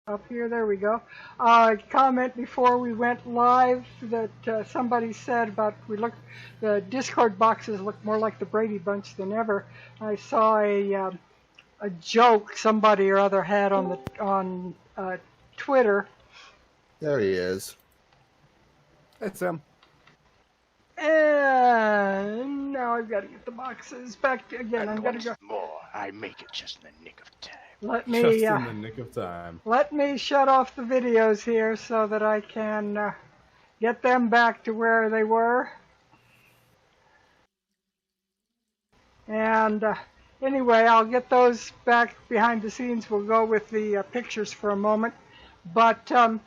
up here. There we go. Comment before we went live that somebody said about the Discord boxes look more like the Brady Bunch than ever. I saw a joke somebody or other had on Twitter. There he is. It's him. And now I've got to get the boxes back again. I'm gonna go. More, I make it just in the nick of time. Let me Just in the nick of time. Let me shut off the videos here so that I can get them back to where they were. And anyway, I'll get those back behind the scenes. We'll go with the pictures for a moment. But the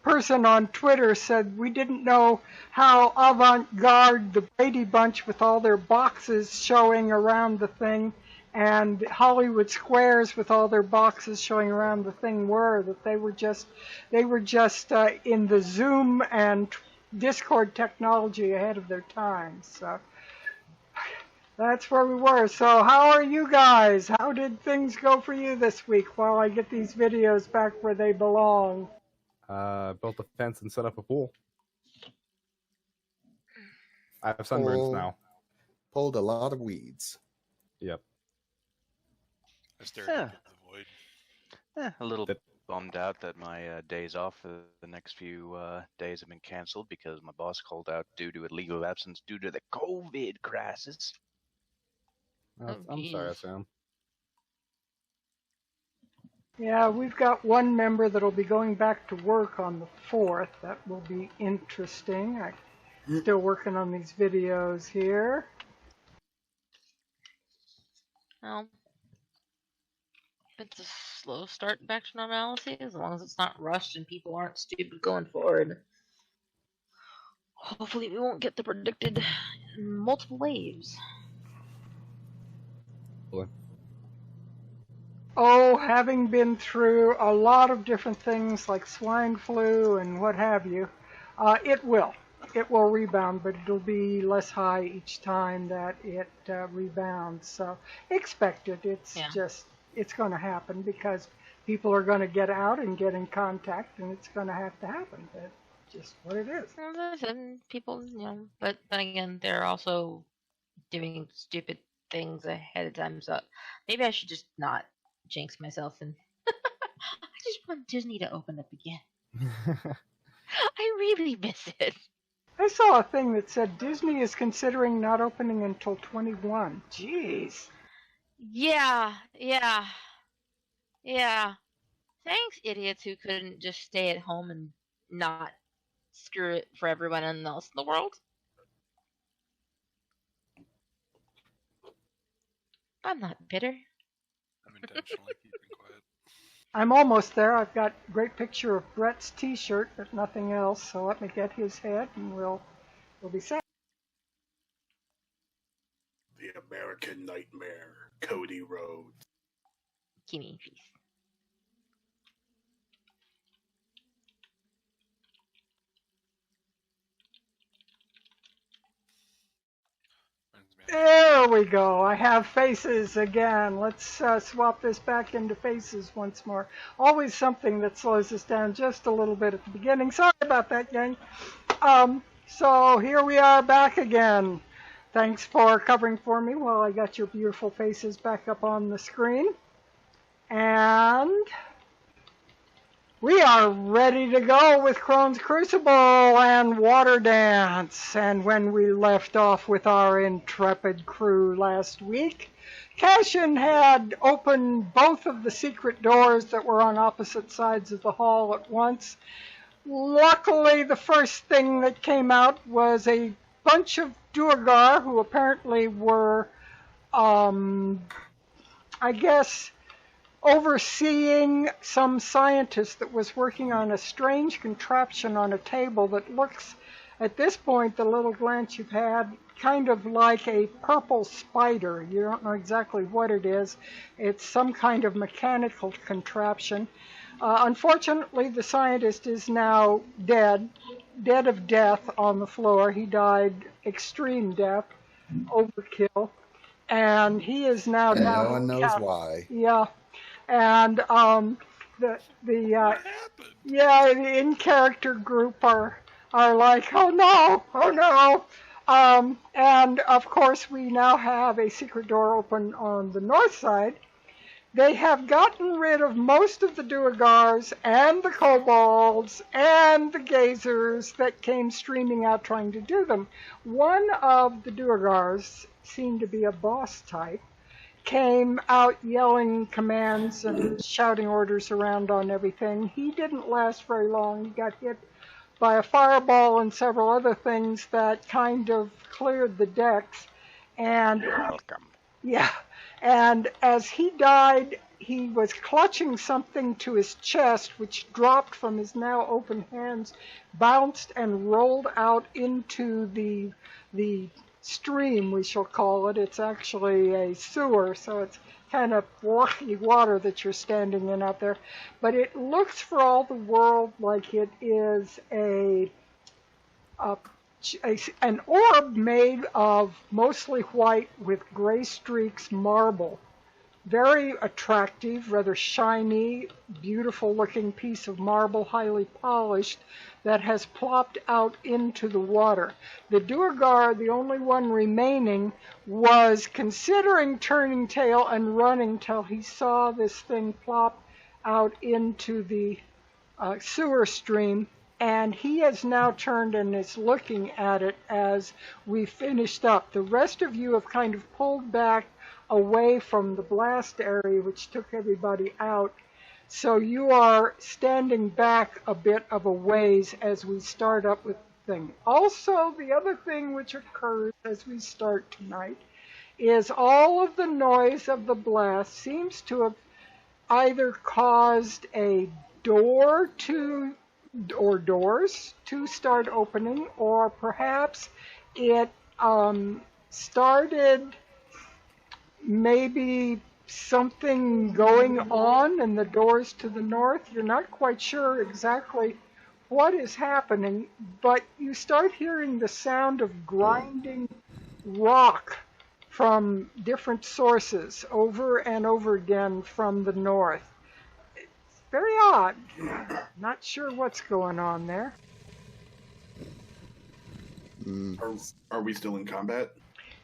person on Twitter said we didn't know how avant-garde the Brady Bunch with all their boxes showing around the thing and Hollywood Squares with all their boxes showing around the thing were, that they were just in the Zoom and Discord technology ahead of their time. So that's where we were. So how are you guys? How did things go for you this week while I get these videos back where they belong? Built a fence and set up a pool. I have sunburns now. Pulled a lot of weeds. Yep. I stared into the void. A little bit bummed out that my days off for the next few days have been canceled because my boss called out due to a leave of absence due to the COVID crisis. I'm sorry, Sam. Yeah, we've got one member that'll be going back to work on the 4th. That will be interesting. I'm still working on these videos here. Well, it's a slow start back to normalcy, as long as it's not rushed and people aren't stupid going forward. Hopefully we won't get the predicted multiple waves. Oh, having been through a lot of different things like swine flu and what have you, it will rebound, but it'll be less high each time that it rebounds. So expect it. It's going to happen because people are going to get out and get in contact, and it's going to have to happen. That's just what it is. Listen, people, but then again, they're also doing stupid things ahead of time, so maybe I should just not jinx myself and I just want Disney to open up again. I really miss it. I saw a thing that said Disney is considering not opening until 21. Jeez. Yeah. Thanks, idiots who couldn't just stay at home and not screw it for everyone else in the world. I'm not bitter. I'm intentionally keeping quiet. I'm almost there. I've got a great picture of Brett's t-shirt, but nothing else. So let me get his head and we'll be set. The American Nightmare, Cody Rhodes. Gimme, please. There we go. I have faces again. Let's swap this back into faces once more. Always something that slows us down just a little bit at the beginning. Sorry about that, gang. So here we are back again. Thanks for covering for me while I got your beautiful faces back up on the screen. And we are ready to go with Crone's Crucible and Waterdance. And when we left off with our intrepid crew last week, Cashin had opened both of the secret doors that were on opposite sides of the hall at once. Luckily, the first thing that came out was a bunch of Duergar who apparently were, I guess, overseeing some scientist that was working on a strange contraption on a table that looks, at this point, the little glance you've had, kind of like a purple spider. You don't know exactly what it is. It's some kind of mechanical contraption. Unfortunately, the scientist is now dead of death on the floor. He died extreme death, overkill, and he is now down. No one knows why. Yeah. And the What happened? yeah, the in character group are like, oh no, oh no. And of course, we now have a secret door open on the north side. They have gotten rid of most of the Duergars and the kobolds and the gazers that came streaming out trying to do them. One of the Duergars, seemed to be a boss type, came out yelling commands and shouting orders around on everything. He didn't last very long. He got hit by a fireball and several other things that kind of cleared the decks. And You're welcome. yeah, and as he died, he was clutching something to his chest, which dropped from his now open hands, bounced and rolled out into the stream, we shall call it. It's actually a sewer, so it's kind of rocky water that you're standing in out there. But it looks for all the world like it is an orb made of mostly white with gray streaks marble. Very attractive, rather shiny, beautiful looking piece of marble, highly polished, that has plopped out into the water. The Duergar, the only one remaining, was considering turning tail and running till he saw this thing plop out into the sewer stream, and he has now turned and is looking at it as we finished up. The rest of you have kind of pulled back away from the blast area, which took everybody out. So you are standing back a bit of a ways as we start up with the thing. Also, the other thing which occurs as we start tonight is all of the noise of the blast seems to have either caused a door to, or doors to start opening, or perhaps it started maybe something going on in the doors to the north. You're not quite sure exactly what is happening, but you start hearing the sound of grinding rock from different sources over and over again from the north. It's very odd. Not sure what's going on there. Are we still in combat?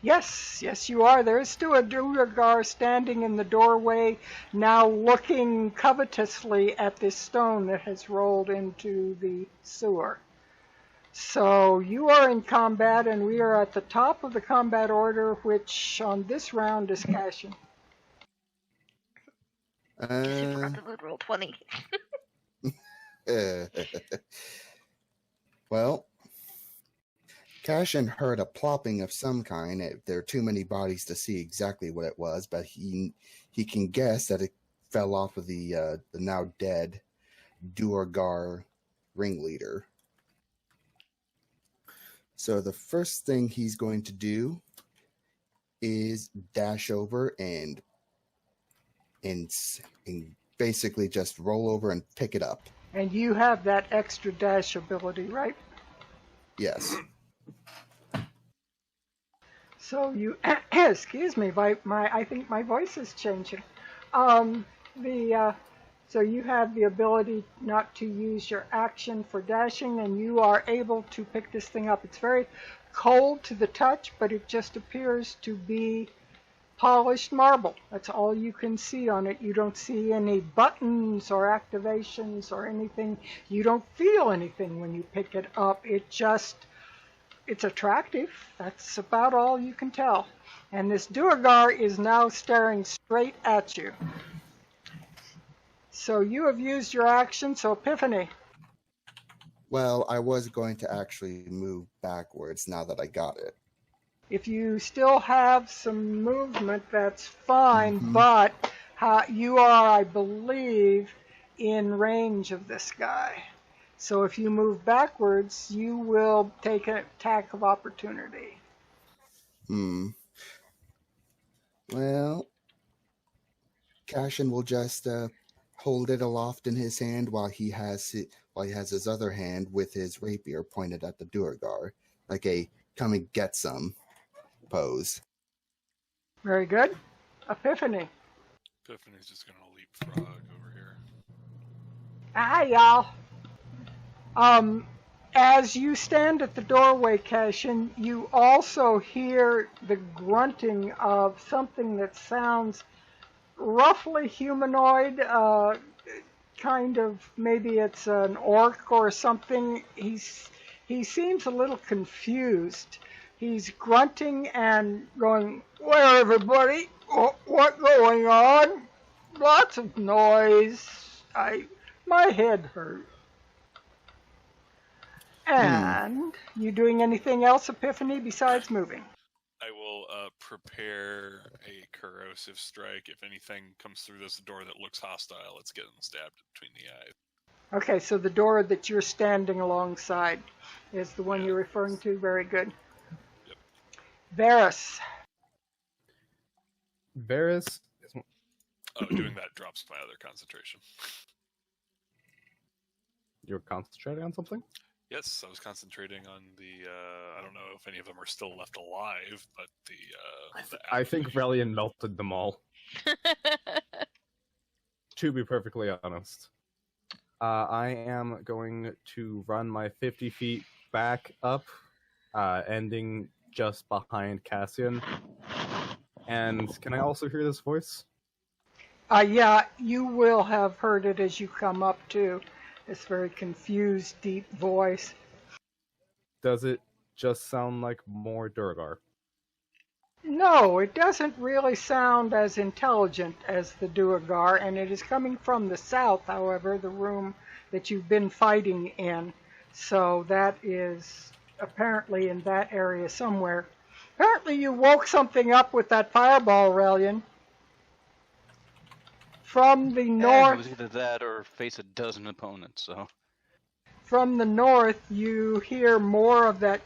Yes, yes, you are. There is still a Duergar standing in the doorway, now looking covetously at this stone that has rolled into the sewer. So you are in combat, and we are at the top of the combat order, which on this round is Cashin. I forgot to roll 20. Well, Cashin heard a plopping of some kind. There are too many bodies to see exactly what it was, but he can guess that it fell off of the now dead Duergar ringleader. So the first thing he's going to do is dash over and basically just roll over and pick it up. And you have that extra dash ability, right? Yes. So you, excuse me, I think my voice is changing. So you have the ability not to use your action for dashing, and you are able to pick this thing up. It's very cold to the touch, but it just appears to be polished marble. That's all you can see on it. You don't see any buttons or activations or anything. You don't feel anything when you pick it up. It's attractive. That's about all you can tell. And this Duergar is now staring straight at you. So you have used your action, so Epiphany. Well, I was going to actually move backwards now that I got it. If you still have some movement, that's fine, but you are, I believe, in range of this guy. So if you move backwards, you will take an attack of opportunity. Well, Cashin will just hold it aloft in his hand while he has his other hand with his rapier pointed at the Duergar, like a come and get some pose. Very good. Epiphany. Epiphany's just gonna leapfrog over here. Hi, y'all. As you stand at the doorway, Cashin, you also hear the grunting of something that sounds roughly humanoid, kind of, maybe it's an orc or something. He seems a little confused. He's grunting and going, "Where, everybody? What going on? Lots of noise. My head hurts." And you doing anything else, Epiphany, besides moving? I will prepare a corrosive strike. If anything comes through this door that looks hostile, it's getting stabbed between the eyes. Okay, so the door that you're standing alongside is the one you're referring to. Very good. Yep. Varys. Varys. Doing that drops my other concentration. You're concentrating on something? Yes, I was concentrating on the. I don't know if any of them are still left alive, but the. I think Relian melted them all. To be perfectly honest. I am going to run my 50 feet back up, ending just behind Cassian. And can I also hear this voice? Yeah, you will have heard it as you come up too. This very confused, deep voice. Does it just sound like more Durgar? No, it doesn't really sound as intelligent as the Duergar, and it is coming from the south, however, the room that you've been fighting in. So that is apparently in that area somewhere. Apparently you woke something up with that fireball, Relian. From the north... It was either that or face a dozen opponents, so... From the north, you hear more of that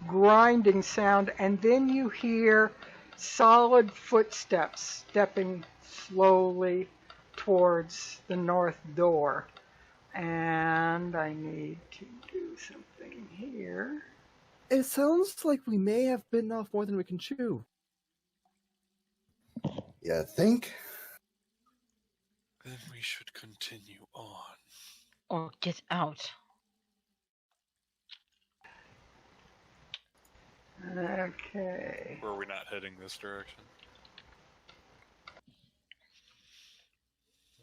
grinding sound, and then you hear solid footsteps stepping slowly towards the north door. And I need to do something here. It sounds like we may have bitten off more than we can chew. You think? Then we should continue on. Or get out. Okay. Were we not heading this direction?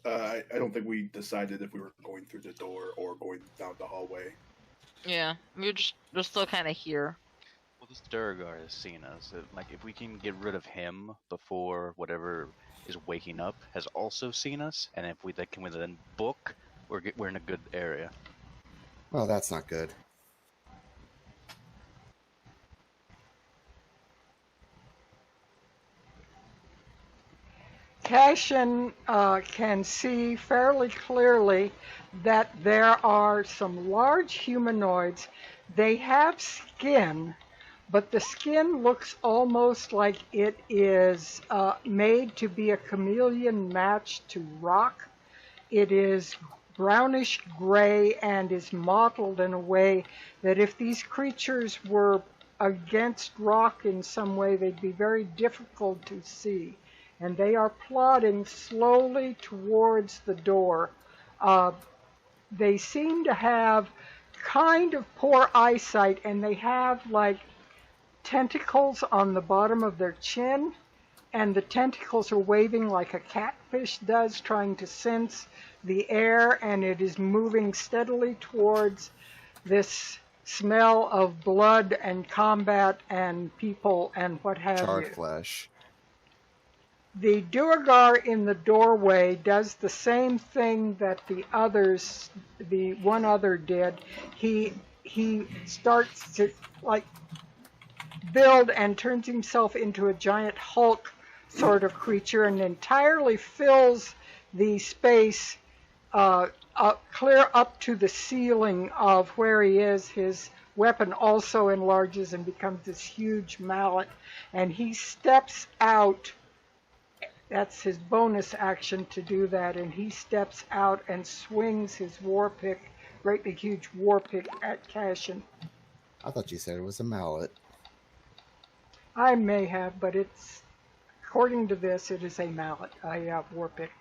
I don't think we decided if we were going through the door or going down the hallway. Yeah, we're still kind of here. Well, this Durgar has seen us. Like, if we can get rid of him before whatever is waking up has also seen us, and if we can then book, we're in a good area. Well, that's not good. Cashin can see fairly clearly that there are some large humanoids. They have skin, but the skin looks almost like it is made to be a chameleon match to rock. It is brownish gray and is mottled in a way that if these creatures were against rock in some way, they'd be very difficult to see. And they are plodding slowly towards the door. They seem to have kind of poor eyesight, and they have like tentacles on the bottom of their chin, and the tentacles are waving like a catfish does, trying to sense the air, and it is moving steadily towards this smell of blood and combat and people and what have Charred you. flesh. The Duergar in the doorway does the same thing that the one other did. He starts to like build and turns himself into a giant Hulk sort of creature and entirely fills the space clear up to the ceiling of where he is. His weapon also enlarges and becomes this huge mallet, and he steps out. That's his bonus action to do that, and he steps out and swings his war pick, great big huge war pick at Cashin. I thought you said it was a mallet. I may have, but it's according to this, it is a mallet, a war pick.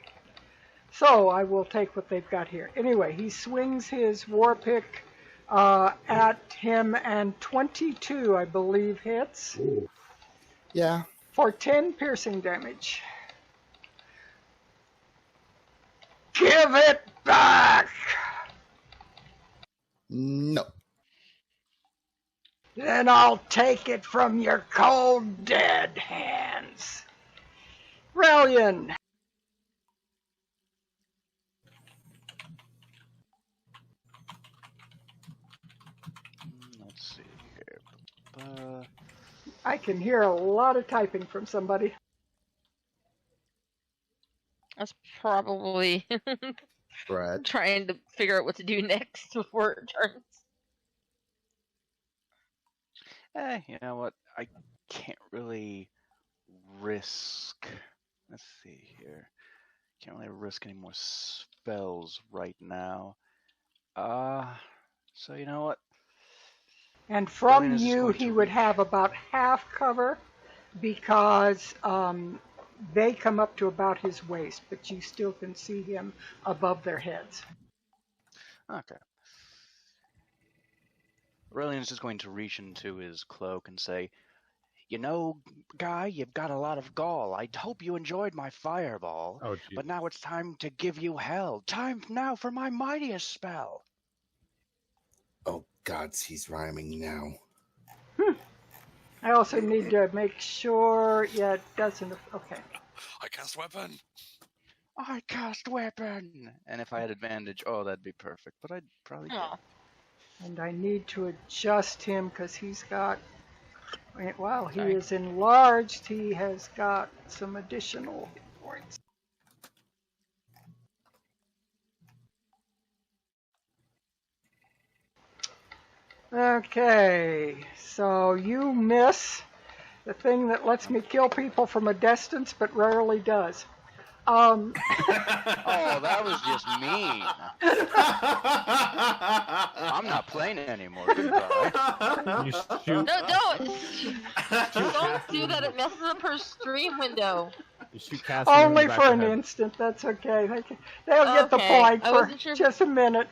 So I will take what they've got here. Anyway, he swings his war pick at him, and 22, I believe, hits Yeah. for 10 piercing damage. Give it back! No. Then I'll take it from your cold, dead hands. Relian. Let's see here. I can hear a lot of typing from somebody. That's probably Brad. trying to figure out what to do next before it turns. You know what? I can't really risk. Let's see here. Can't really risk any more spells right now. So you know what? And from Relian is just you, going he to would reach. have about half cover because they come up to about his waist, but you still can see him above their heads. Okay. Aurelian's just going to reach into his cloak and say, "You know, guy, you've got a lot of gall. I hope you enjoyed my fireball. Oh, geez. But now it's time to give you hell. Time now for my mightiest spell." Oh, gods, he's rhyming now. I also need to make sure, yeah, it doesn't, okay. I cast weapon. I cast weapon. And if I had advantage, oh, that'd be perfect. But I'd probably. Oh. And I need to adjust him because he's got, wow, he Okay. is enlarged. He has got some additional points. Okay, so you miss the thing that lets me kill people from a distance but rarely does. Oh, that was just mean. I'm not playing anymore. Goodbye. You shoot. No, don't! Don't do that. It messes up her stream window. You shoot Cassian in the Only back for of an the head. instant, that's okay. They'll get the Okay, point I for wasn't sure if- just a minute.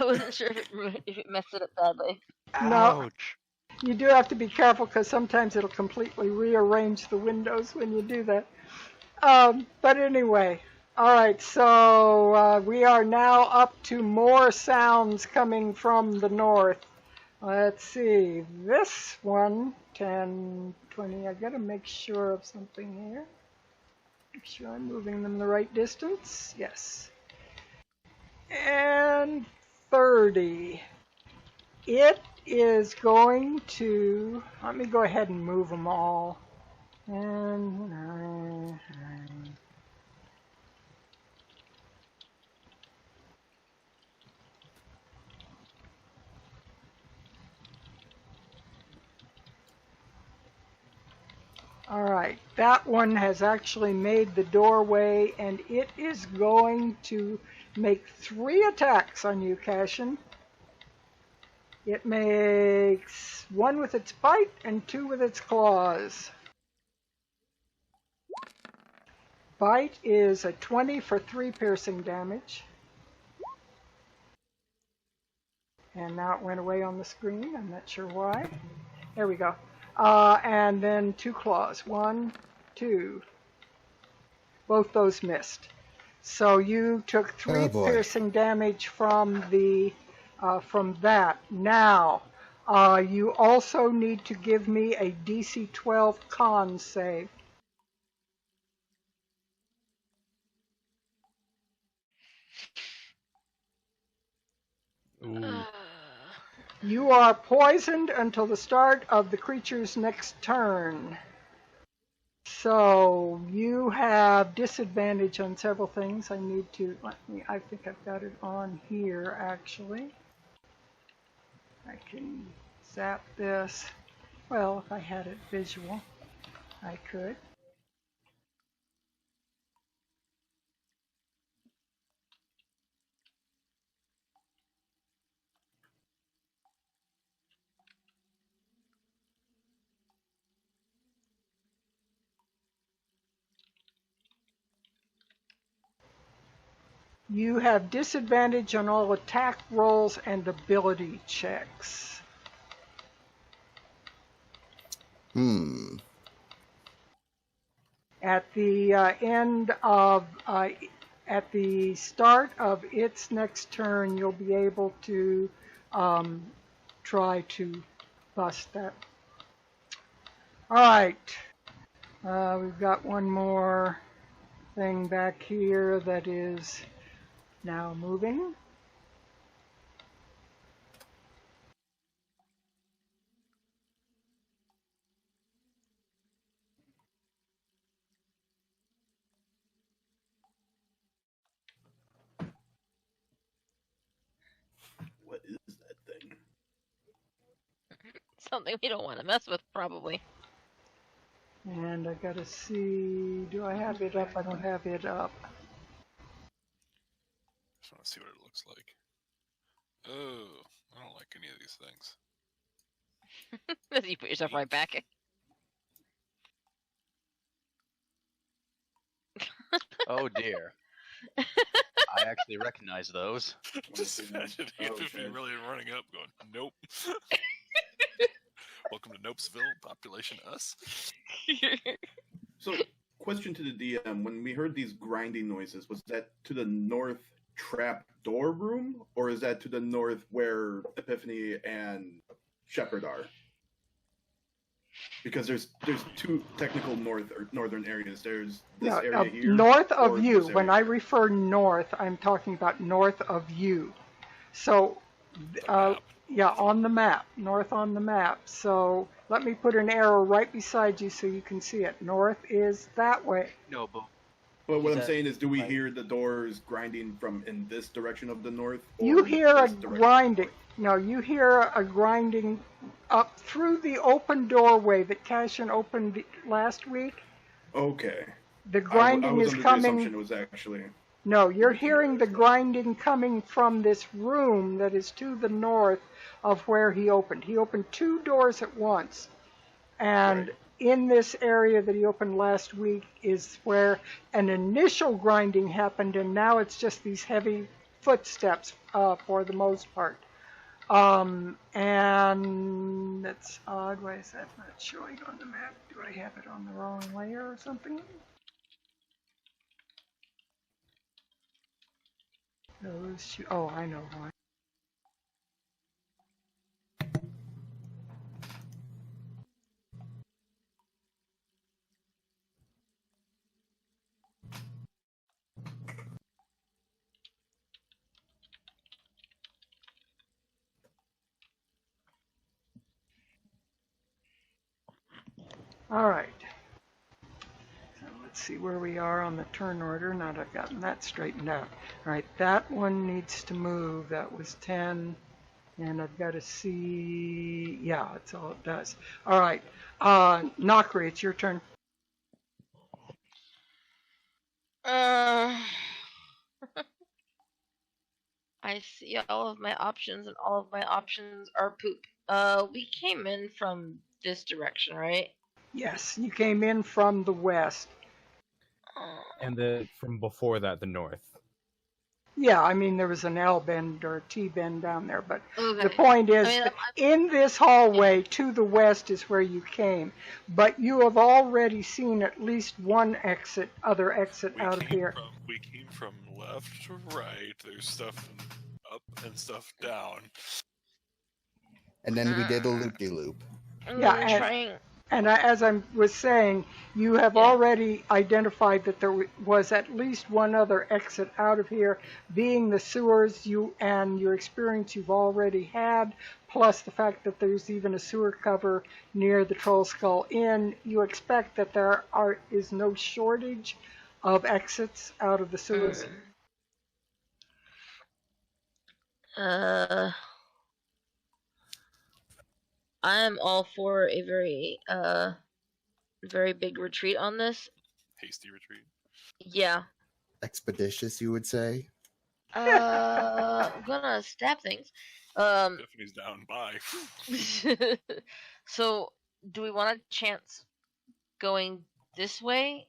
I wasn't sure if it messed it up badly. No, Ouch. you do have to be careful because sometimes it'll completely rearrange the windows when you do that. But anyway, all right, so we are now up to more sounds coming from the north. Let's see, this one, 10, 20, I gotta make sure of something here. Make sure I'm moving them the right distance, yes. And 30. It is going to, let me go ahead and move them all. And 9. All right, that one has actually made the doorway, and it is going to make 3 attacks on you, Cassian. It makes 1 with its bite and 2 with its claws. Bite is a 20 for 3 piercing damage. And now it went away on the screen. I'm not sure why. There we go. And then 2 claws. 1, 2. Both those missed. So you took 3 Oh, boy. piercing damage from the from that. Now, you also need to give me a DC 12 con save. Ooh. You are poisoned until the start of the creature's next turn. So you have disadvantage on several things. I need to, I think I've got it on here actually. I can zap this. Well, if I had it visual, I could. You have disadvantage on all attack rolls and ability checks. At the at the start of its next turn, you'll be able to try to bust that. All right. We've got one more thing back here that is now moving. What is that thing? Something we don't want to mess with, probably. And I gotta see, do I have it up? I don't have it up. Just want to see what it looks like. Oh, I don't like any of these things. You put yourself right back. Oh dear. I actually recognize those. Just imagine if Okay. you really running up going, nope. Welcome to Nopesville, population us. So, question to the DM: when we heard these grinding noises, was that to the north trap door room, or is that to the north where Epiphany and Shepherd are? Because there's two technical northern areas. There's this area here. North or of you. this When area. I refer north, I'm talking about north of you. So, map. yeah, on the map, north on the map. So let me put an arrow right beside you so you can see it. North is that way. No, but But what Is I'm that saying is, do we right? hear the doors grinding from in this direction of the north? Or You hear a this direction? grinding. No, you hear a grinding up through the open doorway that Cassian opened last week. Okay. The I grinding was is under coming. the assumption it was actually. No, you're hearing the grinding coming from this room that is to the north of where he opened. He opened 2 doors at once. And Right. in this area that he opened last week is where an initial grinding happened, and now it's just these heavy footsteps for the most part. And that's odd. Why is that not showing on the map? Do I have it on the wrong layer or something? Oh, I know why. All right. So let's see where we are on the turn order. Now that I've gotten that straightened out. All right, that one needs to move. That was 10. And I've got to see. Yeah, that's all it does. All right. Nokri, it's your turn. I see all of my options, and all of my options are poop. We came in from this direction, right? Yes, you came in from the west. And then from before that, the north. Yeah, I mean, there was an L bend or a T bend down there, but Okay. the point is, I mean, in this hallway to the west is where you came, but you have already seen at least one other exit out of here. We came from left to right. There's stuff up and stuff down. And then we did a loop-de-loop. Yeah, I'm and- trying. And as I was saying, you have already identified that there was at least one other exit out of here, being the sewers and your experience you've already had, plus the fact that there's even a sewer cover near the Troll Skull Inn. You expect that there is no shortage of exits out of the sewers. I am all for a very big retreat on this. Hasty retreat. Yeah. Expeditious, you would say? I'm gonna stab things. Tiffany's down. Bye. So, do we want a chance going this way?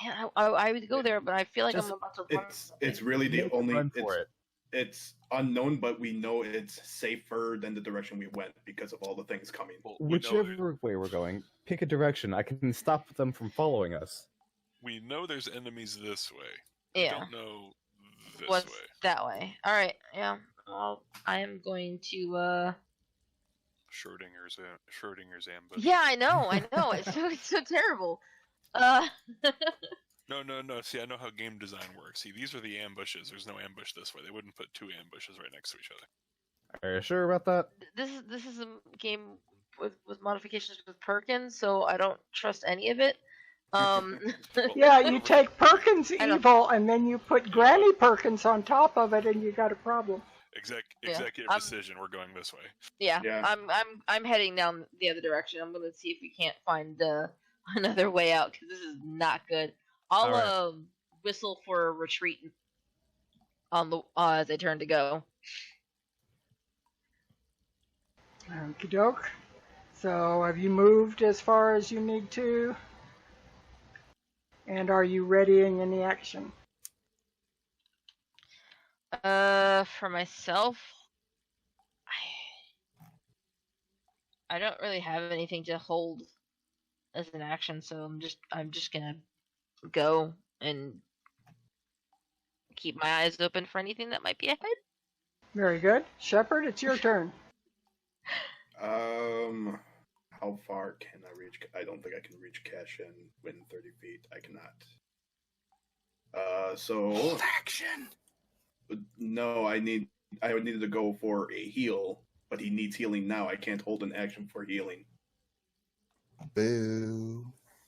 Man, I would go there, but I feel like Just- I'm about to run. It's really the Make a only run for it. it's unknown, but we know it's safer than the direction we went because of all the things coming. Well, we know, Whichever way we're going, pick a direction. I can stop them from following us. we know there's enemies this way. Yeah. I don't know this What's way. that way? All right. Yeah. Well, I am going to. Schrodinger's ambush. Yeah, I know. It's so terrible. No. See, I know how game design works. See, these are the ambushes. There's no ambush this way. They wouldn't put two ambushes right next to each other. Are you sure about that? This is a game with modifications with Perkins, so I don't trust any of it. Yeah, you take Perkins I don't- evil and then you put Granny Perkins on top of it, and you got a problem. Executive I'm- decision. We're going this way. Yeah, Yeah. I'm heading down the other direction. I'm gonna see if we can't find another way out because this is not good. I'll Alright. Whistle for a retreat on the as I turn to go. Okie doke. So, have you moved as far as you need to? And are you readying any action? For myself, I don't really have anything to hold as an action, so I'm just gonna go and keep my eyes open for anything that might be ahead. Very good. Shepard, it's your turn. How far can I reach? I don't think I can reach Cassian within 30 feet. I cannot. So Action. no, I would need to go for a heal, but he needs healing now. I can't hold an action for healing. Boo.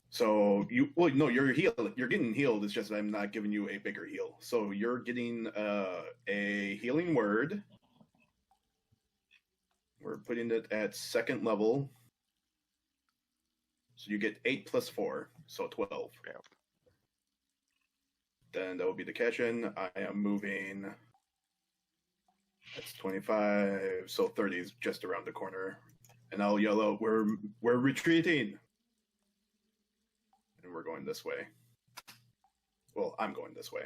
So you're healed. You're getting healed. It's just that I'm not giving you a bigger heal. So you're getting a healing word. We're putting it at second level. So you get 8 plus 4, so 12. Yeah. Then that will be the Cassian. I am moving. That's 25, so 30 is just around the corner. And I'll yell out, we're retreating. And we're going this way. Well, I'm going this way.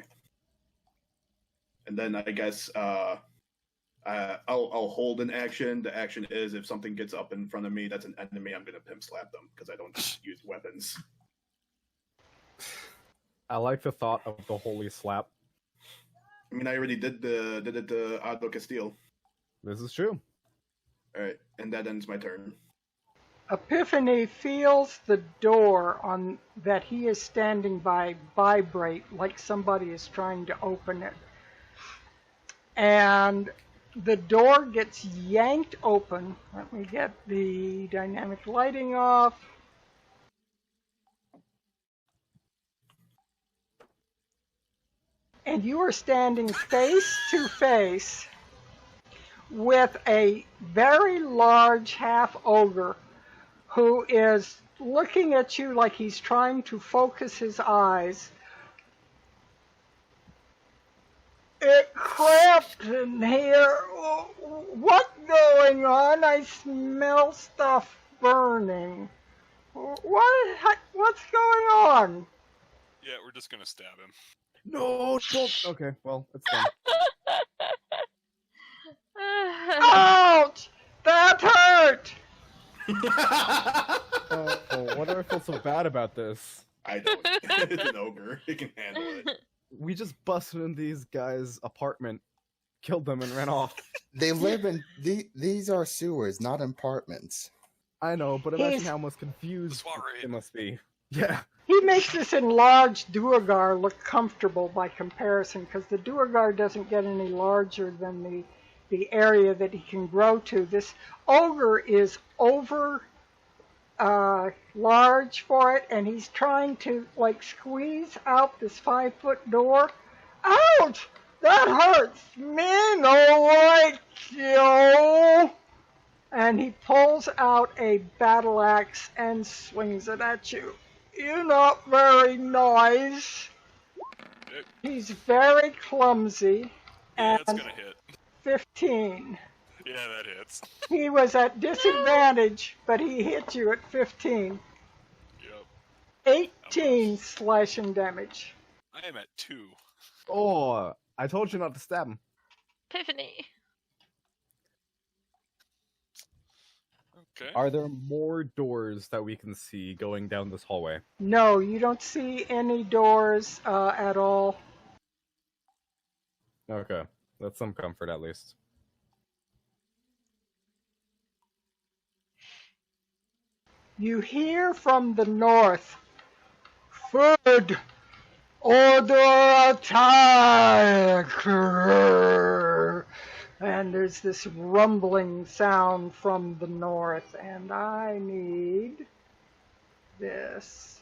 And then I guess I'll hold an action. The action is if something gets up in front of me that's an enemy, I'm going to pimp slap them because I don't use weapons. I like the thought of the holy slap. I mean, I already did it to Adlo Castile. This is true. All right, and that ends my turn. Epiphany feels the door on that he is standing by vibrate like somebody is trying to open it. And the door gets yanked open. Let me get the dynamic lighting off. And you are standing face to face with a very large half ogre who is looking at you like he's trying to focus his eyes. It cramped in here. What's going on? I smell stuff burning. What's going on? Yeah, we're just gonna stab him. No, don't. Okay, well, it's done. Ouch! That hurt! Why do I feel so bad about this? I don't. It's an ogre. He can handle it. We just busted in these guys' apartment, killed them, and ran off. They live in these are sewers, not apartments. I know, but imagine He's- how much confused Soiree. they must be. Yeah. He makes this enlarged Duergar look comfortable by comparison, because the Duergar doesn't get any larger than the area that he can grow to. This ogre is over large for it, and he's trying to like squeeze out this 5-foot door. Ouch! That hurts me no like you. And he pulls out a battle axe and swings it at you. You're not very nice. He's very clumsy. Yeah, it's And gonna hit. 15. Yeah, that hits. He was at disadvantage, but he hit you at 15. Yep. 18 slashing damage. I am at 2. Oh, I told you not to stab him. Epiphany. Okay. Are there more doors that we can see going down this hallway? No, you don't see any doors at all. Okay, that's some comfort at least. You hear from the north, "Food! Order attack!" And there's this rumbling sound from the north, and I need this.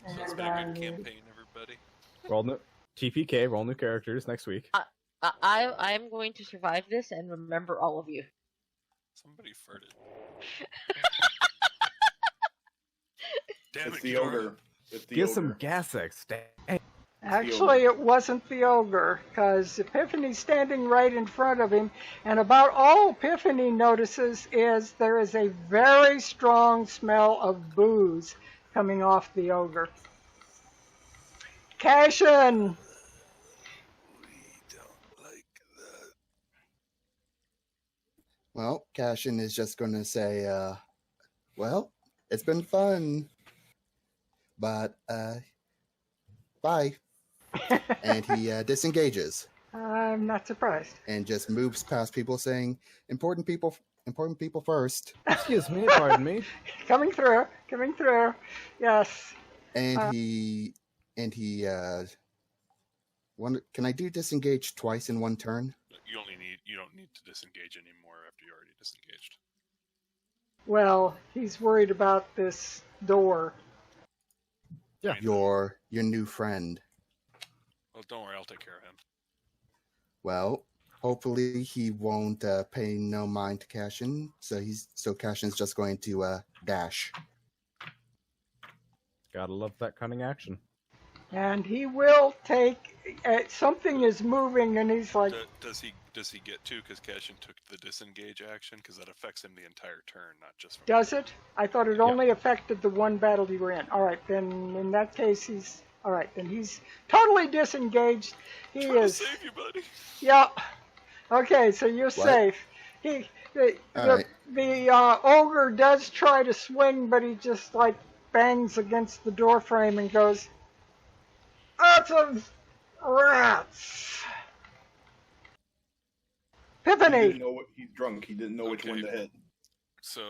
So it's And been a I good need... campaign, everybody. Roll new TPK, roll new characters next week. I'm going to survive this and remember all of you. Somebody farted. Damn It's it, the Kiora. ogre. It's the Get ogre. some gas X. Dang. Actually, it wasn't the ogre, because Epiphany's standing right in front of him, and about all Epiphany notices is there is a very strong smell of booze coming off the ogre. Cashin! We don't like that. Well, Cashin is just going to say, well, it's been fun, but bye. And he disengages I'm not surprised. and just moves past people saying, important people first. Excuse me, pardon me. Coming through, yes. And he can I do disengage twice in one turn? You don't need to disengage anymore after you already disengaged. Well, he's worried about this door. Yeah. Your new friend. Well, don't worry, I'll take care of him. Well, hopefully he won't pay no mind to Cashin. So Cashin's just going to dash. Gotta love that cunning action. And he will take, something is moving, and he's like, Does he get to? Because Cashin took the disengage action, because that affects him the entire turn, not just. From does it? I thought it only affected the one battle you were in. All right, then in that case, he's totally disengaged. He Trying is. to save you, buddy. Yeah. Okay, so you're safe. The All right. ogre does try to swing, but he just like bangs against the door frame and goes, "Awesome rats!" He Epiphany. didn't know he's drunk. He didn't know which one to Okay. hit. So,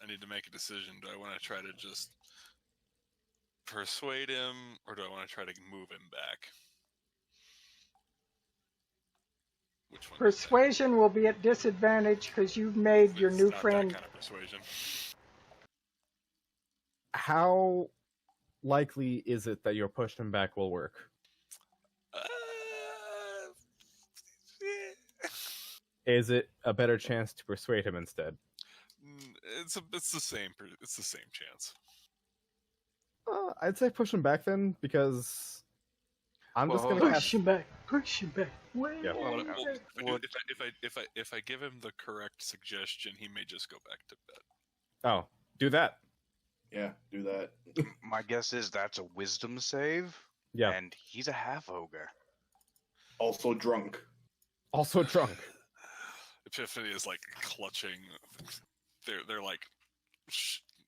I need to make a decision. Do I want to try to just persuade him, or do I want to try to move him back? Which one? Persuasion will be at disadvantage because you've made your It's new not friend. That kind of persuasion. How likely is it that your push him back will work? Is it a better chance to persuade him instead? It's the same. It's the same chance. I'd say push him back then, because I'm just gonna Push cast. him back. Push him back. Wait. Yeah. If I give him the correct suggestion, he may just go back to bed. Oh, do that. Yeah, do that. My guess is that's a wisdom save. Yeah. And he's a half ogre. Also drunk. Also drunk. Epiphany is like clutching. They're like,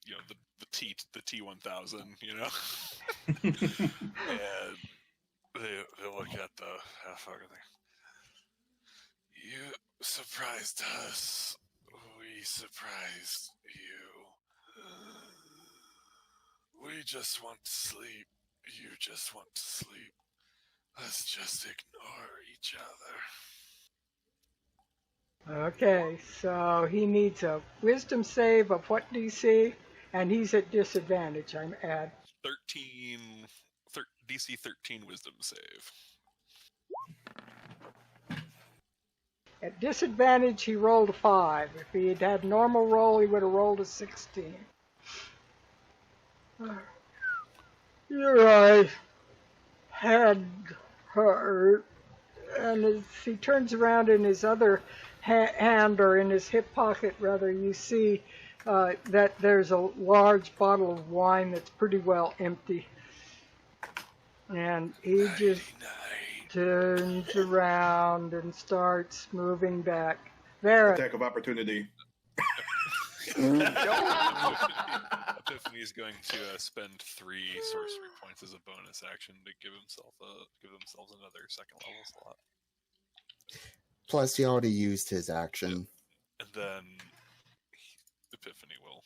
the T1000, and they look at the half ogre thing. You surprised us. We surprised you. We just want to sleep. You just want to sleep. Let's just ignore each other. Okay, so he needs a wisdom save of what DC? And he's at disadvantage, I'm at. 13, DC 13 wisdom save. At disadvantage, he rolled a 5. If he had had normal roll, he would have rolled a 16. Your right head hurt. And as he turns around in his other hand, or in his hip pocket rather, you see that there's a large bottle of wine that's pretty well empty. And he just turns around and starts moving back. There. Attack of opportunity. Epiphany is going to spend 3 sorcery points as a bonus action to give themselves another second level slot. Plus, he already used his action. And then Epiphany will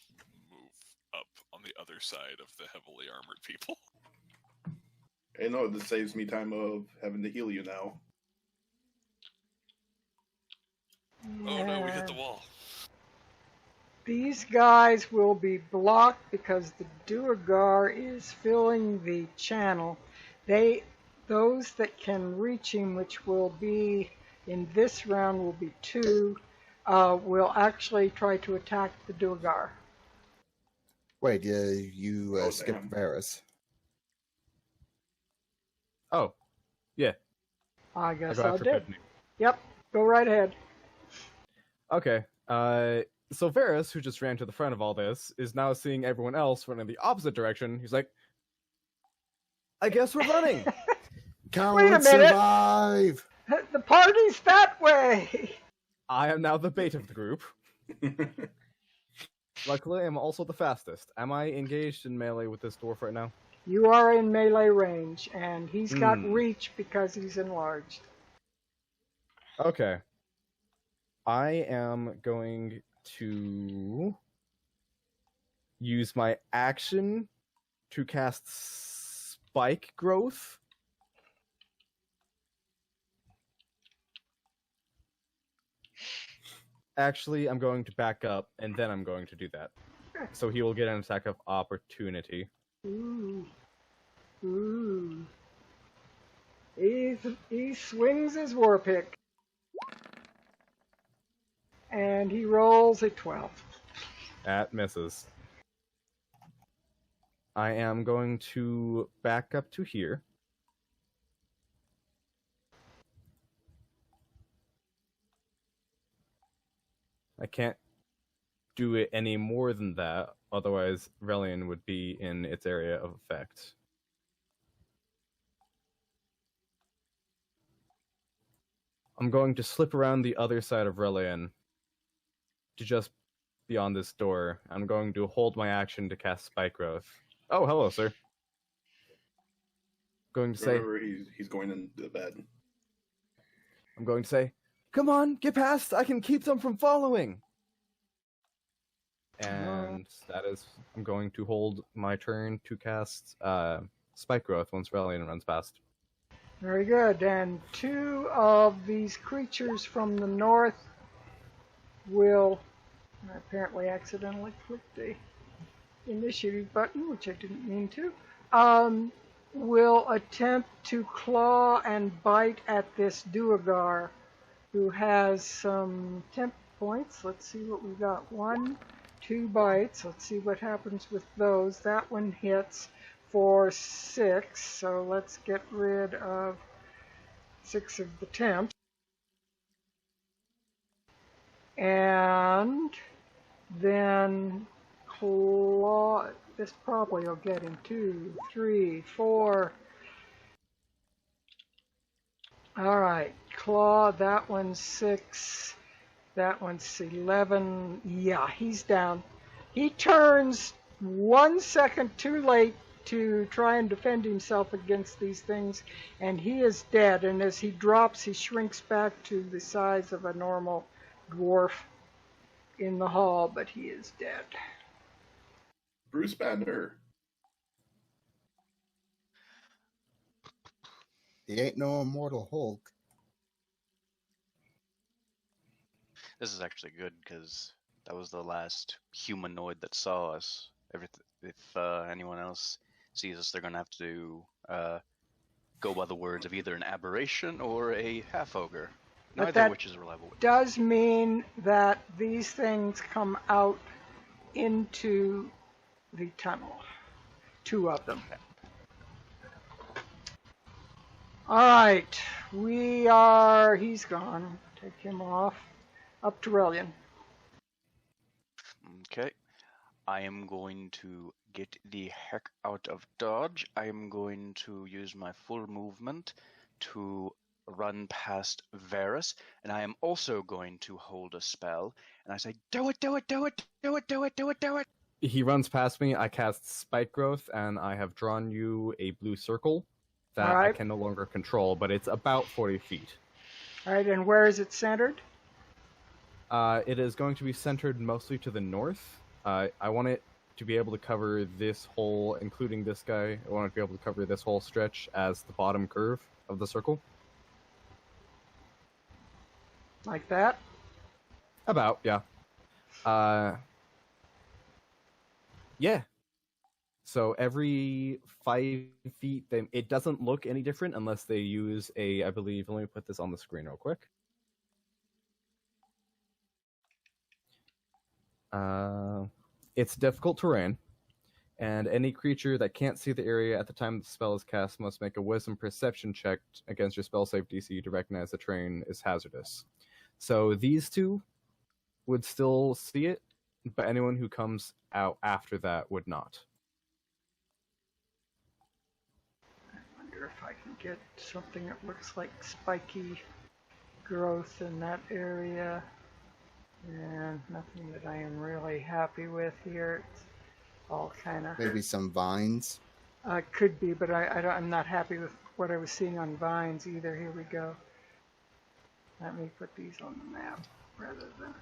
move up on the other side of the heavily armored people. Hey, no, this saves me time of having to heal you now. Oh no, we hit the wall. These guys will be blocked because the Duergar is filling the channel. Those that can reach him, which will be in this round, will be 2. Will actually try to attack the Duergar. Wait, you skipped Varus. Oh, yeah. I guess go I after did. Epiphany. Yep, go right ahead. Okay. So Varus, who just ran to the front of all this, is now seeing everyone else run in the opposite direction. He's like, I guess we're running. Cowards minute. survive! The party's that way! I am now the bait of the group. Luckily, I'm also the fastest. Am I engaged in melee with this dwarf right now? You are in melee range, and he's got reach because he's enlarged. Okay. I am going to use my action to cast Spike Growth. Actually, I'm going to back up, and then I'm going to do that. So he will get an attack of opportunity. Ooh. Ooh. He swings his war pick. And he rolls a 12. That misses. I am going to back up to here. I can't do it any more than that, otherwise Relian would be in its area of effect. I'm going to slip around the other side of Relian to just beyond this door. I'm going to hold my action to cast Spike Growth. Oh, hello, sir. Going to say... Remember, he's going into the bed. I'm going to say, come on, get past, I can keep them from following! And that is, I'm going to hold my turn to cast Spike Growth once Relian runs past. Very good. And 2 of these creatures from the north will... I apparently accidentally clicked the initiative button, which I didn't mean to. Will attempt to claw and bite at this Duergar, who has some temp points. Let's see what we got. 1, 2 bites. Let's see what happens with those. That one hits for 6, so let's get rid of 6 of the temps. And then claw. This probably will get him 2, 3, 4. Alright, claw, that one's 6, that one's 11. Yeah, he's down. He turns 1 second too late to try and defend himself against these things, and he is dead. And as he drops, he shrinks back to the size of a normal dwarf in the hall, but he is dead. Bruce Banner. He ain't no immortal Hulk. This is actually good because that was the last humanoid that saw us. If anyone else sees us, they're gonna have to go by the words of either an aberration or a half ogre. But Neither that of which is reliable. does mean that these things come out into the tunnel. 2 of them. Alright, he's gone. Take him off. Up to Relian. Okay. I am going to get the heck out of dodge. I am going to use my full movement to run past Varus, and I am also going to hold a spell. And I say, do it, do it, do it, do it, do it, do it, do it. He runs past me. I cast Spike Growth, and I have drawn you a blue circle that I Alright. can no longer control, but it's about 40 feet. All right, and where is it centered? It is going to be centered mostly to the north. I want it to be able to cover this whole, including this guy. I want it to be able to cover this whole stretch as the bottom curve of the circle. Like that? About, yeah. Yeah. So every 5 feet, it doesn't look any different unless they use I believe, let me put this on the screen real quick. It's difficult terrain, and any creature that can't see the area at the time the spell is cast must make a wisdom perception check against your spell save DC to recognize the terrain is hazardous. So these two would still see it, but anyone who comes out after that would not. I wonder if I can get something that looks like spiky growth in that area. And nothing that I am really happy with here. It's all kind of... Maybe some vines. Could be, but I'm not happy with what I was seeing on vines either. Here we go. Let me put these on the map rather than...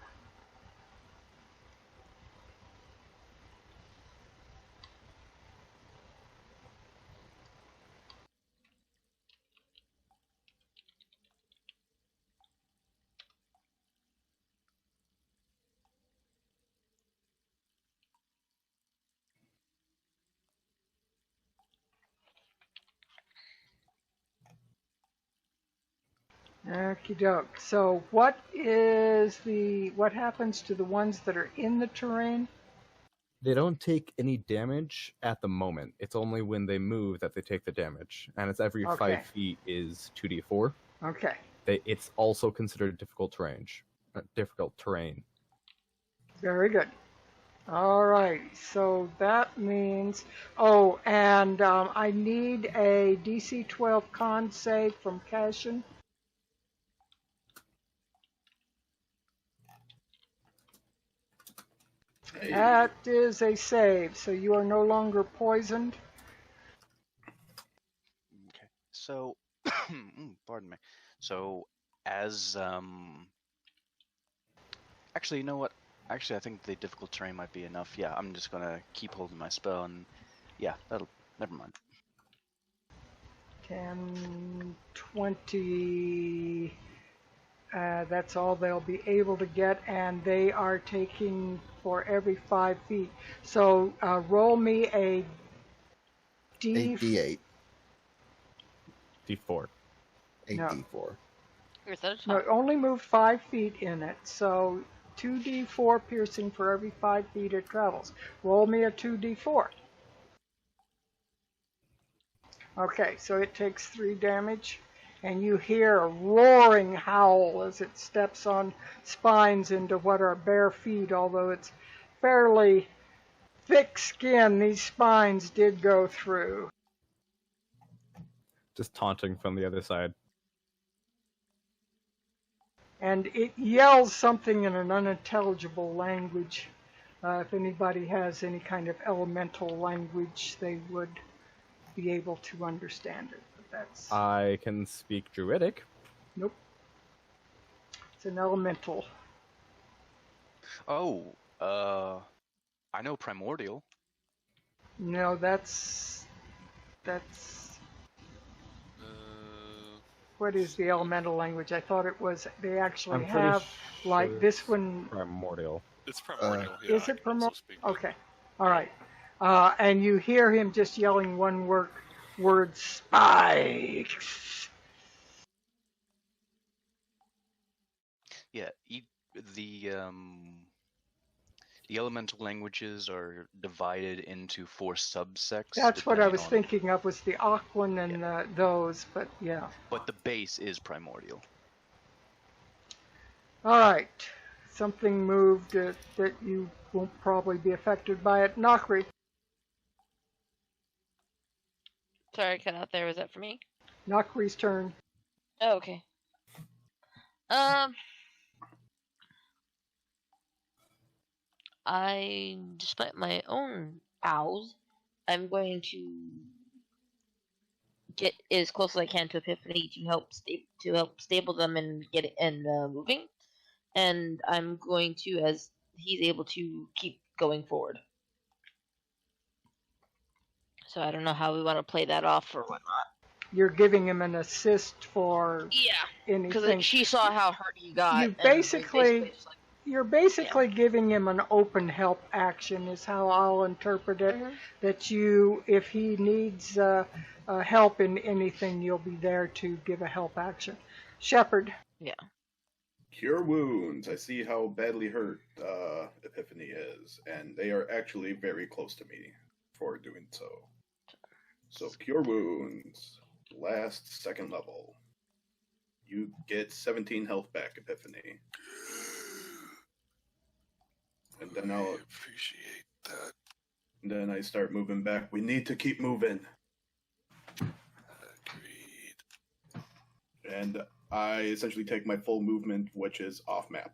Okie doke. So what happens to the ones that are in the terrain? They don't take any damage at the moment. It's only when they move that they take the damage. And it's every Okay. 5 feet is 2d4. Okay. It's also considered difficult terrain. Very good. All right. So that means... Oh, and I need a DC 12 con save from Cassian. Hey. That is a save, so you are no longer poisoned. Okay. So, pardon me. So, as actually, you know what? Actually, I think the difficult terrain might be enough. Yeah, I'm just gonna keep holding my spell, and yeah, never mind. 10, 20... that's all they'll be able to get, and they are taking for every 5 feet. So roll me a D... 8d8. D4. 8d4. Is that a No, top? only move 5 feet in it. So 2d4 piercing for every 5 feet it travels. Roll me a 2d4. Okay, so it takes 3 damage. And you hear a roaring howl as it steps on spines into what are bare feet, although it's fairly thick skin these spines did go through. Just taunting from the other side. And it yells something in an unintelligible language. If anybody has any kind of elemental language, they would be able to understand it. That's... I can speak Druidic. Nope. It's an elemental. Oh, I know Primordial. No, that's... What is the elemental language? I thought it was... They actually I'm pretty have, like, sure this it's one... Primordial. It's primordial. Yeah, Is I it can also primordial? speak. Okay. All right. And you hear him just yelling one word, spikes. Yeah, the elemental languages are divided into 4 subsects. That's what I depending was on- thinking of, was the Aquan and those, but yeah. But the base is primordial. All right. Something moved that you won't probably be affected by it. Nokri. Sorry, I cut out there. Was that for me? Nokri's turn. Oh, okay. Despite my own owls, I'm going to get as close as I can to Epiphany to help stable them and get it and moving. And I'm going to, as he's able to keep going forward. So I don't know how we want to play that off or whatnot. You're giving him an assist for anything. Because she saw how hurt he got. You're basically giving him an open help action is how I'll interpret it. Mhm. That if he needs help in anything, you'll be there to give a help action. Shepherd. Yeah. Cure wounds. I see how badly hurt Epiphany is, and they are actually very close to me for doing so. So cure wounds. Last second level. You get 17 health back, Epiphany. And then I'll appreciate that. And then I start moving back. We need to keep moving. Agreed. And I essentially take my full movement, which is off map.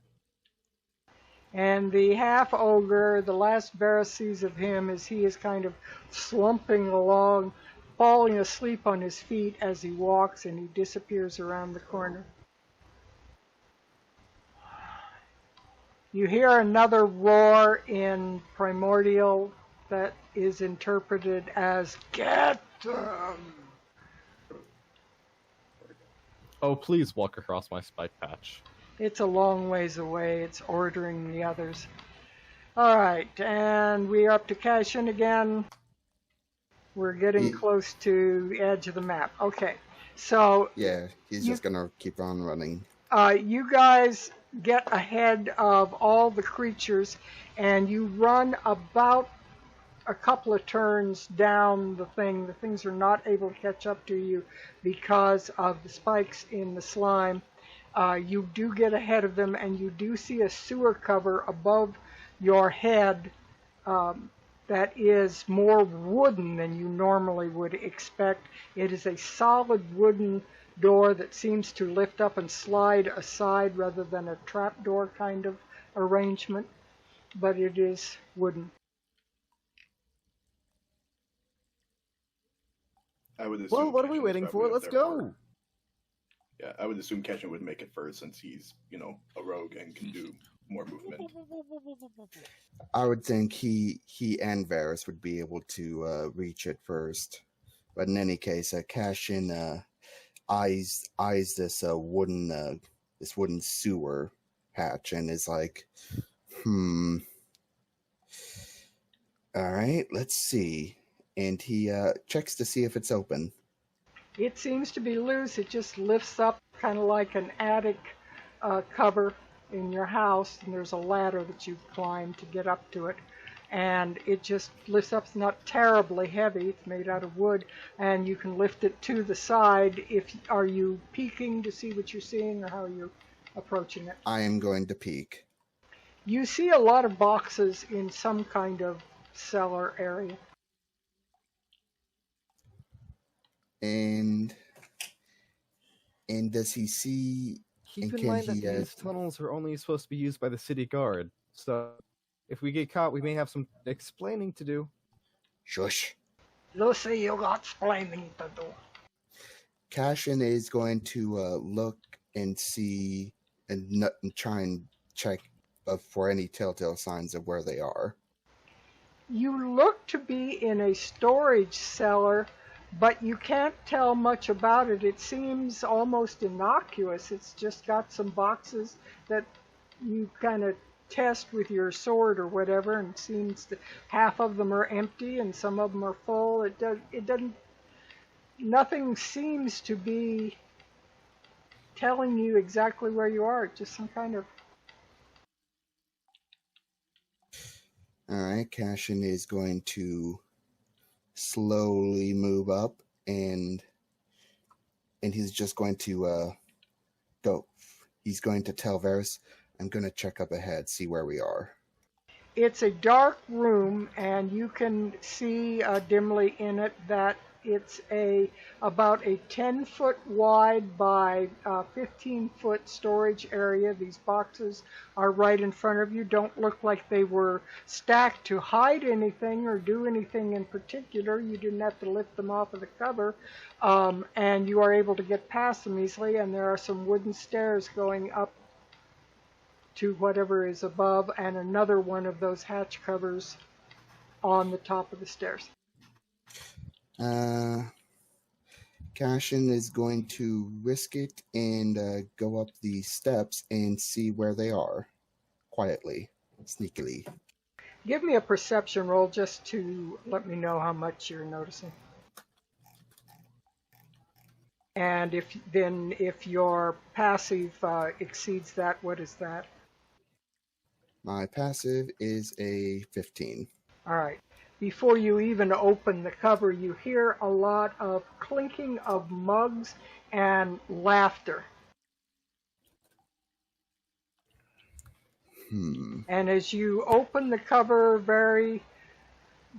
And the half ogre, the last Varys sees of him is he is kind of slumping along, falling asleep on his feet as he walks, and he disappears around the corner. You hear another roar in Primordial that is interpreted as, "Get them!" Oh, please walk across my spike patch. It's a long ways away. It's ordering the others. All right, and we're up to Cashin again. We're getting close to the edge of the map. Okay, so Yeah, he's just gonna keep on running. you guys get ahead of all the creatures, and you run about a couple of turns down the thing. The things are not able to catch up to you because of the spikes in the slime. You do get ahead of them, and you do see a sewer cover above your head that is more wooden than you normally would expect. It is a solid wooden door that seems to lift up and slide aside rather than a trapdoor kind of arrangement, but it is wooden. I would assume. Well, what are we Cashin is waiting probably for? up Let's there go. first. Yeah, I would assume Cashin would make it first since he's, a rogue and can do more movement. I would think he and Varys would be able to reach it first. But in any case, Cashin eyes this wooden sewer hatch and is like, all right, let's see. And he checks to see if it's open. It seems to be loose. It just lifts up kind of like an attic cover in your house, and there's a ladder that you climb to get up to it. And it just lifts up. It's not terribly heavy. It's made out of wood, and you can lift it to the side. Are you peeking to see what you're seeing, or how are you approaching it? I am going to peek. You see a lot of boxes in some kind of cellar area. And does he see? Keep And in can mind that he, these tunnels are only supposed to be used by the city guard. So if we get caught, we may have some explaining to do. Shush. Lucy, you got explaining to do. Cashin is going to look and see and try and check for any telltale signs of where they are. You look to be in a storage cellar, but you can't tell much about it. It seems almost innocuous. It's just got some boxes that you kind of test with your sword or whatever, and it seems that half of them are empty and some of them are full. Nothing seems to be telling you exactly where you are. It's just some kind of... Alright, Cashin is going to slowly move up, and he's just going to go. He's going to tell Varys, I'm going to check up ahead, see where we are. It's a dark room, and you can see dimly in it that it's about a 10-foot wide by 15-foot storage area. These boxes are right in front of you. Don't look like they were stacked to hide anything or do anything in particular. You didn't have to lift them off of the cover, and you are able to get past them easily. And there are some wooden stairs going up to whatever is above, and another one of those hatch covers on the top of the stairs. Cashin is going to risk it and go up the steps and see where they are. Quietly, sneakily. Give me a perception roll just to let me know how much you're noticing. And if your passive exceeds that, what is that? My passive is a 15. All right. Before you even open the cover, you hear a lot of clinking of mugs and laughter. And as you open the cover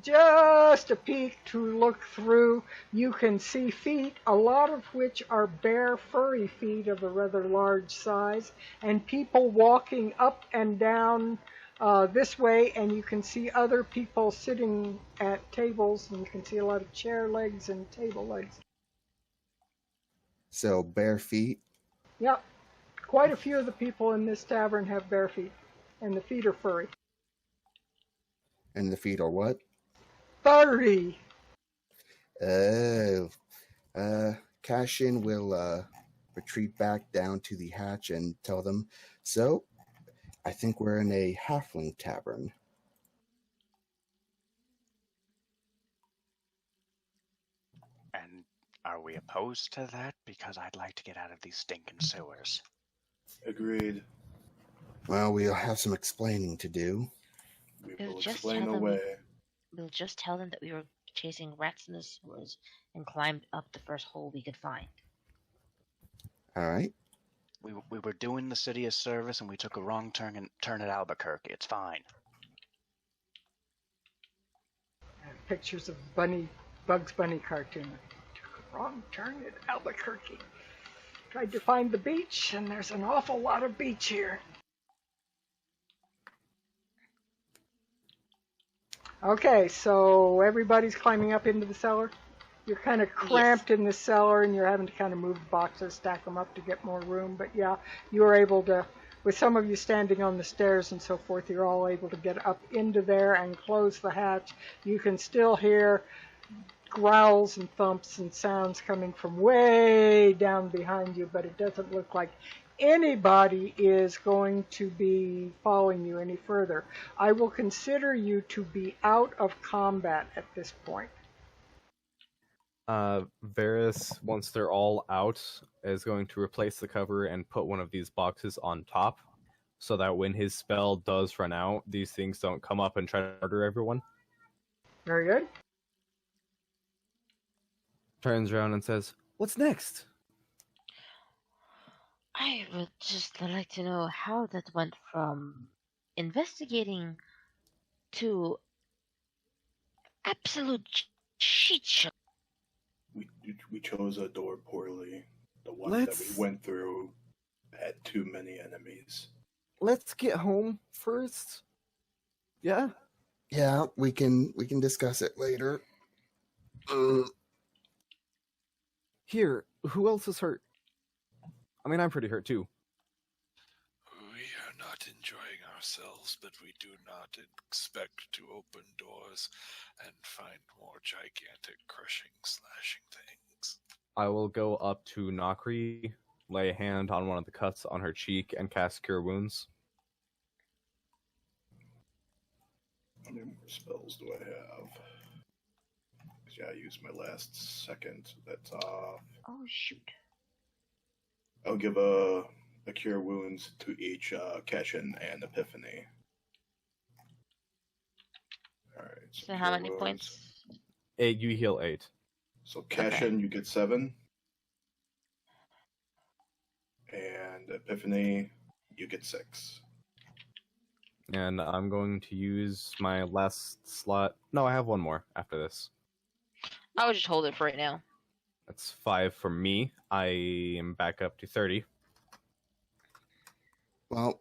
just a peek to look through, you can see feet, a lot of which are bare, furry feet of a rather large size, and people walking up and down this way, and you can see other people sitting at tables, and you can see a lot of chair legs and table legs. So, bare feet? Yep. Quite a few of the people in this tavern have bare feet, and the feet are furry. And the feet are what? Furry! Oh. Cashin will retreat back down to the hatch and tell them, so, I think we're in a halfling tavern. And are we opposed to that? Because I'd like to get out of these stinking sewers. Agreed. Well, we'll have some explaining to do. We We'll will just explain tell them- away. We'll just tell them that we were chasing rats in the sewers and climbed up the first hole we could find. All right. We were doing the city a service and we took a wrong turn at Albuquerque. It's fine. And pictures of Bugs Bunny cartoon. Took a wrong turn at Albuquerque. Tried to find the beach, and there's an awful lot of beach here. Okay, so everybody's climbing up into the cellar. You're kind of cramped in the cellar, and you're having to kind of move the boxes, stack them up to get more room. But yeah, you were able to, with some of you standing on the stairs and so forth, you're all able to get up into there and close the hatch. You can still hear growls and thumps and sounds coming from way down behind you, but it doesn't look like anybody is going to be following you any further. I will consider you to be out of combat at this point. Varys, once they're all out, is going to replace the cover and put one of these boxes on top, so that when his spell does run out, these things don't come up and try to murder everyone. Very good. Turns around and says, "What's next?" I would just like to know how that went from investigating to absolute shit show. We chose a door poorly. The one that Let's- we went through had too many enemies. Let's get home first. Yeah? Yeah, we can discuss it later. Here, who else is hurt? I mean, I'm pretty hurt too. We are not enjoying ourselves, but we do not expect to open doors and find more gigantic, crushing, slashing things. I will go up to Nakri, lay a hand on one of the cuts on her cheek, and cast Cure Wounds. How many more spells do I have? 'Cause, yeah, I used my last second. That's Oh shoot. I'll give a cure wounds to each Keshin and Epiphany. Alright. So how many cure wounds. points? 8, you heal 8. So Keshin, you get 7. And Epiphany, you get 6. And I'm going to use my last slot. No, I have one more after this. I would just hold it for right now. That's 5 for me. I am back up to 30. Well,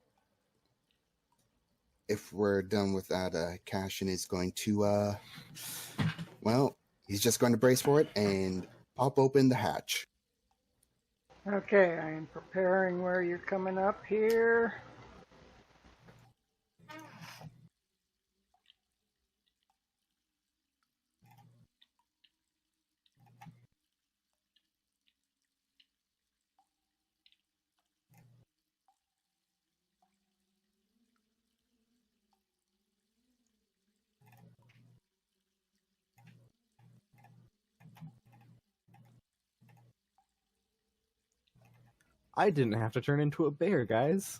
if we're done with that, Cashin is going to, he's just going to brace for it and pop open the hatch. Okay, I am preparing where you're coming up here. I didn't have to turn into a bear, guys.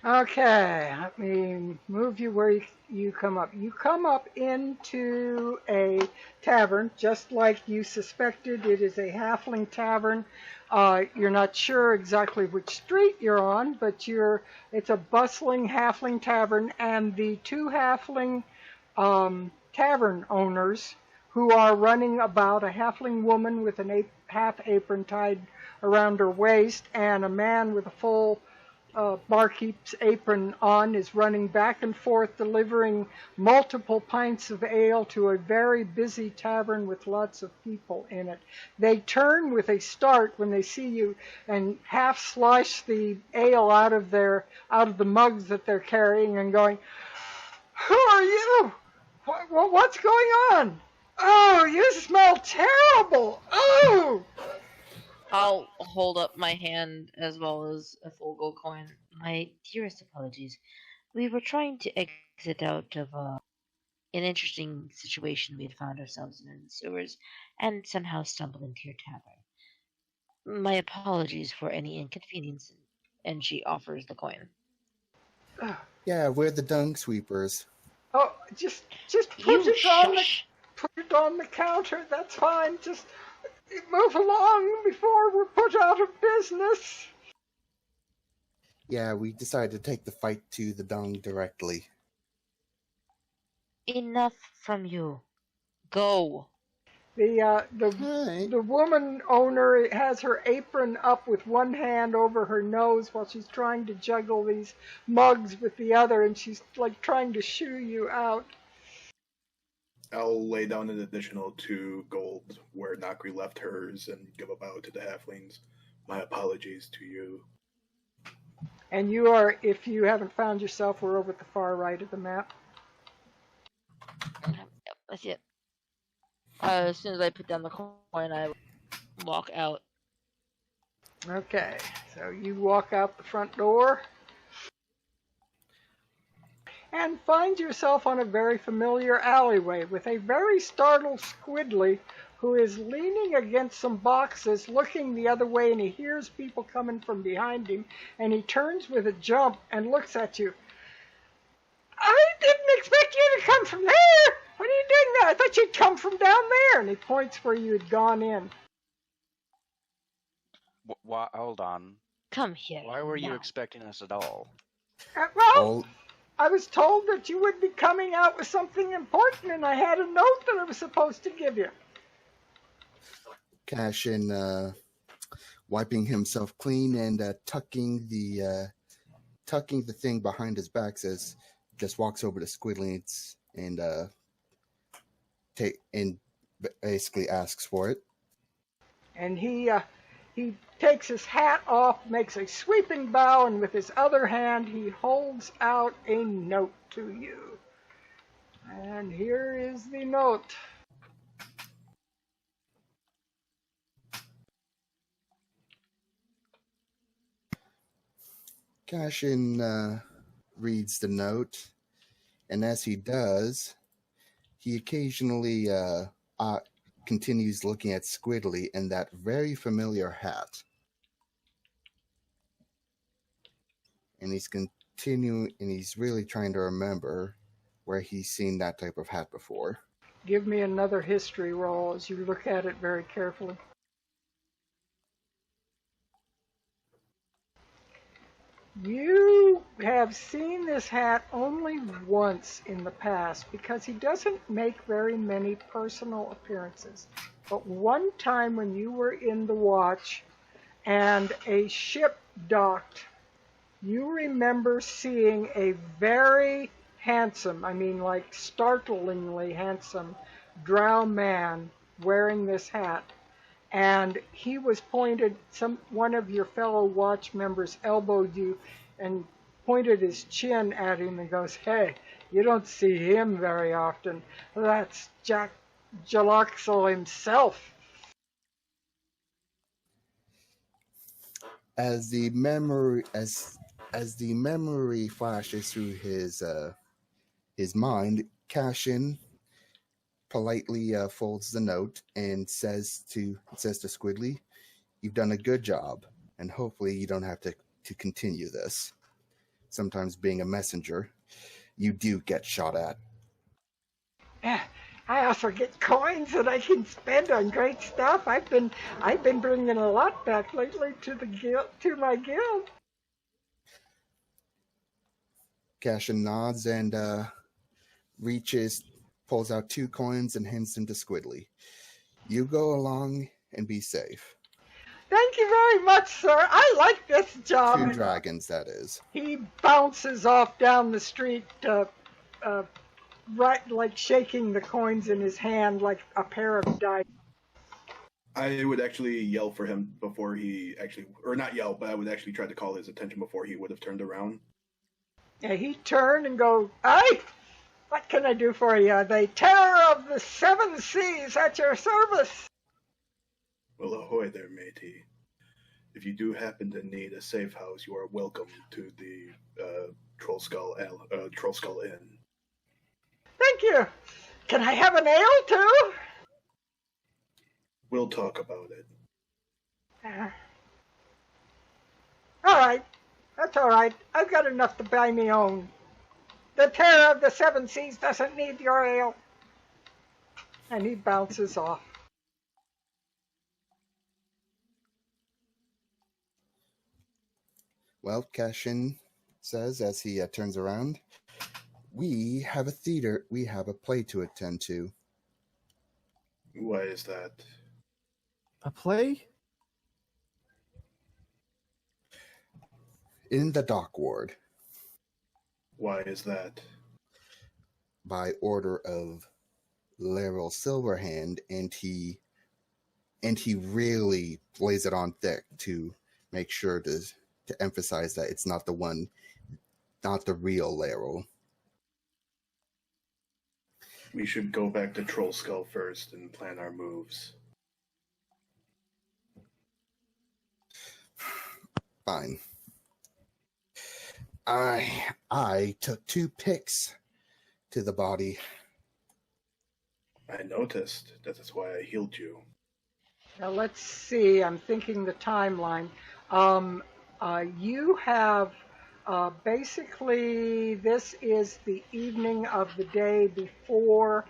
Okay, let me move you where you come up. You come up into a tavern, just like you suspected. It is a halfling tavern. You're not sure exactly which street you're on, but it's a bustling halfling tavern, and the two halfling tavern owners who are running about, a halfling woman with an half apron tied around her waist, and a man with a full barkeep's apron on, is running back and forth delivering multiple pints of ale to a very busy tavern with lots of people in it. They turn with a start when they see you and half slush the ale out of the mugs that they're carrying and going, "Who are you? What's going on? Oh, you smell terrible. Oh!" I'll hold up my hand as well as a full gold coin. My dearest apologies. We were trying to exit out of an interesting situation we had found ourselves in the sewers and somehow stumbled into your tavern. My apologies for any inconvenience. And she offers the coin. Yeah, we're the dung sweepers. Oh, just put it on the counter. That's fine. Just move along before we're put out of business. Yeah, we decided to take the fight to the dung directly. Enough from you. Go. The woman owner has her apron up with one hand over her nose while she's trying to juggle these mugs with the other, and she's like trying to shoo you out. I'll lay down an additional 2 gold where Nakri left hers and give a bow to the halflings. My apologies to you. And you are, if you haven't found yourself, we're over at the far right of the map. Yep, that's it. As soon as I put down the coin, I walk out. Okay, so you walk out the front door and find yourself on a very familiar alleyway with a very startled Squidly who is leaning against some boxes looking the other way, and he hears people coming from behind him, and he turns with a jump and looks at you. "I didn't expect you to come from there! What are you doing there? I thought you'd come from down there!" And he points where you had gone in. Hold on. Come here. Why were you now. expecting us at all? Well, I was told that you would be coming out with something important, and I had a note that I was supposed to give you. Cashin, wiping himself clean and tucking the thing behind his back, just walks over to Squidly and basically asks for it. And he takes his hat off, makes a sweeping bow, and with his other hand he holds out a note to you. And here is the note. Cashin reads the note, and as he does, he occasionally continues looking at Squidly in that very familiar hat. And he's really trying to remember where he's seen that type of hat before. Give me another history roll as you look at it very carefully. You have seen this hat only once in the past because he doesn't make very many personal appearances. But one time when you were in the watch and a ship docked, you remember seeing a very handsome, I mean like startlingly handsome, drow man wearing this hat. And he was pointed, one of your fellow watch members elbowed you and pointed his chin at him and goes, "Hey, you don't see him very often. That's Jack Jaloxel himself." As the memory flashes through his mind, Cashin politely folds the note and says to Squidly, "You've done a good job, and hopefully you don't have to continue this. Sometimes being a messenger, you do get shot at." Yeah, I also get coins that I can spend on great stuff. I've been bringing a lot back lately to the guild, to my guild. Cashin nods and pulls out 2 coins and hands them to Squidly. "You go along and be safe." Thank you very much, sir. I like this job. 2 dragons, that is. He bounces off down the street, right, like shaking the coins in his hand like a pair of dice. I would actually yell for him before he actually, or not yell, but I would actually try to call his attention before he would have turned around. Yeah, he turned and go, "Hey, what can I do for you? The terror of the 7 seas at your service." Well, ahoy there, matey. If you do happen to need a safe house, you are welcome to the Troll Skull Inn. Thank you. Can I have an ale too? We'll talk about it. All right. That's all right. I've got enough to buy me own. The terror of the 7 seas doesn't need your ale. And he bounces off. Well, Cashin says as he turns around, "We have a play to attend to." Why is that? A play? In the dock ward. Why is that? By order of Laryl Silverhand, and he really lays it on thick to make sure to emphasize that it's not the real Laryl. We should go back to Troll Skull first and plan our moves. Fine. I took 2 picks to the body. I noticed. That is why I healed you. Now let's see. I'm thinking the timeline. You have basically, this is the evening of the day before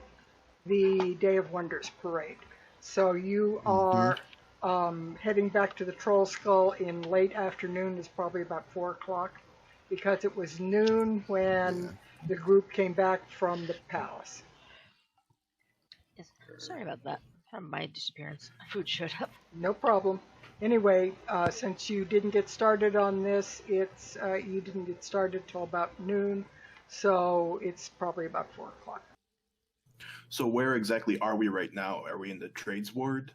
the Day of Wonders parade. So you are heading back to the Troll Skull in late afternoon. Is probably about 4 o'clock, because it was noon when the group came back from the palace. Yes. Sorry about that. My disappearance. Food showed up. No problem. Anyway, since you didn't get started on this, you didn't get started till about noon, so it's probably about 4 o'clock. So where exactly are we right now? Are we in the trades ward?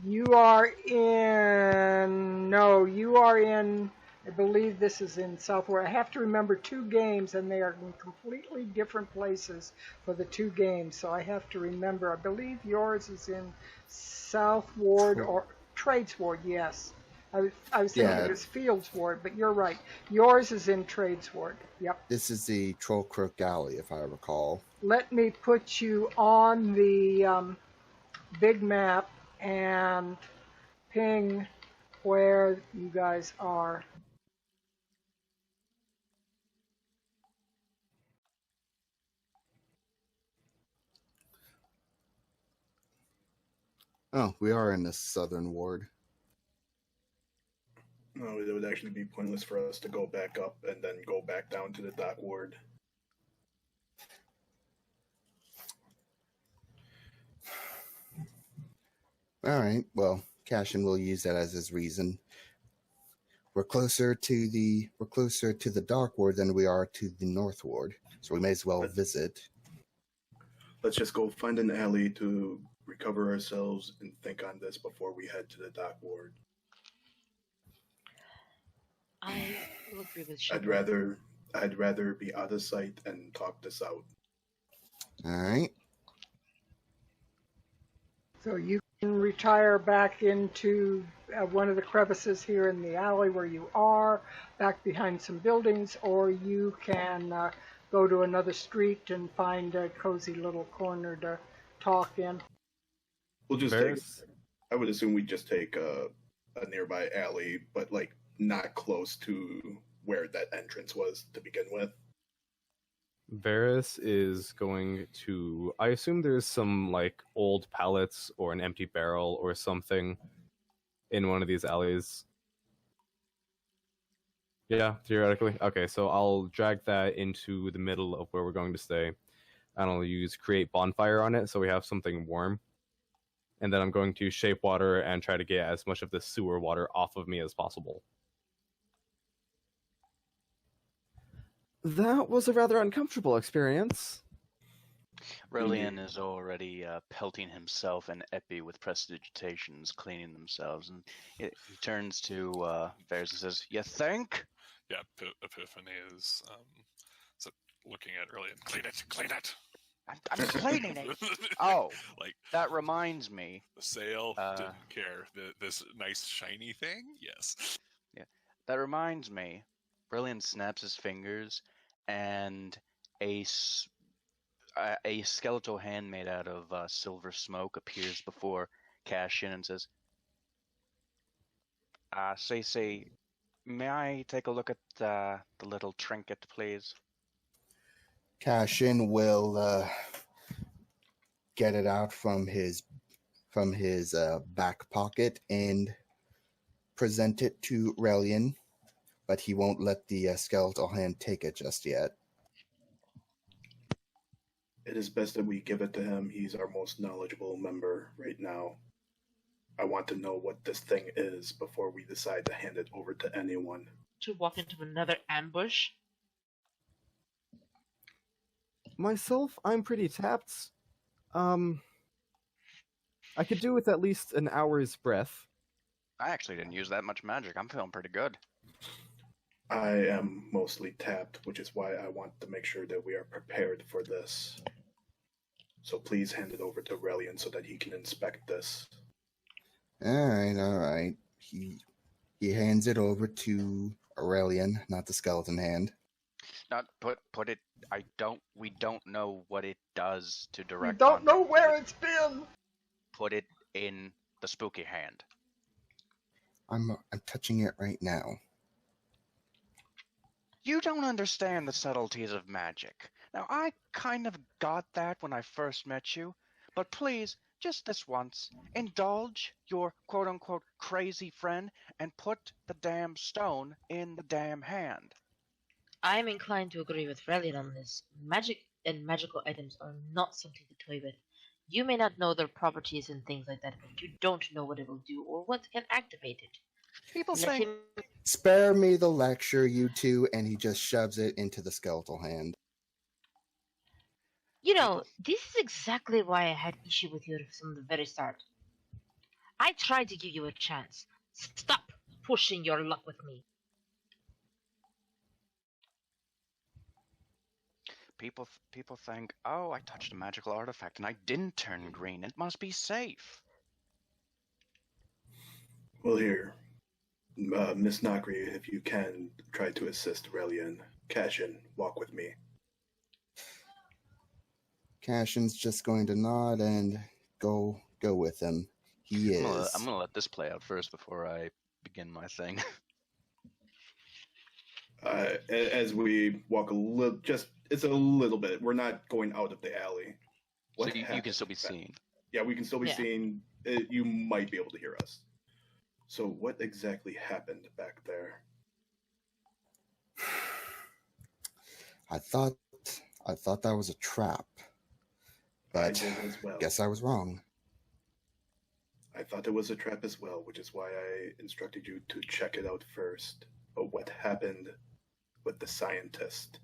You are in, I believe this is in Southward. I have to remember 2 games, and they are in completely different places for the 2 games, so I have to remember. I believe yours is in South Ward or Trades Ward, yes. I was thinking it was Fields Ward, but you're right. Yours is in Trades Ward. Yep. This is the Troll Crook Alley, if I recall. Let me put you on the big map and ping where you guys are. Oh, we are in the southern ward. Oh, it would actually be pointless for us to go back up and then go back down to the dock ward. All right. Well, Cashin will use that as his reason. We're closer to the dock ward than we are to the north ward, so we may as well visit. Let's just go find an alley to recover ourselves and think on this before we head to the dock ward. I will agree with I'd Sugar. rather be out of sight and talk this out. All right. So you can retire back into one of the crevices here in the alley where you are, back behind some buildings, or you can go to another street and find a cozy little corner to talk in. We'll just Varys? I would assume we'd just take a nearby alley, but like not close to where that entrance was to begin with. Varys is going to... I assume there's some, like, old pallets or an empty barrel or something in one of these alleys. Yeah, theoretically. Okay, so I'll drag that into the middle of where we're going to stay. And I'll use Create Bonfire on it so we have something warm. And then I'm going to Shape Water and try to get as much of the sewer water off of me as possible. That was a rather uncomfortable experience. Relian is already pelting himself and Epi with prestidigitations, cleaning themselves, and he turns to Varys and says, "You think?" Yeah, Epiphany is looking at Relian. Clean it. I'm cleaning it. Oh, like that reminds me. the sail didn't care. This nice shiny thing, yes. Yeah, that reminds me. Relian snaps his fingers, and a skeletal hand made out of silver smoke appears before Cashin and says, "Say, may I take a look at the little trinket, please?" Cashin will get it out from his back pocket and present it to Relian, but he won't let the skeletal hand take it just yet. It is best that we give it to him. He's our most knowledgeable member right now. I want to know what this thing is before we decide to hand it over to anyone. To walk into another ambush? Myself, I'm pretty tapped. I could do with at least an hour's breath. I actually didn't use that much magic. I'm feeling pretty good. I am mostly tapped, which is why I want to make sure that we are prepared for this. So please hand it over to Relian so that he can inspect this. All right. He hands it over to Aurelian, not the skeleton hand. Not put it. We don't know what it does to We direct. don't know where it's been. Put it in the spooky hand. I'm touching it right now. You don't understand the subtleties of magic. Now, I kind of got that when I first met you, but please, just this once, indulge your quote-unquote crazy friend and put the damn stone in the damn hand. I'm inclined to agree with Relian on this. Magic and magical items are not something to toy with. You may not know their properties and things like that, but you don't know what it will do or what can activate it. People Let say him... Spare me the lecture, you two, and he just shoves it into the skeletal hand. You know, this is exactly why I had issue with you from the very start. I tried to give you a chance. Stop pushing your luck with me. people think, oh, I touched a magical artifact and I didn't turn green. It must be safe. Well, here, Miss Nakri, if you can, try to assist Relian. Cashin, walk with me. Cashin's just going to nod and go with him. He is. I'm gonna let this play out first before I begin my thing. As we walk a little, it's a little bit. We're not going out of the alley. So you can still be seen. Yeah, we can still be seen. You might be able to hear us. So what exactly happened back there? I thought that was a trap, I but did as well. guess I was wrong. I thought it was a trap as well, which is why I instructed you to check it out first. But what happened with the scientist?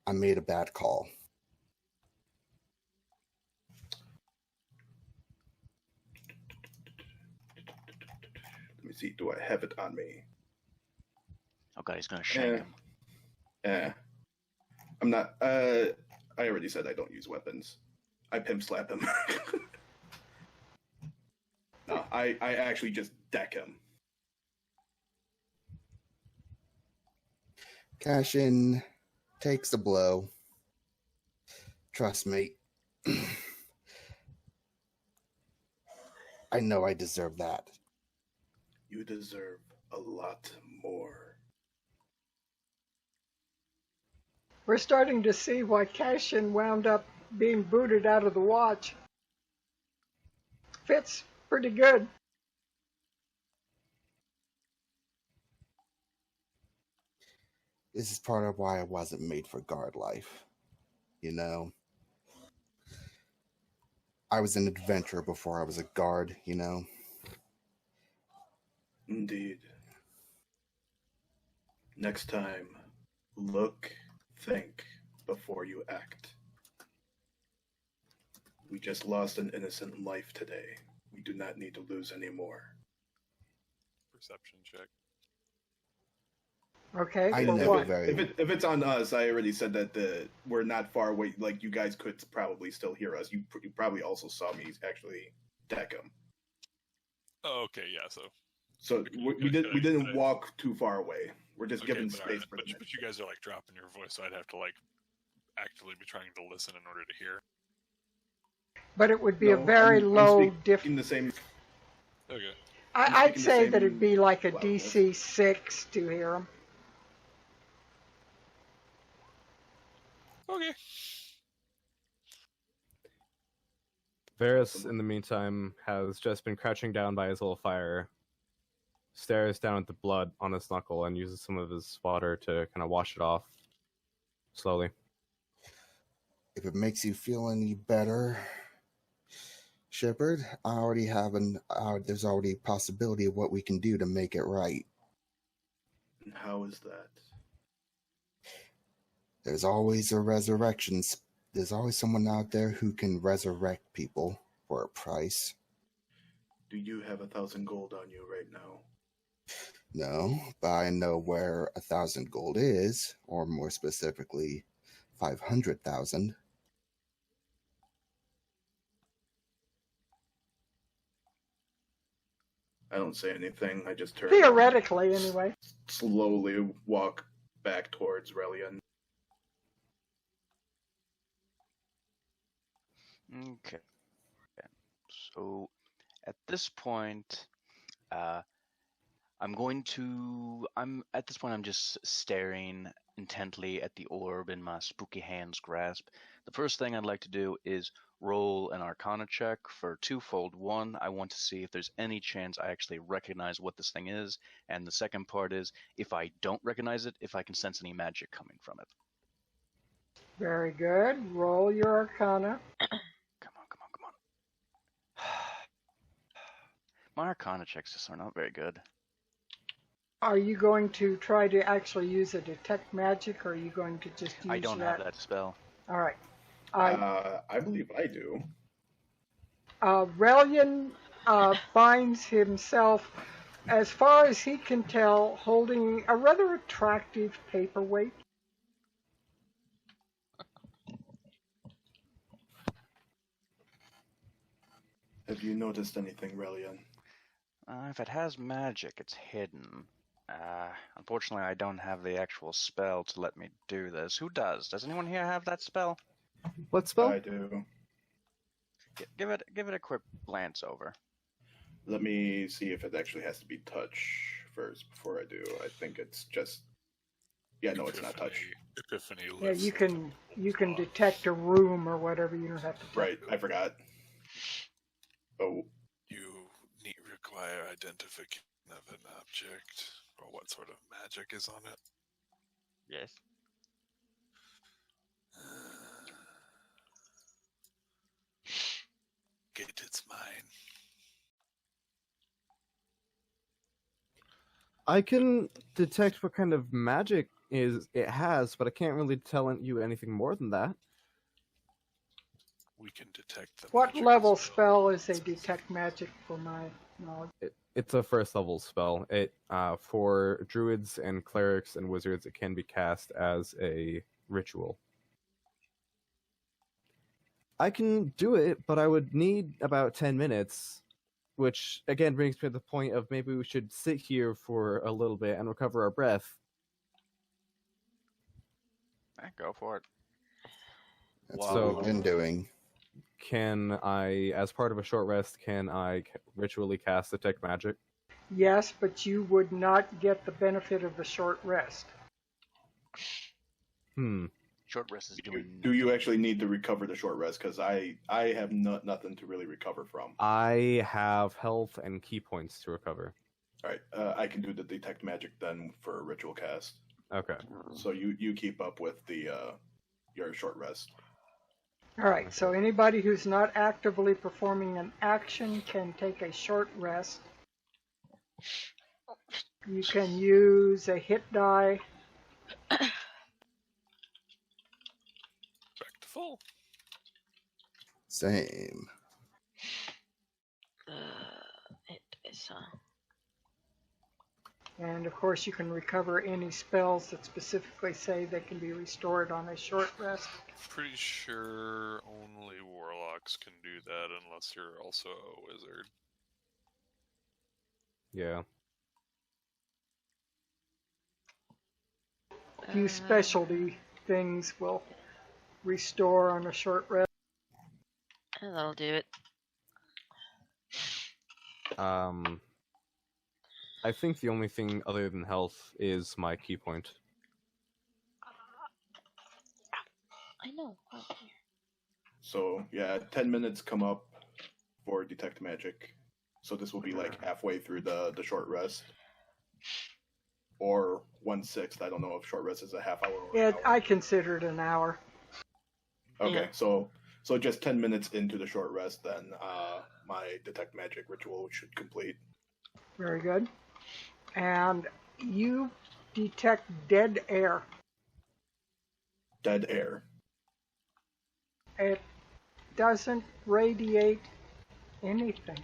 I made a bad call. Let me see, do I have it on me? Oh god, he's gonna shank him. I'm not, I already said I don't use weapons. I pimp slap him. No, I actually just deck him. Cassian takes the blow. Trust me. I know I deserve that. You deserve a lot more. We're starting to see why Cassian wound up being booted out of the watch. Fits pretty good. This is part of why I wasn't made for guard life. You know? I was an adventurer before I was a guard, you know? Indeed. Next time, look, think before you act. We just lost an innocent life today. We do not need to lose any more. Perception check. Okay, I for know what? very If it's on us, I already said that we're not far away. Like, you guys could probably still hear us. You probably also saw me actually deck him. Oh, okay, yeah. So we didn't walk too far away. We're just Okay, giving but space for but the you guys are like dropping your voice, so I'd have to like actively be trying to listen in order to hear. But it would be a No, very I'm low speaking difference. the same. Okay. I'd speaking the say that same it'd be like a loudness. DC 6 to hear him. Okay. Varys, in the meantime, has just been crouching down by his little fire, stares down at the blood on his knuckle, and uses some of his water to kind of wash it off slowly. If it makes you feel any better, Shepard, I already have there's already a possibility of what we can do to make it right. And how is that? There's always a resurrection. There's always someone out there who can resurrect people for a price. Do you have 1,000 gold on you right now? No, but I know where 1,000 gold is, or more specifically, 500,000. I don't say anything. I just turn. Theoretically, anyway. Slowly walk back towards Relian. Okay. So at this point, I'm just staring intently at the orb in my spooky hand's grasp. The first thing I'd like to do is roll an Arcana check for twofold. One, I want to see if there's any chance I actually recognize what this thing is, and the second part is, if I don't recognize it, if I can sense any magic coming from it. Very good. Roll your Arcana. Come on. My Arcana checks just are not very good. Are you going to try to actually use a detect magic, or are you going to just use I don't have that spell. All right. I believe I do. Relian finds himself, as far as he can tell, holding a rather attractive paperweight. Have you noticed anything, Relian? If it has magic, it's hidden. Unfortunately, I don't have the actual spell to let me do this. Who does? Does anyone here have that spell? What spell? I do. Give it a quick glance over. Let me see if it actually has to be touch first before I do. I think it's just. Yeah, no, it's not touch. Epiphany Yeah, lifts you can detect a room or whatever. You don't have to. Right, I forgot. Oh, You require identification of an object, or what sort of magic is on it. Yes. It's mine. I can detect what kind of magic it has, but I can't really tell you anything more than that. We can detect the What magic level as well. spell is a detect magic for my knowledge? It's a first level spell. It for druids and clerics and wizards, it can be cast as a ritual. I can do it, but I would need about 10 minutes, which again brings me to the point of maybe we should sit here for a little bit and recover our breath. Go for it. That's So- what we've been doing. Can I, as part of a short rest, can I ritually cast detect magic? Yes, but you would not get the benefit of the short rest. Short rest is doing. do you actually need to recover the short rest? Because I have nothing to really recover from. I have health and key points to recover. All right, I can do the detect magic then for a ritual cast. Okay. So you keep up with the your short rest. All right, so anybody who's not actively performing an action can take a short rest. You can use a hit die. Back to full. Same. It is. And of course, you can recover any spells that specifically say they can be restored on a short rest. Pretty sure only warlocks can do that unless you're also a wizard. Yeah. Few specialty things will restore on a short rest. That'll do it. I think the only thing other than health is my key point. I know. So yeah, 10 minutes come up for detect magic. So this will be like halfway through the short rest, or 1/6. I don't know if short rest is a half hour or an hour. I consider it an hour. Okay, Yeah. so just 10 minutes into the short rest, then my detect magic ritual should complete. Very good. And you detect dead air. Dead air. It doesn't radiate anything.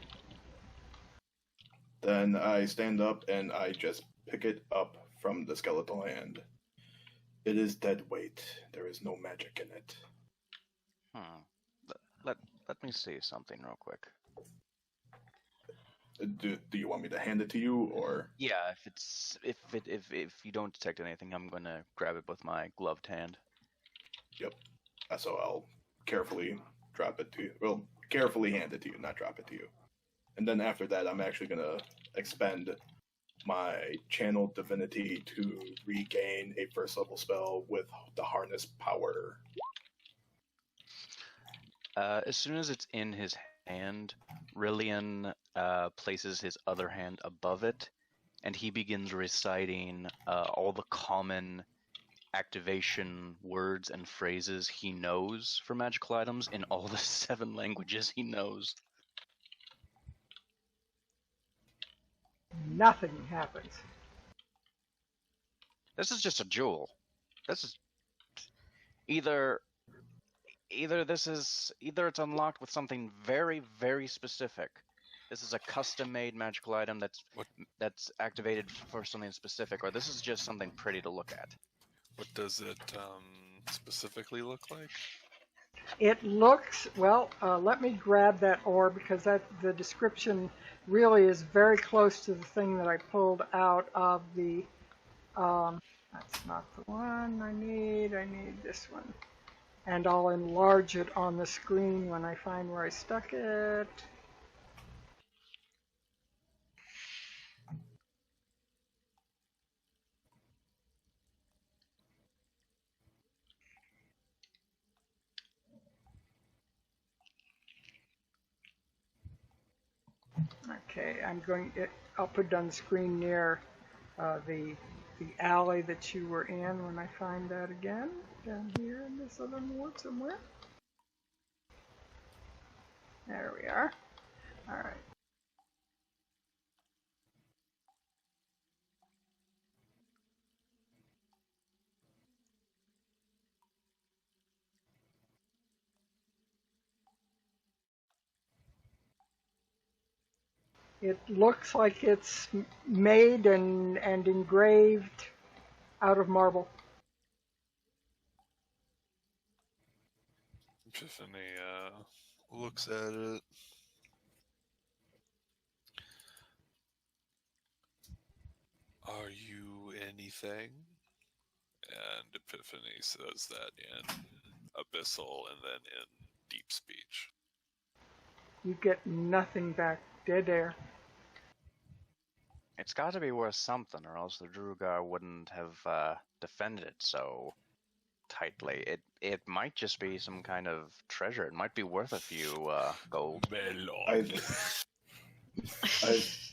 Then I stand up and I just pick it up from the skeletal hand. It is dead weight. There is no magic in it. Let me see something real quick. Do you want me to hand it to you, or? Yeah, if you don't detect anything, I'm gonna grab it with my gloved hand. Yep. So I'll carefully drop it to you. Well, carefully hand it to you, not drop it to you. And then after that, I'm actually gonna expend my channel divinity to regain a first level spell with the harness power. As soon as it's in his hand, Rillian places his other hand above it, and he begins reciting all the common activation words and phrases he knows for magical items in all the 7 languages he knows. Nothing happens. This is just a jewel. This is either it's unlocked with something very, very specific. This is a custom-made magical item that's activated for something specific, or this is just something pretty to look at. What does it specifically look like? It looks, well, let me grab that ore because the description really is very close to the thing that I pulled out of the, that's not the one I need this one. And I'll enlarge it on the screen when I find where I stuck it. Okay, I'll put it on the screen near the alley that you were in when I find that again. Down here in this other ward somewhere. There we are. All right. It looks like it's made and engraved out of marble. Epiphany looks at it. Are you anything? And Epiphany says that in Abyssal and then in Deep Speech. You get nothing back. Dead air. It's got to be worth something, or else the Drugar wouldn't have defended it so tightly. It might just be some kind of treasure. It might be worth a few gold.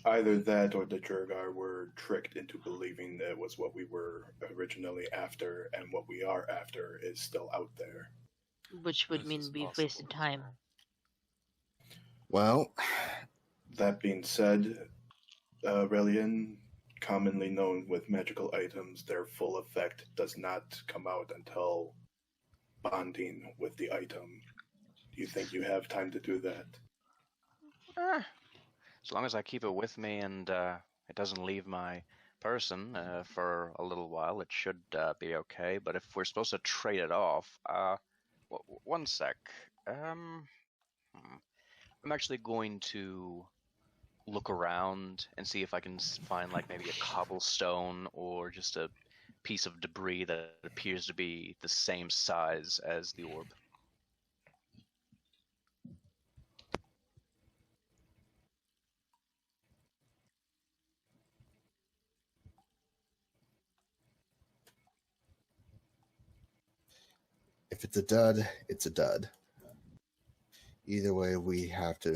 Either that or the Jurgar were tricked into believing that it was what we were originally after, and what we are after is still out there. Which would mean we've wasted time. Well, that being said, Relian, commonly known with magical items, their full effect does not come out until bonding with the item. Do you think you have time to do that? As long as I keep it with me and it doesn't leave my person for a little while, it should be okay. But if we're supposed to trade it off, one sec. I'm actually going to look around and see if I can find like maybe a cobblestone or just a piece of debris that appears to be the same size as the orb. if it's a dud, it's a dud. Either way, we have to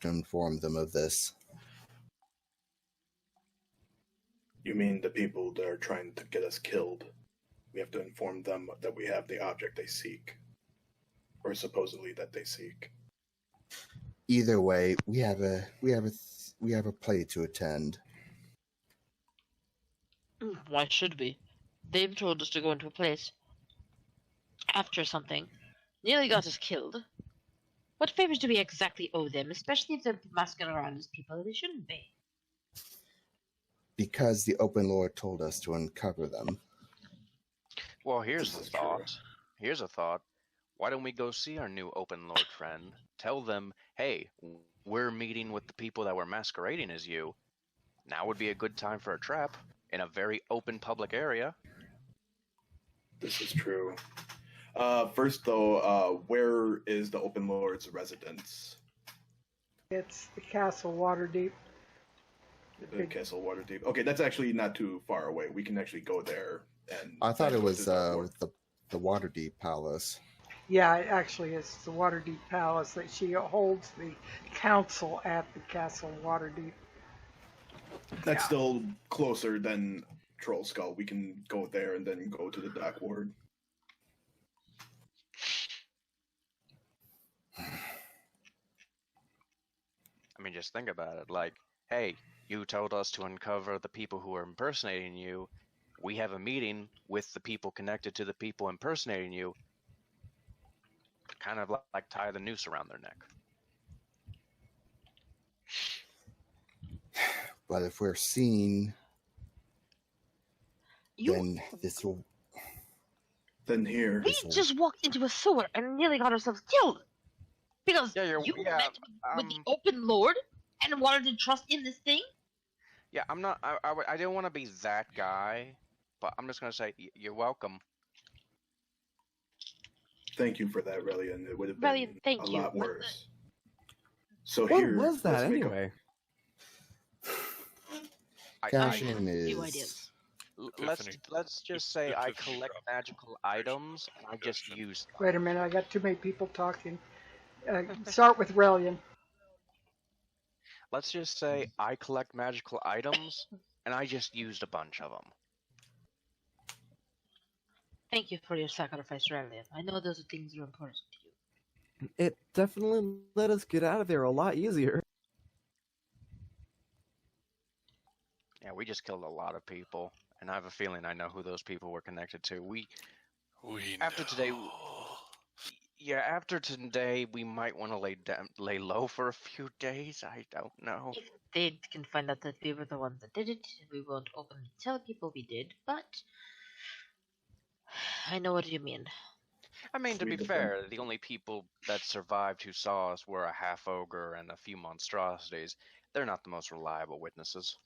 inform them of this. You mean the people that are trying to get us killed? We have to inform them that we have the object they seek, or supposedly that they seek. Either way, we have a play to attend. Why should we? They've told us to go into a place after something. Nearly got us killed. What favors do we exactly owe them, especially if they're masking around as people that they shouldn't be? Because the Open Lord told us to uncover them. Well, here's the thought. Here's a thought. Why don't we go see our new Open Lord friend? Tell them, hey, we're meeting with the people that were masquerading as you. Now would be a good time for a trap in a very open public area. This is true. First, though, where is the Open Lord's residence? It's the Castle Waterdeep. The Castle Waterdeep. Okay, that's actually not too far away. We can actually go there. And I thought it was with the Waterdeep Palace. Yeah, it actually is the Waterdeep Palace. That she holds the council at the Castle Waterdeep. That's still closer than Troll Skull. We can go there and then go to the Dock Ward. I mean, just think about it. Like, hey, you told us to uncover the people who are impersonating you. We have a meeting with the people connected to the people impersonating you. Kind of like tie the noose around their neck. But if we're seen, then this will... Then here... We just walked into a sewer and nearly got ourselves killed! Because you met with the Open Lord and wanted to trust in this thing? Yeah, I'm not... I didn't want to be that guy, but I'm just going to say, you're welcome. Thank you for that, Relian. It would have been a lot worse. So what here... was that anyway? Cash-in is... Let's just say I collect magical items and I just use them. Wait a minute, I got too many people talking. Start with Relian. let's just say I collect magical items, and I just used a bunch of them. Thank you for your sacrifice, Raylan. I know those things are important to you. It definitely let us get out of there a lot easier. Yeah, we just killed a lot of people, and I have a feeling I know who those people were connected to. We After today, know. yeah, after today, we might want to lay low for a few days. I don't know. If they can find out that we were the ones that did it, we won't openly tell people we did, but I know what you mean. I mean, to be Sweet of them. fair, the only people that survived who saw us were a half-ogre and a few monstrosities. They're not the most reliable witnesses.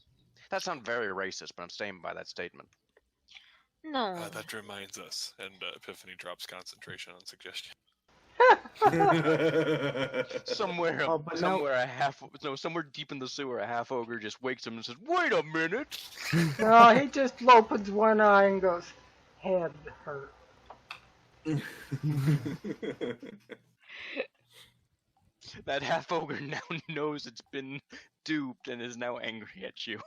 That sounds very racist, but I'm staying by that statement. No. That reminds us, and Epiphany drops concentration on suggestion. Somewhere deep in the sewer, a half-ogre just wakes him and says, "Wait a minute!" No, he just opens one eye and goes, head hurt. That half-ogre now knows it's been duped and is now angry at you.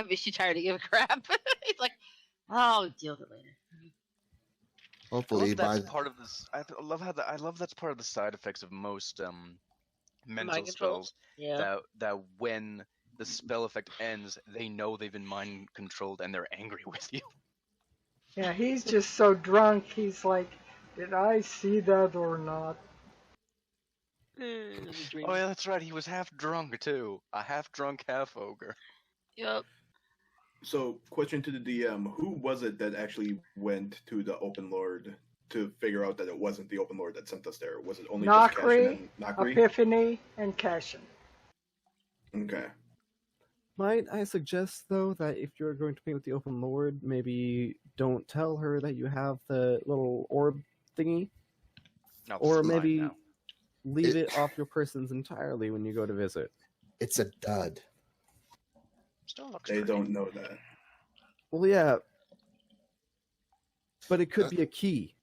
Is she tired to give a crap? He's like, I'll deal with it later. Hopefully, by That's part of this. I love that's part of the side effects of most mental Mind control? spells. Yeah. That when the spell effect ends, they know they've been mind controlled and they're angry with you. Yeah, he's just so drunk, he's like, did I see that or not? Oh yeah, that's right. He was half drunk too. A half drunk half ogre. Yep. So, question to the DM: who was it that actually went to the Open Lord to figure out that it wasn't the Open Lord that sent us there? Was it only just Cashin Nakri, and Nakri? Epiphany, and Cashin. Okay. Might I suggest, though, that if you're going to meet with the Open Lord, maybe don't tell her that you have the little orb thingy? No, Or it's mine maybe now. leave it off your persons entirely when you go to visit. it's a dud. Still looks They pretty. don't know that. Well, yeah. But it could be a key.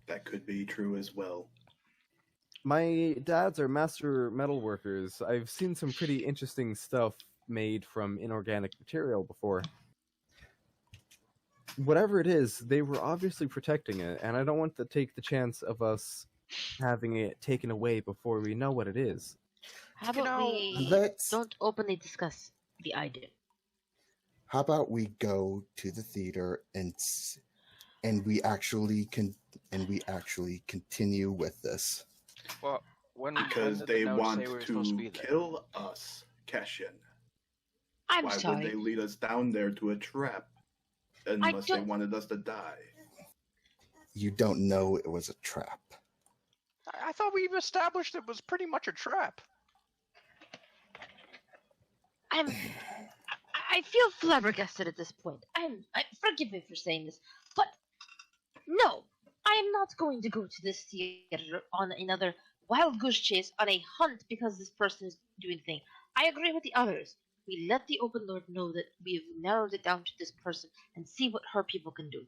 That could be true as well. My dads are master metalworkers. I've seen some pretty interesting stuff made from inorganic material before. Whatever it is, they were obviously protecting it, and I don't want to take the chance of us having it taken away before we know what it is. How about we Let's. don't openly discuss the idea? How about we go to the theater and we actually continue with this? Well, when Because did the they note want say we were supposed to to be there? kill us, Cashin. I'm Why sorry. would they lead us down there to a trap unless they don't- wanted us to die? You don't know it was a trap. I thought we've established it was pretty much a trap. I feel flabbergasted at this point. Forgive me for saying this, but no, I am not going to go to this theater on another wild goose chase on a hunt because this person is doing the thing. I agree with the others. We let the Open Lord know that we've narrowed it down to this person and see what her people can do.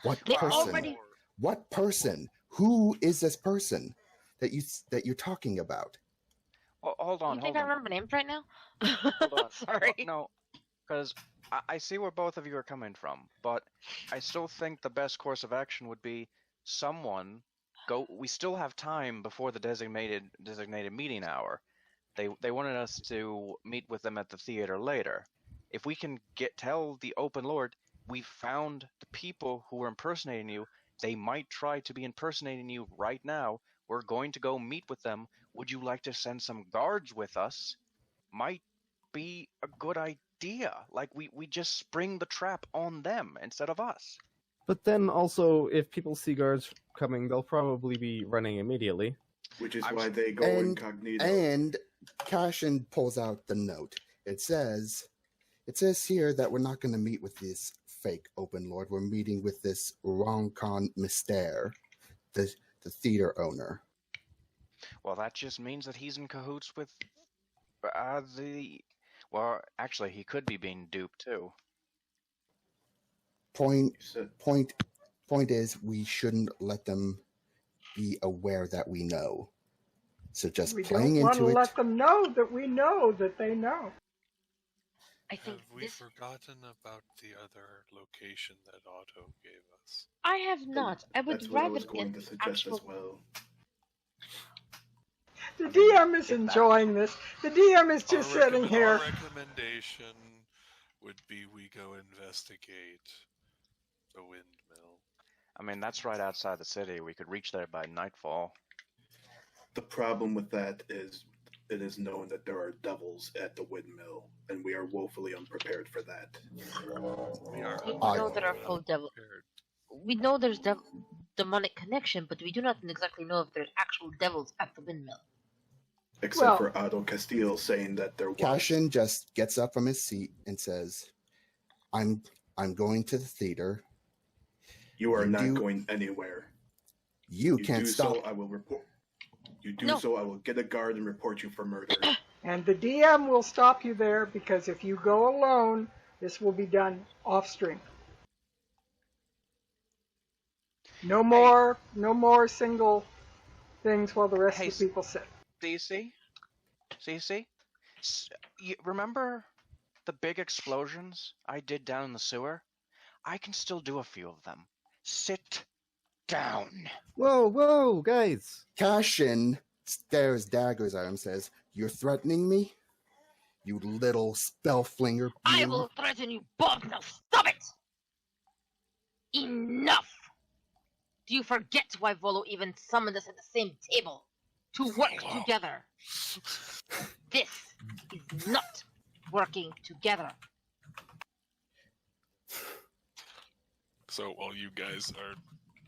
What They person? already- What person? Who is this person that you're talking about? Oh, hold on, You think hold I on. remember names right now? Hold on. Sorry. Well, no, because I see where both of you are coming from, but I still think the best course of action would be someone go. We still have time before the designated meeting hour. They wanted us to meet with them at the theater later. If we can tell the Open Lord we found the people who were impersonating you, they might try to be impersonating you right now. We're going to go meet with them. Would you like to send some guards with us? Might be a good idea. Like, we just spring the trap on them instead of us. But then also, if people see guards coming, they'll probably be running immediately. Which is I'm why they go and- incognito. And Cashin pulls out the note. It says here that we're not going to meet with this fake Open Lord. We're meeting with this Roncon Mystère, the theater owner. Well, that just means that he's in cahoots with Well, actually, he could be being duped too. Point So- is, we shouldn't let them be aware that we know. So just We playing don't want to into it. let them know that we know that they know. I think Have we this. forgotten about the other location that Otto gave us? I have not. I would That's what I rather was going get to the suggest actual. as well. The I mean, DM is if that- enjoying this. The DM is just sitting here. Our recommendation would be we go investigate the windmill. I mean, that's right outside the city. We could reach there by nightfall. The problem with that is it is known that there are devils at the windmill, and we are woefully unprepared for that. We are We I- know there are full devil. prepared. We know there's demonic connection, but we do not exactly know if there's actual devils at the windmill. Except Well- for Otto Castillo saying that there was. Cassian just gets up from his seat and says, I'm going to the theater. You are You not do- going anywhere. You You can't do stop. so, I will report. You do No. so, I will get a guard and report you for murder. And the DM will stop you there because if you go alone, this will be done off stream. No more single things while the rest Hey, of the people sit. CC? You remember the big explosions I did down in the sewer? I can still do a few of them. Sit down. Whoa, guys! Cassian stares daggers at him and says, You're threatening me? You little spell flinger. I you." will threaten you both. Now stop it! Enough! Do you forget why Volo even summoned us at the same table? To work Volo. together. This is not working together. So while you guys are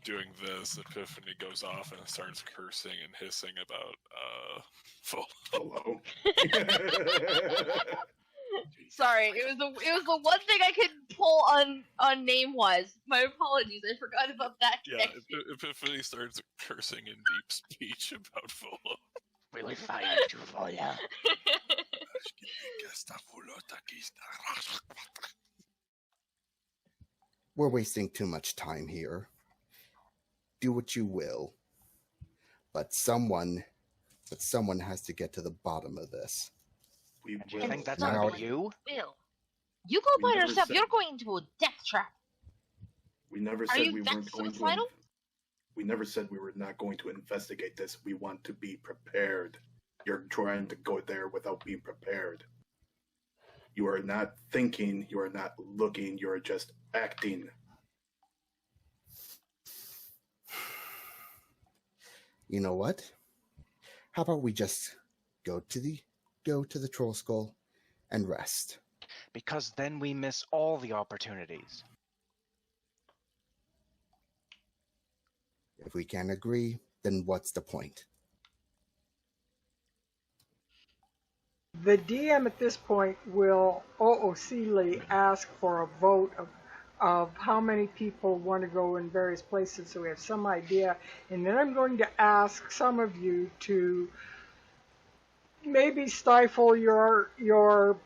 doing this, Epiphany goes off and starts cursing and hissing about Volo. Hello. Sorry, it was the one thing I could pull on name wise. My apologies, I forgot about that. Yeah, Epiphany starts cursing in deep speech about Volo. We will find you, Vola. We're wasting too much time here. Do what you will. But someone has to get to the bottom of this. We And you will. think that's Now- gonna be you? Bill, you go We by never yourself. said- You're going into a death trap. We never Are said you we that weren't going suicidal? to. We never said we were not going to investigate this. We want to be prepared. You're trying to go there without being prepared. You are not thinking. You are not looking. You are just acting. You know what? How about we just go to the troll skull and rest? Because then we miss all the opportunities. If we can't agree, then what's the point? The DM at this point will OOCly ask for a vote of how many people want to go in various places so we have some idea. And then I'm going to ask some of you to maybe stifle your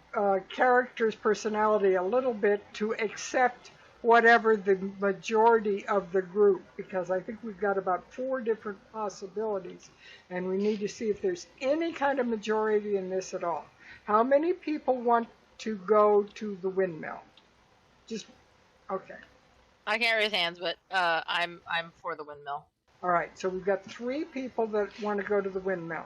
character's personality a little bit to accept whatever the majority of the group, because I think we've got about 4 different possibilities, and we need to see if there's any kind of majority in this at all. How many people want to go to the windmill? Just, okay. I can't raise hands, but I'm for the windmill. All right, so we've got 3 people that want to go to the windmill.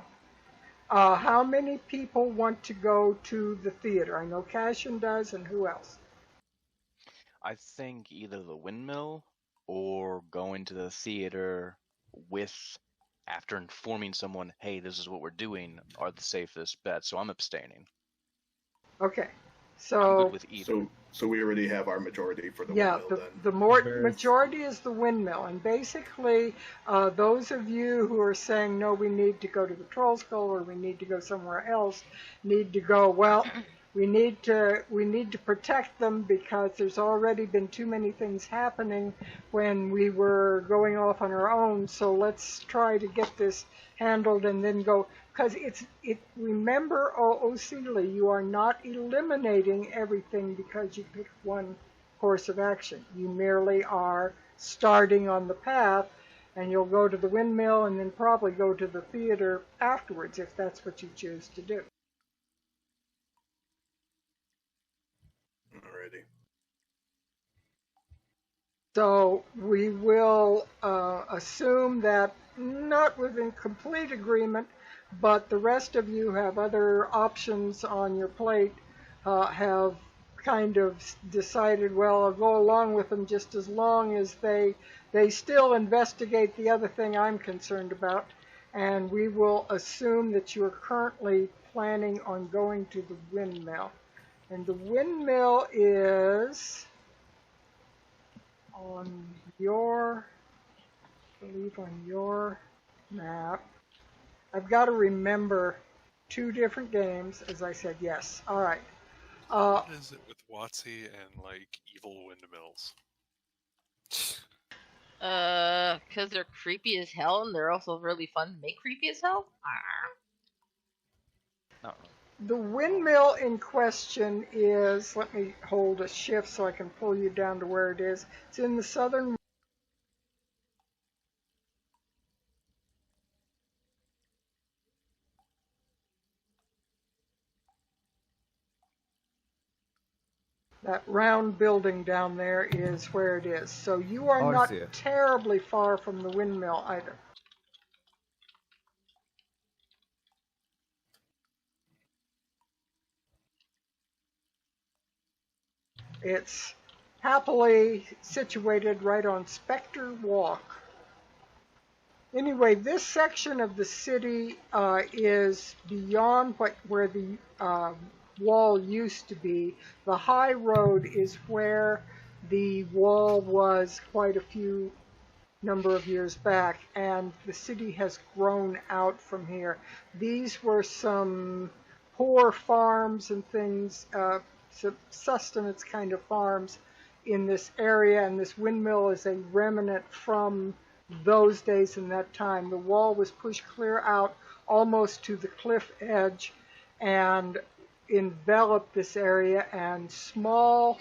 How many people want to go to the theater? I know Cassian does, and who else? I think either the windmill or going to the theater after informing someone, hey, this is what we're doing, are the safest bet. So I'm abstaining. Okay, I'm so good with either. So we already have our majority for the yeah, windmill the then. majority is the windmill, and basically, those of you who are saying no, we need to go to the troll skull or we need to go somewhere else, need to go. Well, we need to protect them because there's already been too many things happening when we were going off on our own. So let's try to get this handled and then go. Because remember, OOCly, you are not eliminating everything because you picked one course of action. You merely are starting on the path and you'll go to the windmill and then probably go to the theater afterwards if that's what you choose to do. Alrighty. So we will assume that, not within complete agreement, but the rest of you have other options on your plate, have kind of decided, well, I'll go along with them just as long as they still investigate the other thing I'm concerned about. And we will assume that you are currently planning on going to the windmill. And the windmill is on your, I believe on your map. I've got to remember 2 different games, as I said. Yes. All right. What is it with WotC and like evil windmills? Because they're creepy as hell, and they're also really fun to make creepy as hell. Not really. The windmill in question is, let me hold a shift so I can pull you down to where it is. It's in the southern. That round building down there is where it is. So you are Oh, I not see it. terribly far from the windmill either. It's happily situated right on Spectre Walk. Anyway, this section of the city is beyond where the wall used to be. The high road is where the wall was quite a few number of years back, and the city has grown out from here. These were some poor farms and things, sustenance kind of farms in this area, and this windmill is a remnant from those days and that time. The wall was pushed clear out almost to the cliff edge and enveloped this area, and small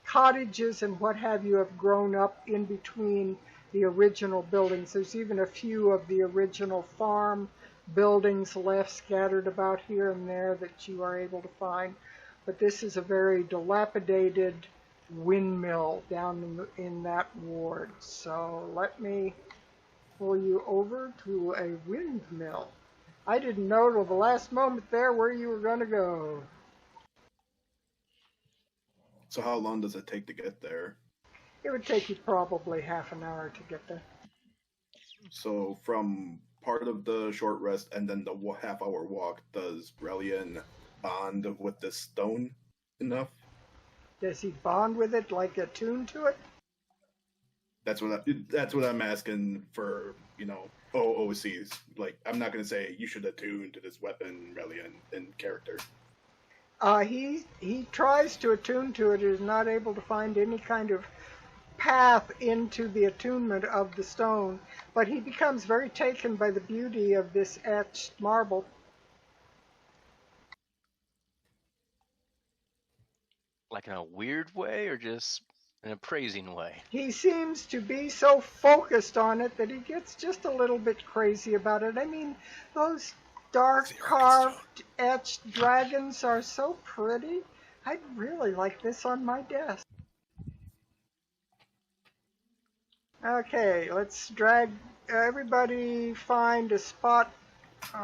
cottages and what have you have grown up in between the original buildings. There's even a few of the original farm buildings left scattered about here and there that you are able to find. But this is a very dilapidated windmill down in that ward. So let me pull you over to a windmill. I didn't know till the last moment there where you were going to go. So how long does it take to get there? It would take you probably half an hour to get there. So from part of the short rest and then the half-hour walk, does Relian bond with this stone enough? Does he bond with it, like attuned to it? That's what I'm asking for, OOCs. Like, I'm not going to say you should attune to this weapon, Relian, in character. He tries to attune to it, is not able to find any kind of path into the attunement of the stone, but he becomes very taken by the beauty of this etched marble. Like in a weird way, or just in a praising way? He seems to be so focused on it that he gets just a little bit crazy about it. I mean, those dark carved, etched dragons are so pretty. I'd really like this on my desk. Okay, let's drag everybody, find a spot.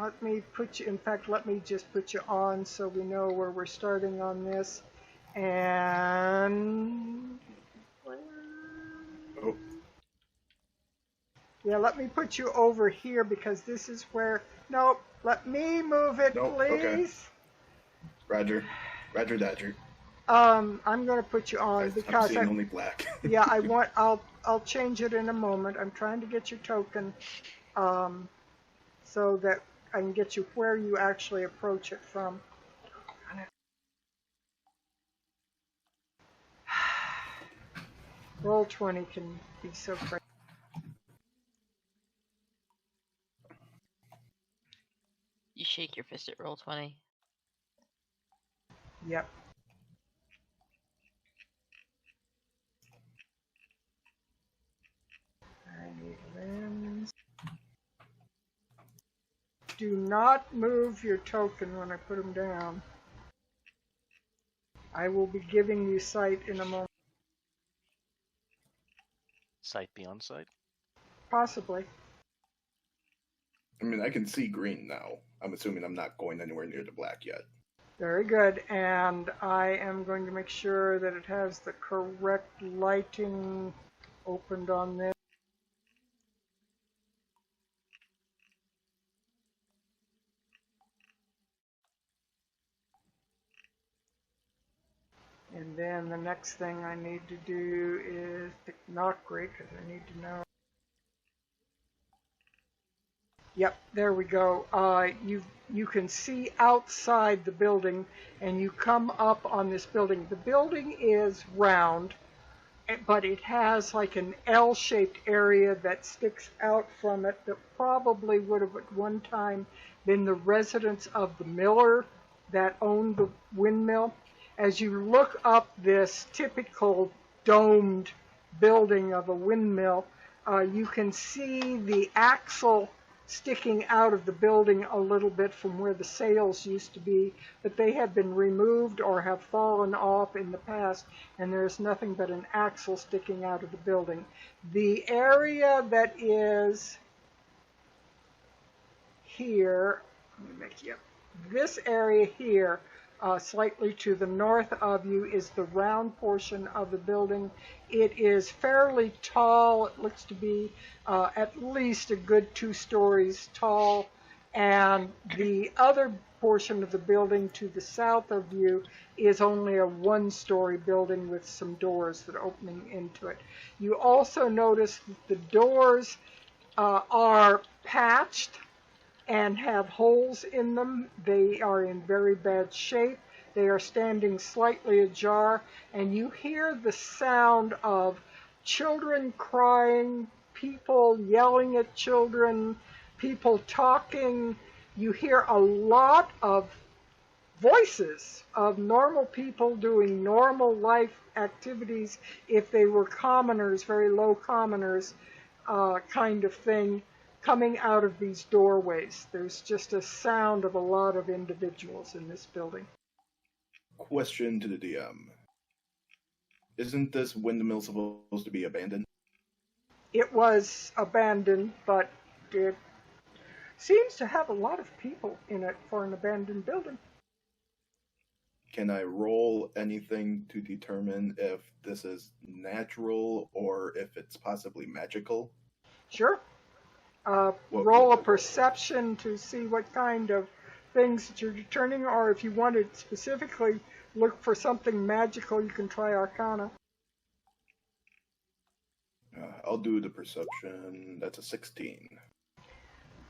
Let me put you, in fact, let me just put you on so we know where we're starting on this. And Oh, yeah, let me put you over here because this is where, nope, let me move it, Nope, please. okay. Roger, Dodger. I'm going to put you on I'm because seeing only black. yeah, I'll change it in a moment. I'm trying to get your token, so that I can get you where you actually approach it from. Roll 20 can be so crazy. You shake your fist at roll 20. Yep. do not move your token when I put them down. I will be giving you sight in a moment. Sight beyond sight. Possibly. I mean, I can see green now. I'm assuming I'm not going anywhere near the black yet. Very good. And I am going to make sure that it has the correct lighting opened on this. And then the next thing I need to do is pick not great because I need to know. Yep, there we go. You can see outside the building, and you come up on this building. The building is round, but it has like an L-shaped area that sticks out from it that probably would have at one time been the residence of the miller that owned the windmill. As you look up this typical domed building of a windmill, you can see the axle sticking out of the building a little bit from where the sails used to be, but they have been removed or have fallen off in the past, and there's nothing but an axle sticking out of the building. The area that is here, let me make you, this area here, slightly to the north of you, is the round portion of the building. It is fairly tall. It looks to be at least a good 2 stories tall. And the other portion of the building to the south of you is only a 1-story building with some doors that are opening into it. You also notice that the doors are patched and have holes in them. They are in very bad shape. They are standing slightly ajar, and you hear the sound of children crying, people yelling at children, people talking. You hear a lot of voices of normal people doing normal life activities if they were commoners, very low commoners kind of thing, coming out of these doorways. There's just a sound of a lot of individuals in this building. Question to the DM. Isn't this windmill supposed to be abandoned? It was abandoned, but it seems to have a lot of people in it for an abandoned building. Can I roll anything to determine if this is natural or if it's possibly magical? Sure. Roll a perception to see what kind of things that you're determining, or if you want to specifically look for something magical, you can try Arcana. I'll do the perception. That's a 16.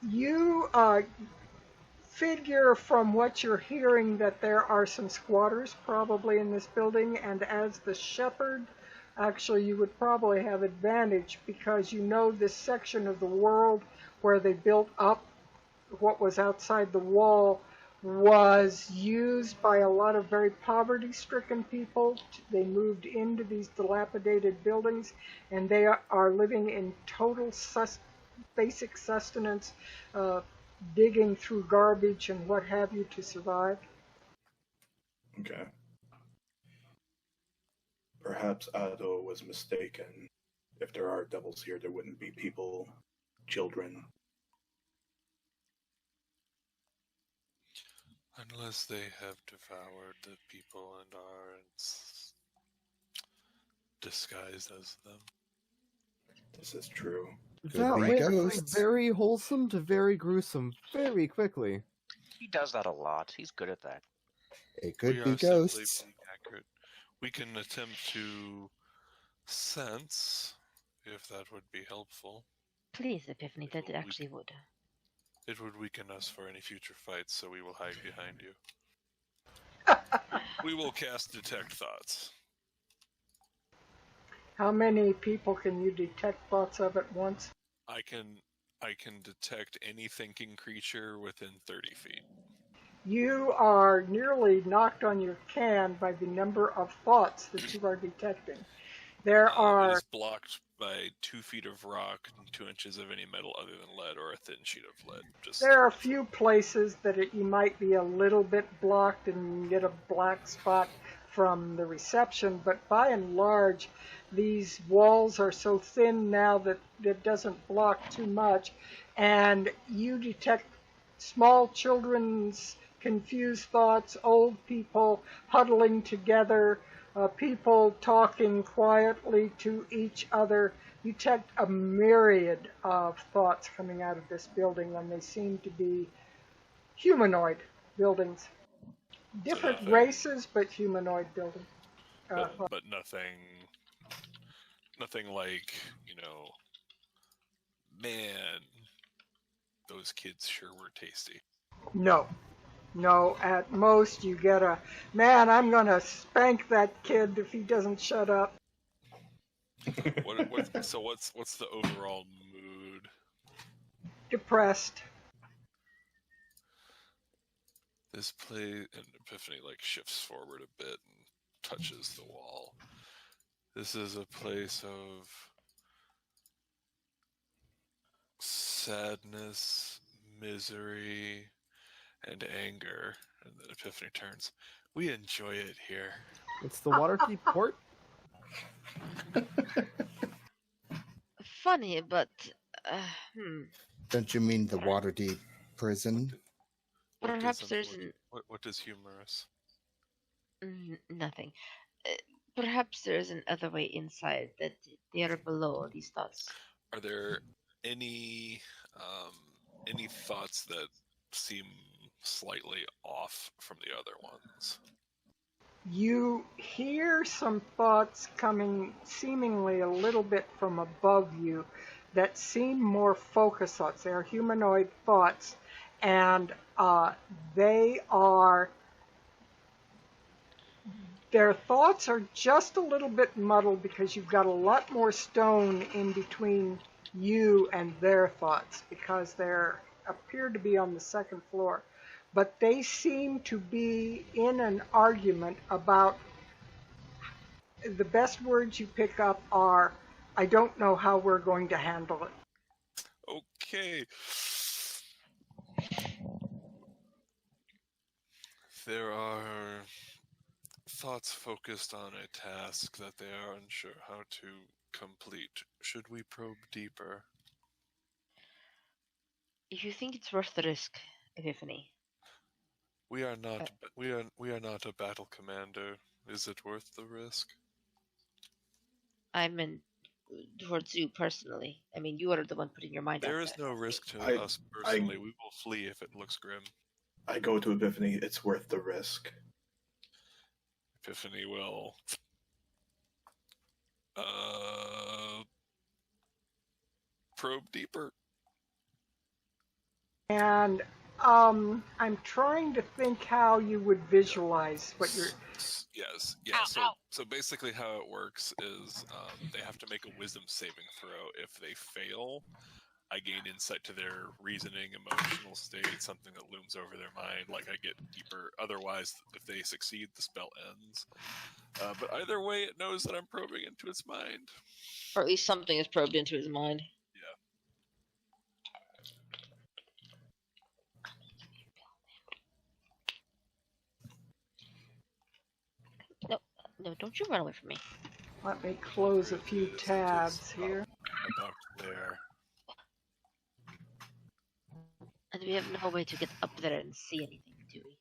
You figure from what you're hearing that there are some squatters probably in this building, and as the shepherd, actually you would probably have advantage because you know this section of the world where they built up what was outside the wall was used by a lot of very poverty-stricken people. They moved into these dilapidated buildings, and they are living in total basic sustenance, digging through garbage and what have you to survive. Okay. Perhaps Ado was mistaken. If there are devils here, there wouldn't be people, children. Unless they have devoured the people and are disguised as them. This is true. That be went from ghosts. very wholesome to very gruesome very quickly. He does that a lot. He's good at that. It could We be are simply ghosts. being accurate. We can attempt to sense, if that would be helpful. Please, Epiphany, that Well, we actually would. It would weaken us for any future fights, so we will hide behind you. We will cast Detect Thoughts. How many people can you detect thoughts of at once? I can detect any thinking creature within 30 feet. You are nearly knocked on your can by the number of thoughts that you are detecting. There It are is blocked by 2 feet of rock and 2 inches of any metal other than lead or a thin sheet of lead. there are a few places that you might be a little bit blocked and get a black spot from the reception, but by and large, these walls are so thin now that it doesn't block too much, and you detect small children's confused thoughts, old people huddling together, people talking quietly to each other. You detect a myriad of thoughts coming out of this building, and they seem to be humanoid buildings. Different nothing- races, but humanoid buildings. But nothing like, man, those kids sure were tasty. No. No, at most you get a, man, I'm going to spank that kid if he doesn't shut up. So what's the overall mood? Depressed. This place, and Epiphany shifts forward a bit and touches the wall. This is a place of sadness, misery, and anger. And then Epiphany turns. We enjoy it here. It's the Waterdeep port. Funny, but Don't you mean the Waterdeep prison? perhaps there's what does humorous? nothing. Perhaps there's another way inside that they are below these thoughts. Are there any thoughts that seem slightly off from the other ones? You hear some thoughts coming seemingly a little bit from above you that seem more focused thoughts. They are humanoid thoughts, and their thoughts are just a little bit muddled because you've got a lot more stone in between you and their thoughts because they appear to be on the second floor. But they seem to be in an argument about, the best words you pick up are, I don't know how we're going to handle it. Okay. There are thoughts focused on a task that they are unsure how to complete. Should we probe deeper? If you think it's worth the risk, Epiphany. We are not we are not a battle commander. Is it worth the risk? I meant towards you personally. I mean, you are the one putting your mind out There is there. no risk to us personally. We will flee if it looks grim. I go to Epiphany. It's worth the risk. Epiphany will probe deeper. And I'm trying to think how you would visualize what you're... Yes, yeah. So basically, how it works is they have to make a wisdom saving throw. If they fail, I gain insight to their reasoning, emotional state, something that looms over their mind. I get deeper. Otherwise, if they succeed, the spell ends. But either way, it knows that I'm probing into its mind. Or at least something is probed into his mind. No, don't you run away from me. Let me close a few tabs here. About there. And we have no way to get up there and see anything, do we?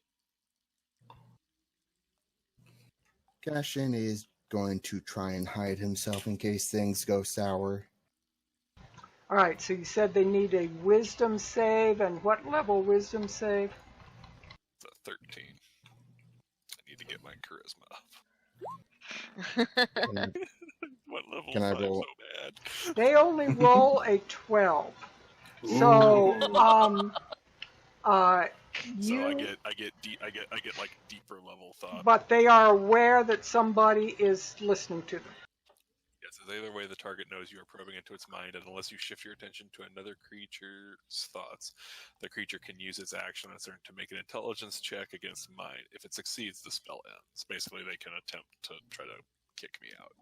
Cassian is going to try and hide himself in case things go sour. All right, so you said they need a wisdom save, and what level wisdom save? It's a 13. I need to get my charisma up. What level Can I 5 roll? so bad? They only roll a 12. So, So I get deeper level thought. but they are aware that somebody is listening to them. Yes, either way the target knows you are probing into its mind, and unless you shift your attention to another creature's thoughts, the creature can use its action on its turn to make an intelligence check against mine. If it succeeds, the spell ends. Basically, they can attempt to try to kick me out.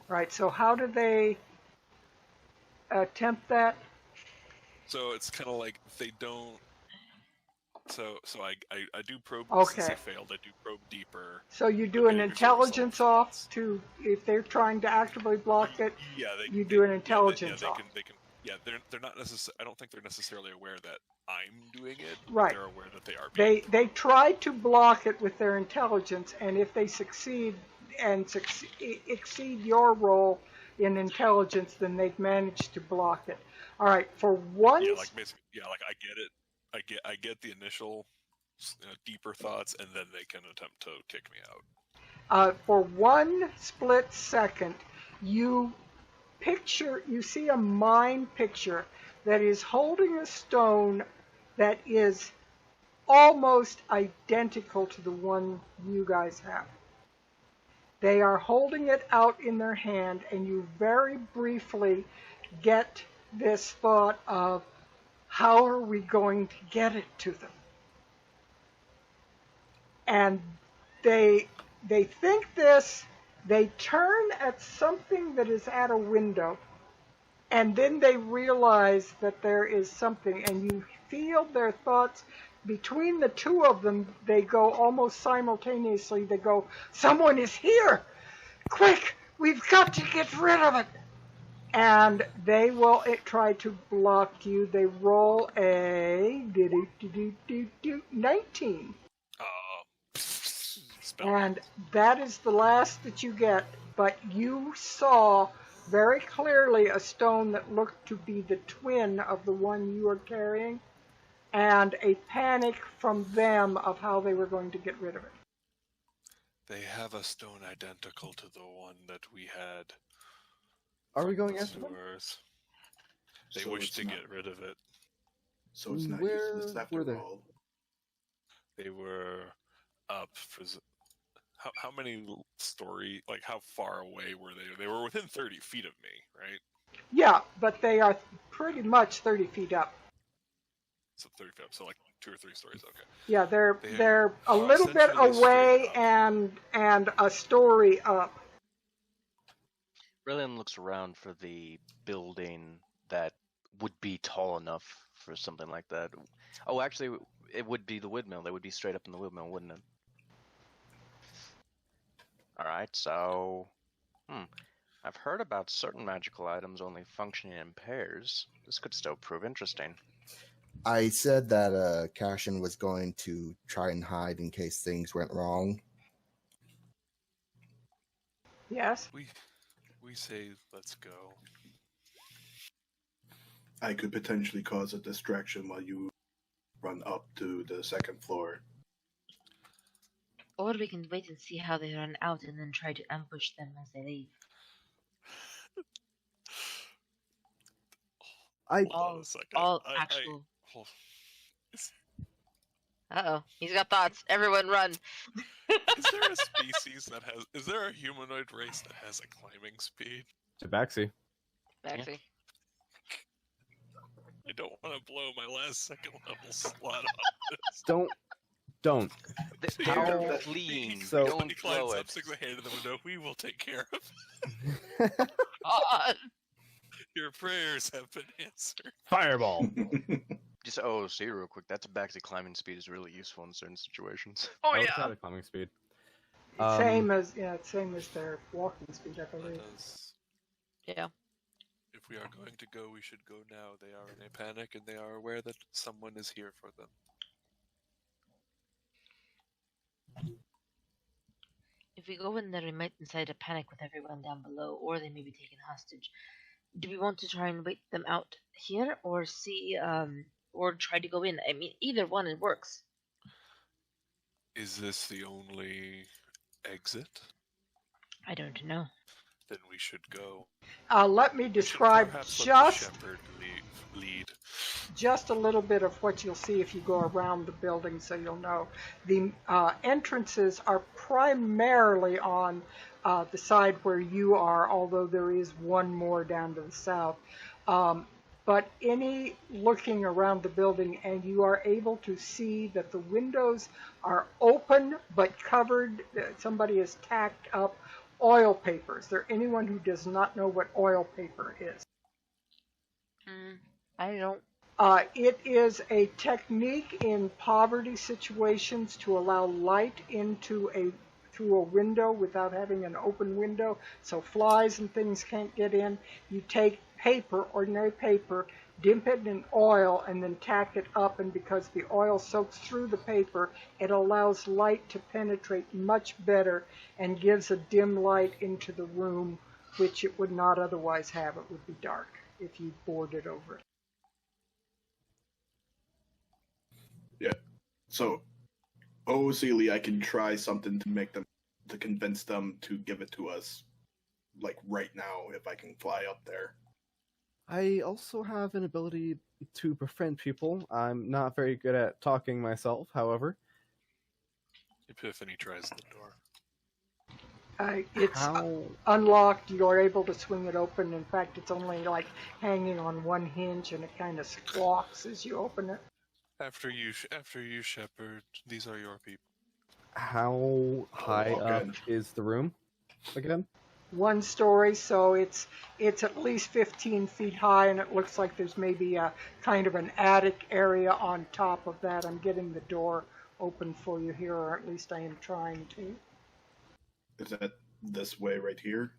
Right. So how do they attempt that? So it's kind of like they don't. So I do probe. Since Okay. he failed, I do probe deeper. So you do an Maybe for intelligence result. off to, if they're trying to actively block it, Yeah, you do an intelligence yeah, off. they can. Yeah, they're not necessarily. I don't think they're necessarily aware that I'm doing it. Right. They're aware that they are. Being They try to block it with their intelligence, and if they succeed and exceed your roll in intelligence, then they've managed to block it. All right, for one. Yeah, like basically. Yeah, like I get it. I get the initial deeper thoughts, and then they can attempt to kick me out. For 1 split second, you see a mind picture that is holding a stone that is almost identical to the one you guys have. They are holding it out in their hand, and you very briefly get this thought of, how are we going to get it to them? And they think this, they turn at something that is at a window, and then they realize that there is something, and you feel their thoughts between the two of them. They go almost simultaneously. They go, someone is here! Quick! We've got to get rid of it! And they will try to block you. They roll a 19. And that is the last that you get, but you saw very clearly a stone that looked to be the twin of the one you are carrying, and a panic from them of how they were going to get rid of it. They have a stone identical to the one that we had. Are we from going the after them? sewers. They So wish it's to not- get rid of it. So it's not Where useless after were they? all. They were up for. How many story? Like how far away were they? They were within 30 feet of me, right? Yeah, but they are pretty much 30 feet up. So 30 feet up. So like 2 or 3 stories. Okay. Yeah, they're a are little bit essentially away straight up. and a story up. Brilliant looks around for the building that would be tall enough for something like that. Oh, actually, it would be the windmill. They would be straight up in the windmill, wouldn't it? Alright, so... I've heard about certain magical items only functioning in pairs. This could still prove interesting. I said that Cashin was going to try and hide in case things went wrong. Yes? We say let's go. I could potentially cause a distraction while you run up to the second floor. Or we can wait and see how they run out and then try to ambush them as they leave. I Hold on a second. All I- actual. hold- Uh-oh. He's got thoughts. Everyone run. Is there a species that has? Is there a humanoid race that has a climbing speed? Tabaxi. Baxi. I don't want to blow my last second level slot on this. Don't. They're How- fleeing. So- Don't He climbs blow up, it. sticks a hand in the window. We will take care of it. God. Your prayers have been answered. Fireball. Just see real quick. That's a backsy climbing speed is really useful in certain situations. Oh, I was yeah. at a climbing speed. Same as their walking speed, I believe. Yeah. If we are going to go, we should go now. They are in a panic, and they are aware that someone is here for them. If we go in there, we might incite a panic with everyone down below, or they may be taken hostage. Do we want to try and wait them out here, or see, or try to go in? I mean, either one, it works. Is this the only exit? I don't know. Then we should go. Let me We should describe perhaps let just the shepherd lead. just a little bit of what you'll see if you go around the building, so you'll know. The entrances are primarily on the side where you are, although there is one more down to the south. But any looking around the building, and you are able to see that the windows are open but covered. Somebody has tacked up Oil paper. Is there anyone who does not know what oil paper is? I don't. It is a technique in poverty situations to allow light through a window without having an open window, so flies and things can't get in. You take paper, ordinary paper, dip it in oil, and then tack it up, and because the oil soaks through the paper, it allows light to penetrate much better and gives a dim light into the room, which it would not otherwise have. It would be dark if you boarded over it. Yeah. So, Celie, I can try something to convince them to give it to us, like right now, if I can fly up there. I also have an ability to befriend people. I'm not very good at talking myself, however. Epiphany tries the door. It's unlocked. You're able to swing it open. In fact, it's only like hanging on one hinge, and it kind of squawks as you open it. After you, Shepard. These are your people. How high up good. is the room again? One story, so it's at least 15 feet high, and it looks like there's maybe a kind of an attic area on top of that. I'm getting the door open for you here, or at least I am trying to. Is that this way right here?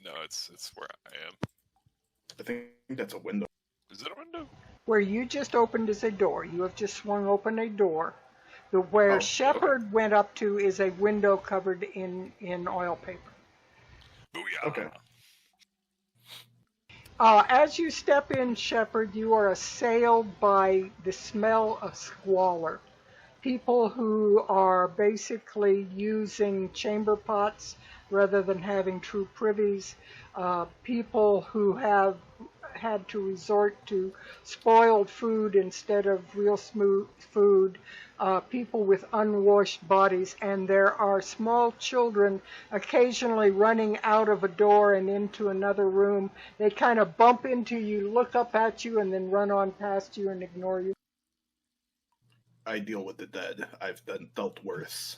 No, it's where I am. I think that's a window. Is it a window? Where you just opened is a door. You have just swung open a door. Where Shepard went up to is a window covered in oil paper. Booyah! Okay. As you step in, Shepard, you are assailed by the smell of squalor. People who are basically using chamber pots rather than having true privies. People who have had to resort to spoiled food instead of real smooth food, people with unwashed bodies, and there are small children occasionally running out of a door and into another room. They kind of bump into you, look up at you, and then run on past you and ignore you. I deal with the dead. I've dealt worse.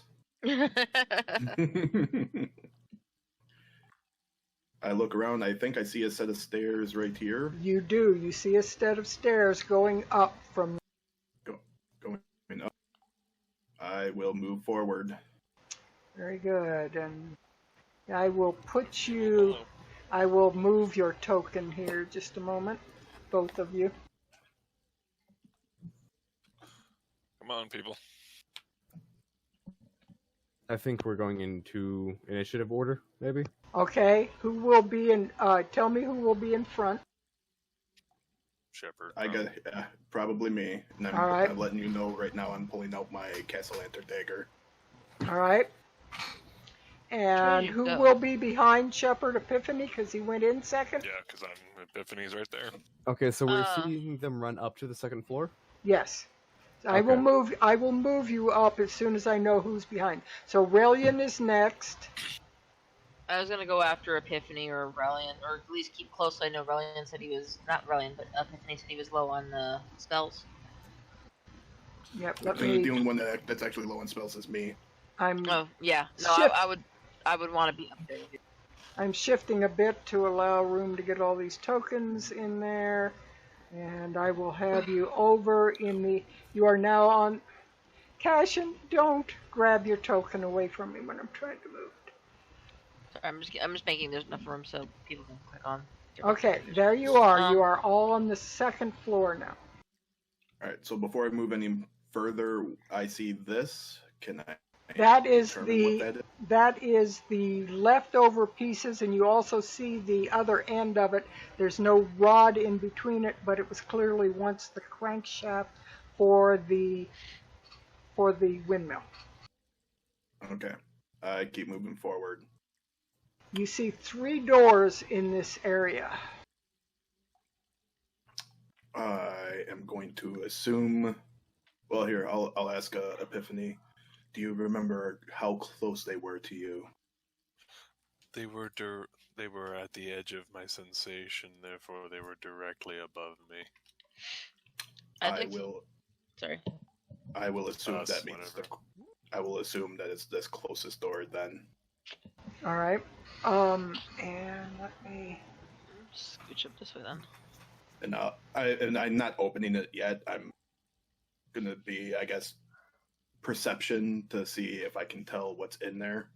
I look around. I think I see a set of stairs right here. You do. You see a set of stairs going up from... Going up. I will move forward. Very good. And I will put you... I will move your token here just a moment. Both of you. Come on, people. I think we're going into initiative order, maybe? Okay. Who will be in... tell me who will be in front. Shepard. I got probably me. And All right. I'm letting you know right now I'm pulling out my Castle Lantern dagger. All right. And who will be behind Shepard? Epiphany, because he went in second? Yeah, because Epiphany's right there. Okay, so we're seeing them run up to the second floor? Yes. I Okay. will move you up as soon as I know who's behind. So Relian is next. I was gonna go after Epiphany or Relian, or at least keep close. I know Relian said he was not Relian, but Epiphany said he was low on spells. Yep. The only one that's actually low on spells is me. Oh yeah, no, I would want to be up there. I'm shifting a bit to allow room to get all these tokens in there. And I will have you over in the... You are now on... Cashin, don't grab your token away from me when I'm trying to move. Sorry, I'm just making there's enough room so people can click on. Okay, there you are. You are all on the second floor now. Alright, so before I move any further, I see this. Can I... That is determine what that is the leftover pieces, and you also see the other end of it. There's no rod in between it, but it was clearly once the crankshaft for the windmill. Okay. I keep moving forward. You see 3 doors in this area. I am going to assume... Well, here, I'll ask Epiphany. Do you remember how close they were to you? They were at the edge of my sensation, therefore they were directly above me. I will. Sorry. I will assume that means whatever. I will assume that it's this closest door then. All right. And let me. Scooch up this way then. And I'm not opening it yet. I'm gonna be, I guess, perception to see if I can tell what's in there.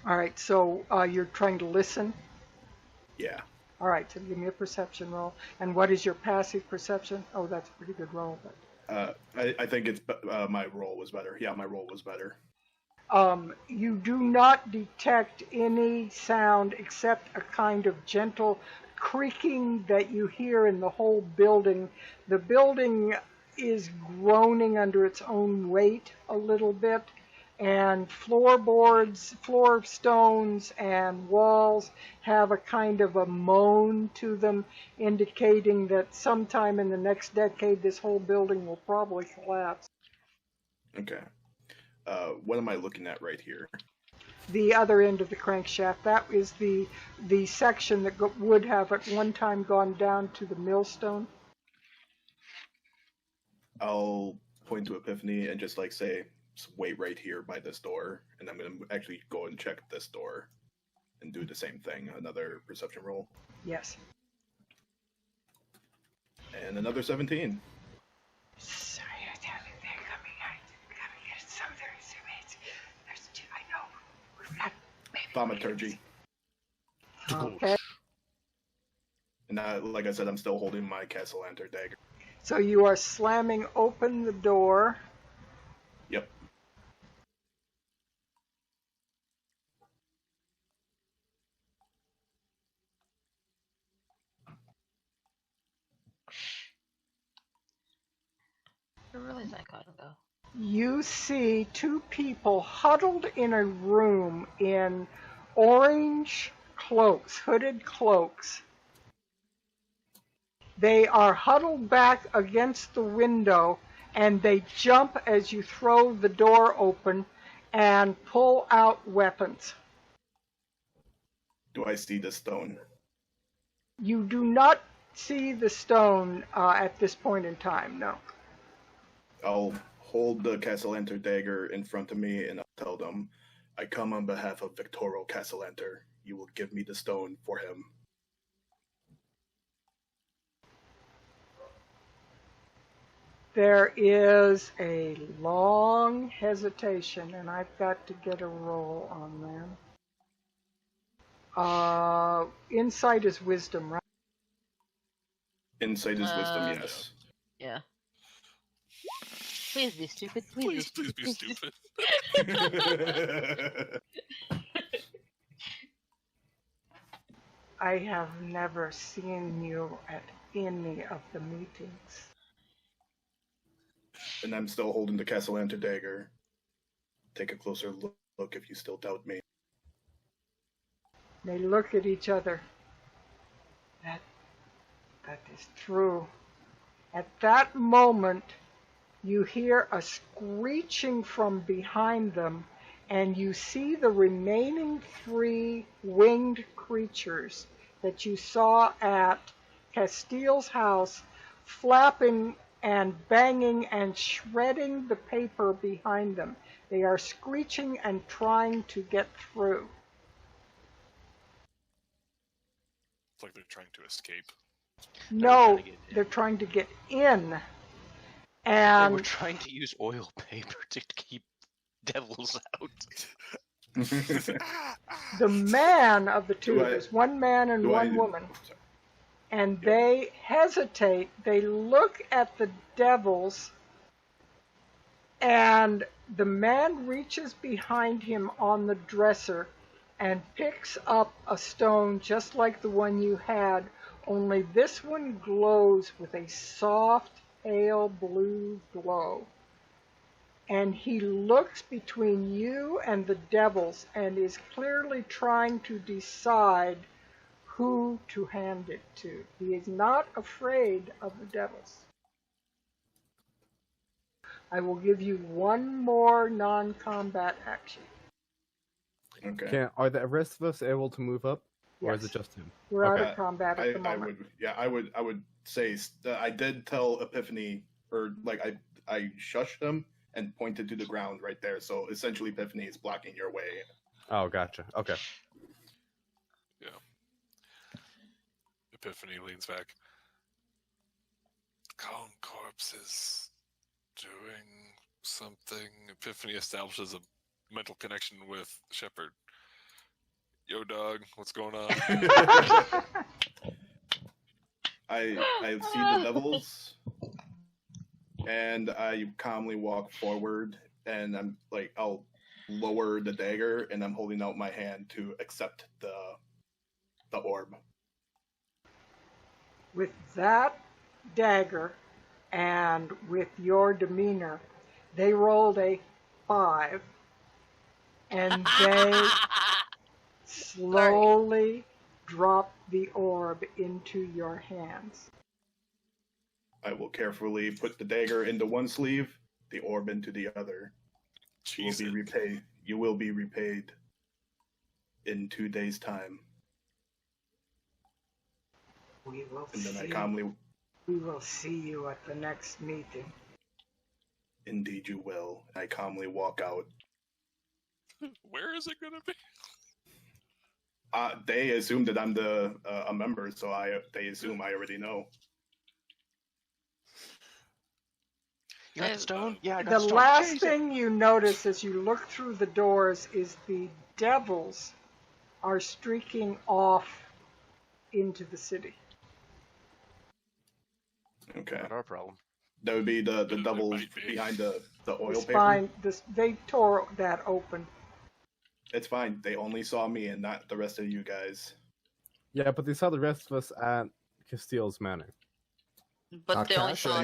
All right. So you're trying to listen. Yeah. All right. So give me a perception roll. And what is your passive perception? Oh, that's a pretty good roll. But I think it's my roll was better. Yeah, my roll was better. you do not detect any sound except a kind of gentle creaking that you hear in the whole building. The building is groaning under its own weight a little bit, and floorboards, floor stones, and walls have a kind of a moan to them, indicating that sometime in the next decade this whole building will probably collapse. Okay. What am I looking at right here? The other end of the crankshaft, that is the section that would have at one time gone down to the millstone. I'll point to Epiphany and just like say, wait right here by this door, and I'm gonna actually go and check this door and do the same thing. Another perception roll. Yes. And another 17. Sorry, they're coming out. There's two, I know. We've got Thaumaturgy. Okay. And like I said, I'm still holding my Castellanter dagger. So you are slamming open the door. Yep. Where really is that going to go? You see two people huddled in a room in orange cloaks, hooded cloaks. They are huddled back against the window, and they jump as you throw the door open and pull out weapons. Do I see the stone? You do not see the stone at this point in time, no. I'll hold the Castellanter dagger in front of me and I'll tell them, I come on behalf of Victoro Castellanter. You will give me the stone for him. There is a long hesitation, and I've got to get a roll on them. Insight is wisdom, right? Insight is wisdom, yes. Yeah. Please be stupid. Please Be stupid. I have never seen you at any of the meetings. And I'm still holding the Castellanter dagger. Take a closer look if you still doubt me. They look at each other. That is true. At that moment, you hear a screeching from behind them, and you see the remaining 3 winged creatures that you saw at Castile's house flapping and banging and shredding the paper behind them. They are screeching and trying to get through. It's like they're trying to escape. No, they're trying to get in. And we're And trying to use oil paper to keep devils out. the man of the two, Do I- there's one man and Do one I- woman, oh, sorry. and they hesitate. They look at the devils, and the man reaches behind him on the dresser and picks up a stone just like the one you had, only this one glows with a soft, pale blue glow. And he looks between you and the devils and is clearly trying to decide who to hand it to. He is not afraid of the devils. I will give you one more non-combat action. Okay. Are the rest of us able to move up, or is Yes. it just him? We're out Okay. of combat at the I moment. would say I did tell Epiphany or like I shushed him and pointed to the ground right there. So essentially, Epiphany is blocking your way. Oh, gotcha. Okay. Epiphany leans back. Calm Corpse is doing something. Epiphany establishes a mental connection with Shepard. Yo, dog, what's going on? I see the devils, and I calmly walk forward, and I'm like, I'll lower the dagger, and I'm holding out my hand to accept the orb. With that dagger and with your demeanor, they rolled a 5, and they slowly drop the orb into your hands. I will carefully put the dagger into one sleeve, the orb into the other. You will be repaid. You will be repaid in 2 days' time. We will And then I see. calmly, We will see you at the next meeting. indeed you will. I calmly walk out. Where is it gonna be? They assume that I'm a member, so they assume I already know. You got the stone? Yeah, I got The the stone. last Chase it. thing you notice as you look through the doors is the devils are streaking off into the city. Okay. Not our problem. That would be the They doubles might be. behind the oil It's paper. fine. They tore that open. It's fine. They only saw me and not the rest of you guys. Yeah, but they saw the rest of us at Castile's Manor. But they only Cash, saw.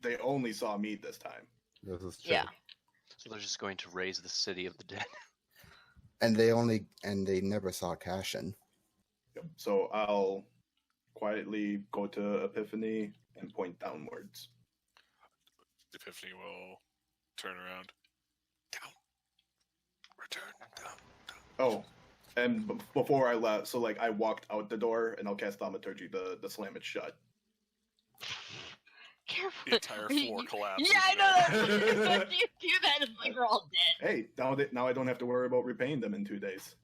They only saw me this time. This is true. Yeah. So they're just going to raise the city of the dead. And they never saw Cashin. Yep. So I'll quietly go to Epiphany and point downwards. Epiphany will turn around. Down. Return. Down. Oh, and before I left, so like I walked out the door and I'll cast Thaumaturgy to slam it shut. Careful. The entire floor collapses. Yeah, I know that. You do that, it's like we're all dead. Hey, now I don't have to worry about repaying them in 2 days.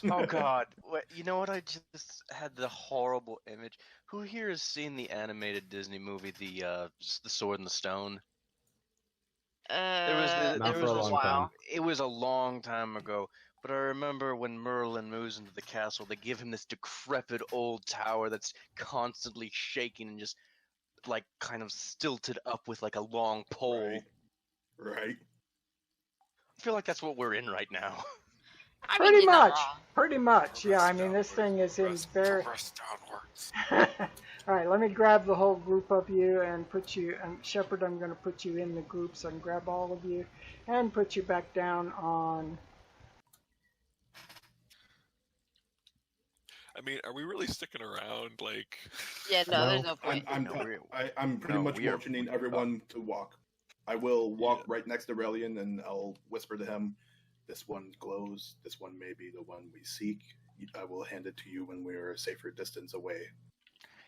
Oh God! You know what? I just had the horrible image. Who here has seen the animated Disney movie, the Sword and the Stone? Not for a long time. It was a long time ago, but I remember when Merlin moves into the castle, they give him this decrepit old tower that's constantly shaking and just like kind of stilted up with like a long pole. Right. I feel like that's what we're in right now. I mean, Pretty you're not much. wrong. Pretty much. Yeah, I mean, this Downwards, thing is in press- very... press downwards. All right, let me grab the whole group of you and put you... And Shepard, I'm going to put you in the group, so I can grab all of you and put you back down on... I mean, are we really sticking around? Like, Yeah, no, there's No. no point. I'm pretty No, much we are- motioning everyone to walk. I will walk right next to Relian and I'll whisper to him, "This one glows. This one may be the one we seek. I will hand it to you when we are a safer distance away."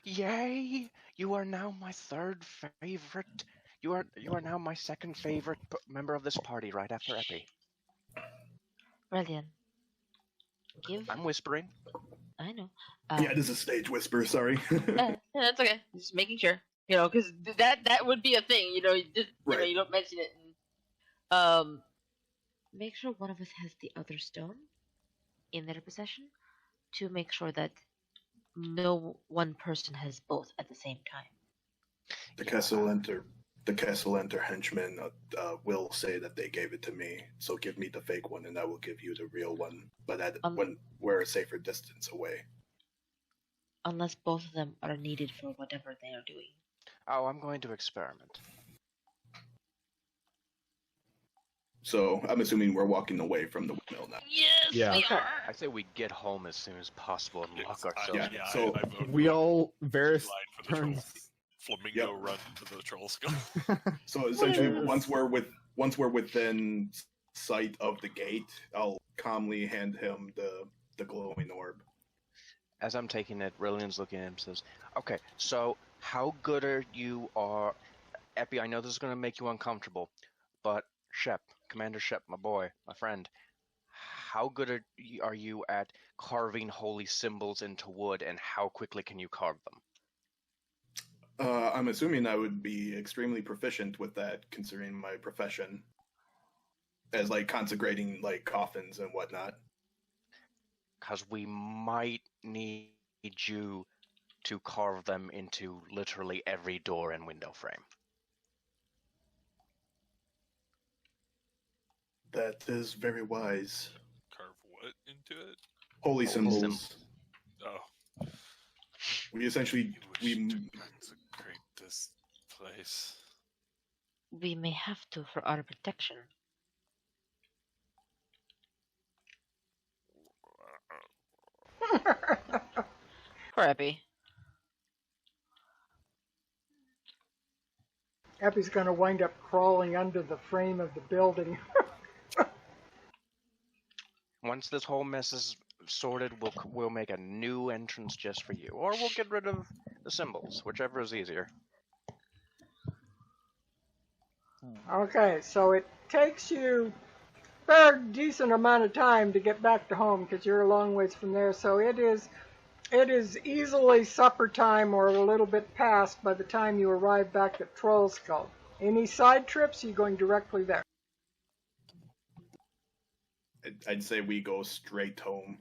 Yay! You are now my third favorite. You are now my second favorite member of this party, right after Epi. Brilliant. Give. I'm whispering. I know. Yeah, this is stage whisper. Sorry. Yeah, that's okay. Just making sure, you know, because that would be a thing, you know. You just, you know, Right. you don't mention it. And, make sure one of us has the other stone in their possession to make sure that no one person has both at the same time. The Castle Enter henchmen will say that they gave it to me. So give me the fake one, and I will give you the real one. But when we're a safer distance away. Unless both of them are needed for whatever they are doing. Oh, I'm going to experiment. So I'm assuming we're walking away from the windmill now. Yes, Yeah. we Okay. are. I say we get home as soon as possible and lock yes, ourselves. yeah, I so vote We all... Varys line for the troll. turns... Flamingo Yep. run to the troll skull. So essentially, Yes. once we're within sight of the gate, I'll calmly hand him the glowing orb. As I'm taking it, Rillian's looking at him and says, "Okay, so how good are you Epi, I know this is going to make you uncomfortable, but Shep, Commander Shep, my boy, my friend, how good are you at carving holy symbols into wood, and how quickly can you carve them? I'm assuming I would be extremely proficient with that, considering my profession, as like consecrating like coffins and whatnot. Because we might need you to carve them into literally every door and window frame. That is very wise. Carve what into it? Holy symbols. symbols. Oh, We essentially we wish to consecrate this place. We may have to for our protection. Poor Epi. Epi's going to wind up crawling under the frame of the building. Once this whole mess is sorted, we'll make a new entrance just for you, or we'll get rid of the symbols, whichever is easier. Okay, so it takes you a fair decent amount of time to get back to home because you're a long ways from there. So it is easily supper time or a little bit past by the time you arrive back at Troll Skull. Any side trips? Are you going directly there? I'd say we go straight home.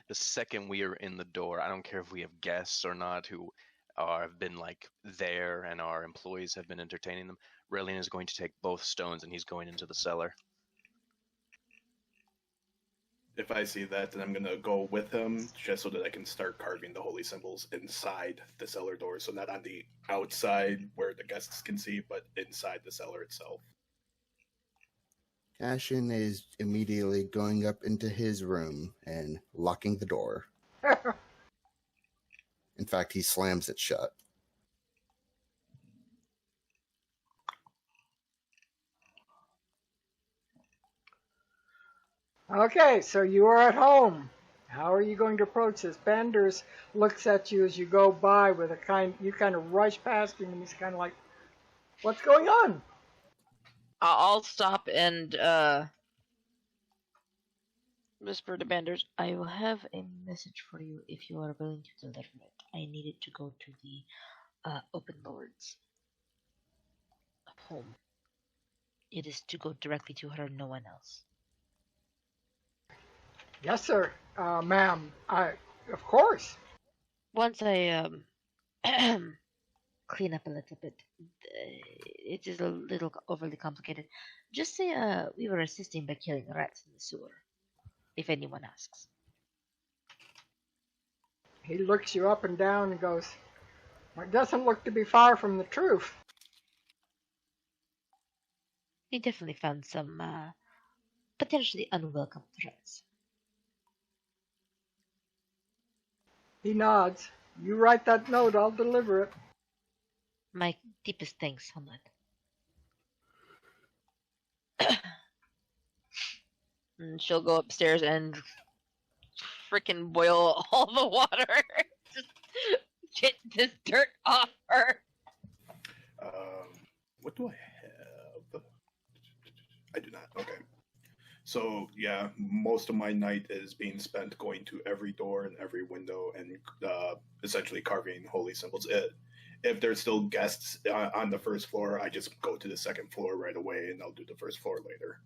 The second we are in the door, I don't care if we have guests or not who have been like there and our employees have been entertaining them, Relian is going to take both stones and he's going into the cellar. If I see that, then I'm gonna go with him just so that I can start carving the holy symbols inside the cellar door. So not on the outside where the guests can see, but inside the cellar itself. Cassian is immediately going up into his room and locking the door. In fact, he slams it shut. Okay, so you are at home. How are you going to approach this? Benders looks at you as you go by with you kind of rush past him and he's kind of like, what's going on? I'll stop and whisper to Banders, I will have a message for you if you are willing to deliver it. I need it to go to the open lords of home. It is to go directly to her, no one else. Yes, sir, ma'am. Of course. Once I clean up a little bit, it is a little overly complicated. Just say we were assisting by killing rats in the sewer, if anyone asks. He looks you up and down and goes, it doesn't look to be far from the truth. He definitely found some potentially unwelcome threats. He nods. You write that note, I'll deliver it. My deepest thanks, Hamlet. And she'll go upstairs and freaking boil all the water. Just get this dirt off her. What do I have? I do not. Okay. So, yeah, most of my night is being spent going to every door and every window and essentially carving holy symbols. If there's still guests on the first floor, I just go to the second floor right away and I'll do the first floor later.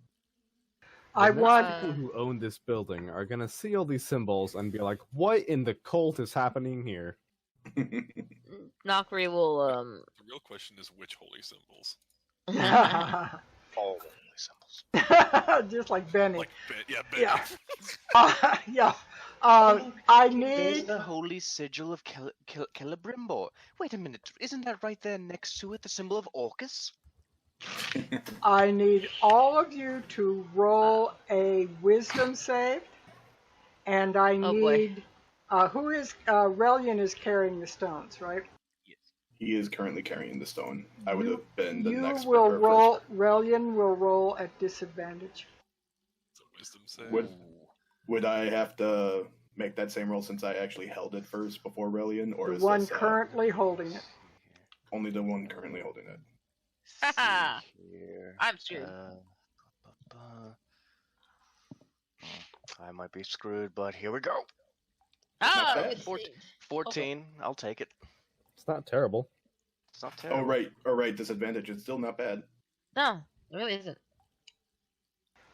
I The want... people who own this building are going to see all these symbols and be like, what in the cult is happening here? Nokri will, The real question is which holy symbols? All the holy symbols. Just like Benny. Like, Benny. Yeah. Yeah. I need... There's the holy sigil of Celebrimbor. Wait a minute, isn't that right there next to it the symbol of Orcus? I need all of you to roll a wisdom save. And I need... who is... Relian is carrying the stones, right? Yes. He is currently carrying the stone. I would have been the You next will first. roll... Relian will roll at disadvantage. It's a wisdom save. Would I have to make that same roll since I actually held it first before Relian? Or The is one this, currently holding it. only the one currently holding it? Haha. here. I'm screwed. I might be screwed, but here we go. Oh, bad. it's 14. I'll take it. It's not terrible. It's not Oh terrible. right, disadvantage. It's still not bad. No, it really isn't.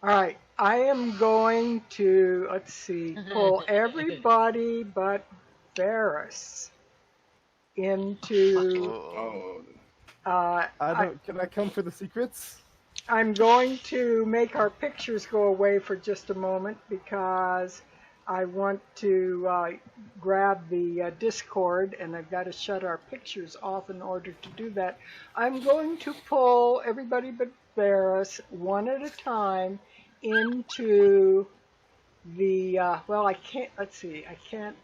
All right, I am going to, let's see, pull everybody but Varus into. Oh, Can I come for the secrets? I'm going to make our pictures go away for just a moment because I want to grab the Discord, and I've got to shut our pictures off in order to do that. I'm going to pull everybody but Varus one at a time into the, well, I can't, let's see, I can't,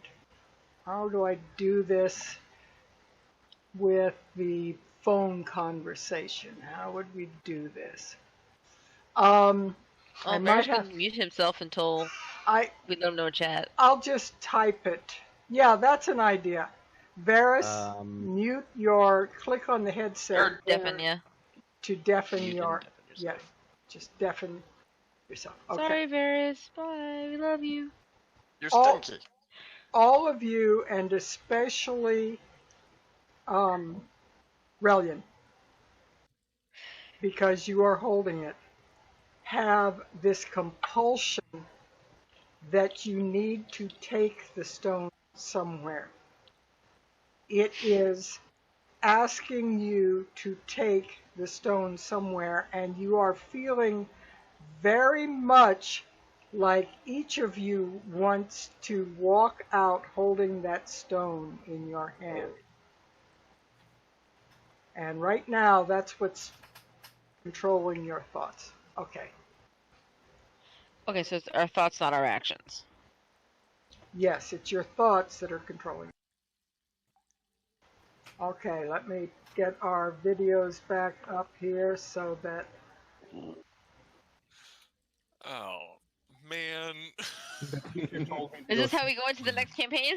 how do I do this with the phone conversation? How would we do this? I Well, might Varus have, can mute himself until we let him know chat. I'll just type it. Yeah, that's an idea. Varus, mute your, click on the headset Or deafen ya. to deafen You your, didn't deafen yourself. yeah, just deafen yourself. Okay. Sorry, Varus. Bye. We love you. You're All- stinky. All of you, and especially Relian, because you are holding it, have this compulsion that you need to take the stone somewhere. It is asking you to take the stone somewhere, and you are feeling very much like each of you wants to walk out holding that stone in your hand. And right now, that's what's controlling your thoughts. Okay. Okay, so it's our thoughts, not our actions. Yes, it's your thoughts that are controlling. Okay, let me get our videos back up here so that. Oh, man. Is this how we go into the next campaign?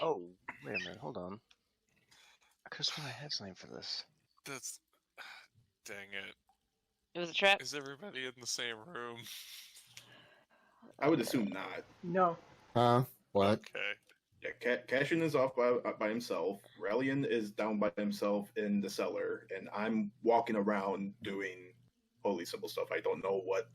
Oh, wait a minute. Hold on. I could have sworn I had something for this. That's. Dang it. It was a trap. Is everybody in the same room? I would assume not. No. Huh? What? Okay. Yeah, Cashin is off by himself. Relian is down by himself in the cellar, and I'm walking around doing holy symbol stuff. I don't know what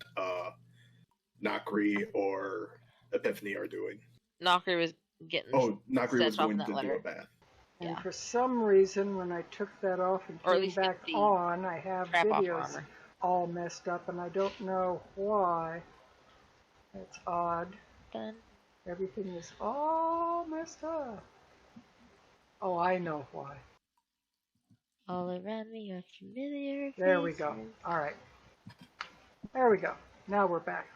Nakri or Epiphany are doing. Knocker was getting. Oh, Nakri was sent off going in to that do letter. a bath. And Yeah. for some reason, when I took that off and Or at came least back get the on, I have trap off videos armor. all messed up, and I don't know why. That's odd. Done. Everything is all messed up. Oh, I know why. All around me are familiar faces. There we go. All right. There we go. Now we're back.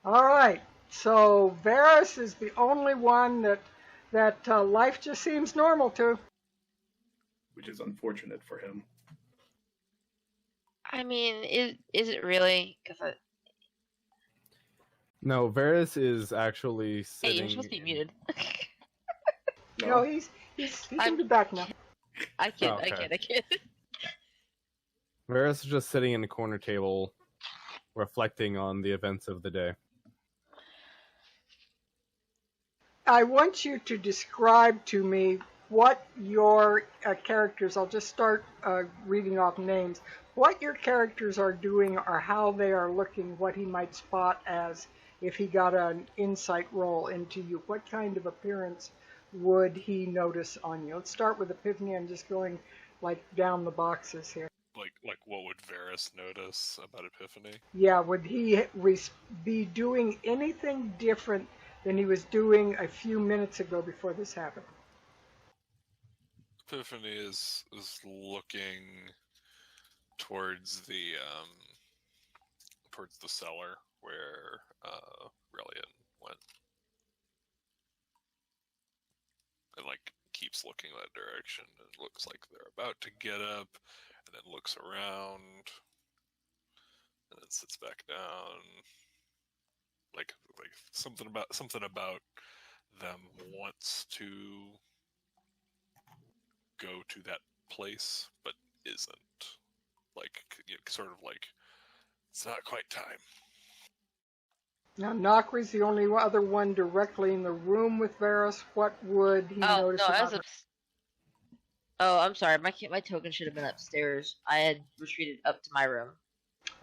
All right. So Varus is the only one that life just seems normal to. Which is unfortunate for him. I mean, is it really? Because No, Varus is actually hey, sitting. you're supposed to be muted. No, he can be back now. I kid. Oh, okay. I kid. Varus is just sitting in the corner table, reflecting on the events of the day. I want you to describe to me what your characters, I'll just start reading off names, what your characters are doing or how they are looking, what he might spot as if he got an insight roll into you. What kind of appearance would he notice on you? Let's start with Epiphany. I'm just going like down the boxes here. Like what would Varus notice about Epiphany? Yeah, would he be doing anything different than he was doing a few minutes ago before this happened? Epiphany is looking towards the cellar where Relian went, and like keeps looking that direction. It looks like they're about to get up, and then looks around, and then sits back down. Like something about them wants to go to that place, but isn't. Like, sort of like, it's not quite time. Now, Nokri's the only other one directly in the room with Varus. What would he Oh notice no, I about was her? Oh, I'm sorry. My token should have been upstairs. I had retreated up to my room.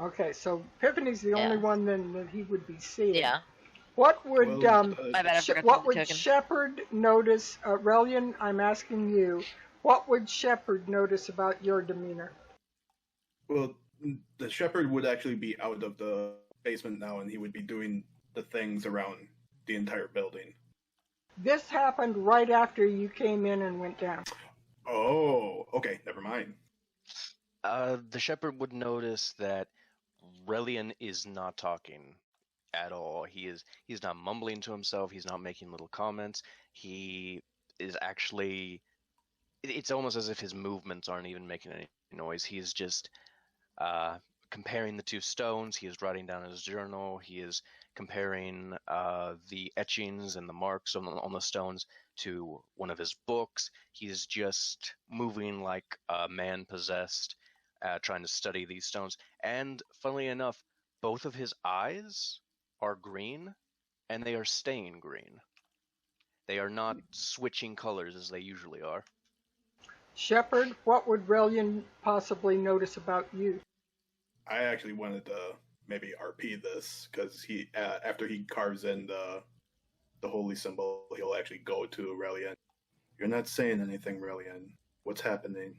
Okay, so Epiphany's the only Yeah. one then that he would be seeing. Yeah. What would Well, My bad. I forgot to what put would the token. Shepard notice? Relian, I'm asking you. What would Shepard notice about your demeanor? Well, the shepherd would actually be out of the basement now, and he would be doing the things around the entire building. This happened right after you came in and went down. Oh, okay, never mind. The shepherd would notice that Relian is not talking at all. He's not mumbling to himself. He's not making little comments. He is actually. It's almost as if his movements aren't even making any noise. He's just comparing the two stones. He is writing down his journal. He is comparing the etchings and the marks on the stones to one of his books. He's just moving like a man possessed, trying to study these stones. And funnily enough, both of his eyes are green, and they are staying green. They are not switching colors as they usually are. Shepard, what would Relian possibly notice about you? I actually wanted to maybe RP this because he, after he carves in the holy symbol, he'll actually go to Relian. You're not saying anything, Relian. What's happening?